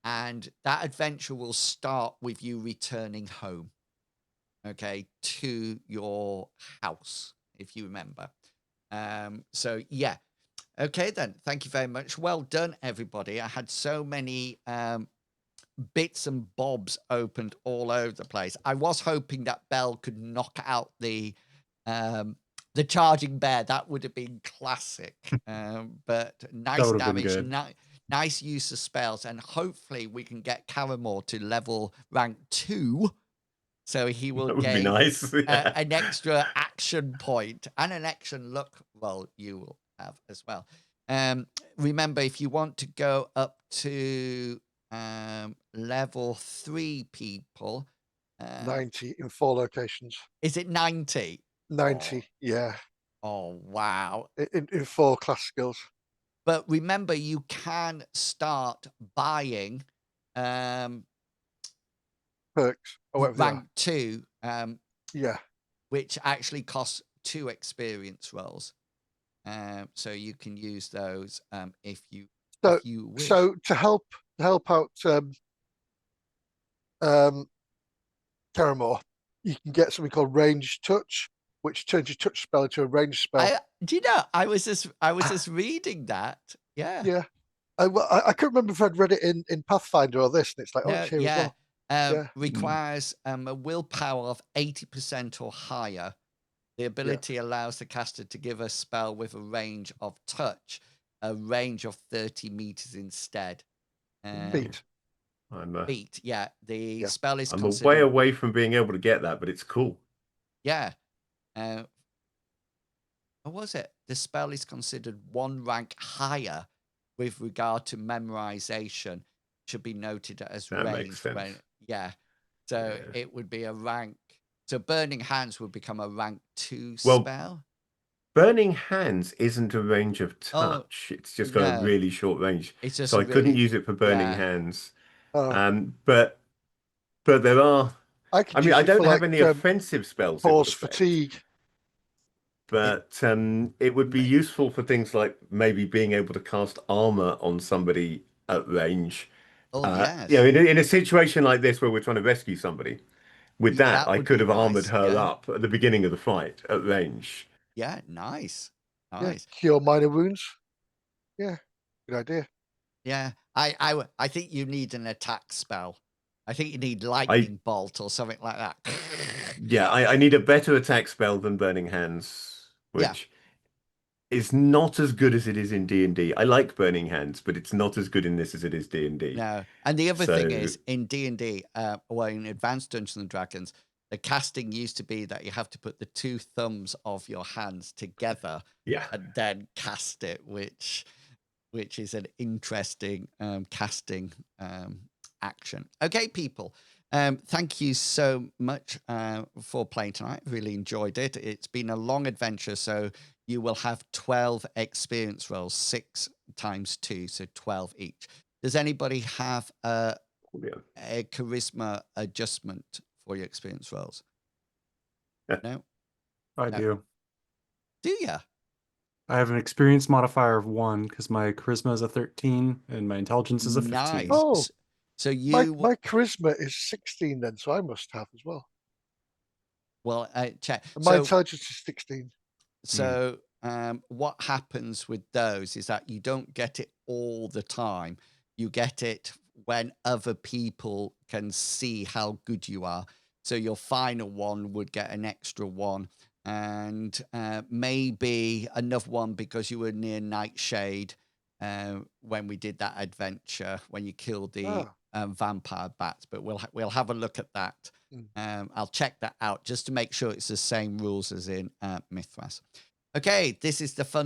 and that adventure will start with you returning home, okay, to your house, if you remember. So yeah. Okay, then. Thank you very much. Well done, everybody. I had so many bits and bobs opened all over the place. I was hoping that Belle could knock out the charging bear. That would have been classic. But nice would have been damage, good. nice use of spells, and hopefully we can get Caramore to level rank 2. So he will That would be gain nice. Yeah. an extra action point and an action luck roll you will have as well. Remember, if you want to go up to level 3 people, 90 in 4 locations. is it 90? 90, yeah. Oh, wow. In 4 class skills. But remember, you can start buying Perks. Or whatever they are. rank 2, Yeah. which actually costs 2 experience rolls. So you can use those if you wish. So to help out Caramore, you can get something called Ranged Touch, which turns your touch spell into a ranged spell. Do you know? I was just reading that. Yeah. Yeah. I couldn't remember if I'd read it in Pathfinder or this, and it's like, oh, No, it's here as well. Yeah. Requires a willpower of 80% or higher. The ability allows the caster to give a spell with a range of touch, a range of 30 meters instead. Feet. Feet, yeah. The spell is I'm considered... way away from being able to get that, but it's cool. Yeah. What was it? The spell is considered 1 rank higher with regard to memorization. Should be noted as That range. makes sense. So it would be a rank. So Burning Hands would become a rank 2 Well, spell. Burning Hands isn't a range of Oh, touch. It's just got a really short range. It's just So I couldn't really- use it for Burning yeah. Hands. Oh, But there are. I I don't have any offensive spells. it would Force affect. fatigue. But it would be useful for things like maybe being able to cast armor on somebody at range. Oh, yes. You know, in a situation like this where we're trying to rescue somebody, with that, That I would could be have armored nice, her yeah. up at the beginning of the fight at range. Yeah, nice. Yeah, Nice. cure minor wounds. Yeah, good idea. Yeah. I think you need an attack spell. I think you need lightning bolt or something like that. Yeah, I need a better attack spell than Burning Hands, which is not as good as it is in D&D. I like Burning Hands, but it's not as good in this as it is D&D. No, and the other thing So- is in D&D, well, in Advanced Dungeons and Dragons, the casting used to be that you have to put the two thumbs of your hands together Yeah. and then cast it, which is an interesting casting action. Okay, people. Thank you so much for playing tonight. Really enjoyed it. It's been a long adventure, so you will have 12 experience rolls, 6 times 2, so 12 each. Does anybody have a charisma adjustment for your experience rolls? No? I No. do. Do you? I have an experience modifier of 1 because my charisma is a 13 and my intelligence is a 15. Nice. Oh, So you my charisma is 16 then, so I must have as well. well check. And my So intelligence is 16. So what happens with those is that you don't get it all the time. You get it when other people can see how good you are. So your final one would get an extra 1 and maybe another 1 because you were near Nightshade when we did that adventure, when you killed the vampire bats. But we'll have a look at that. I'll check that out just to make sure it's the same rules as in Mithras. Okay, this is the fun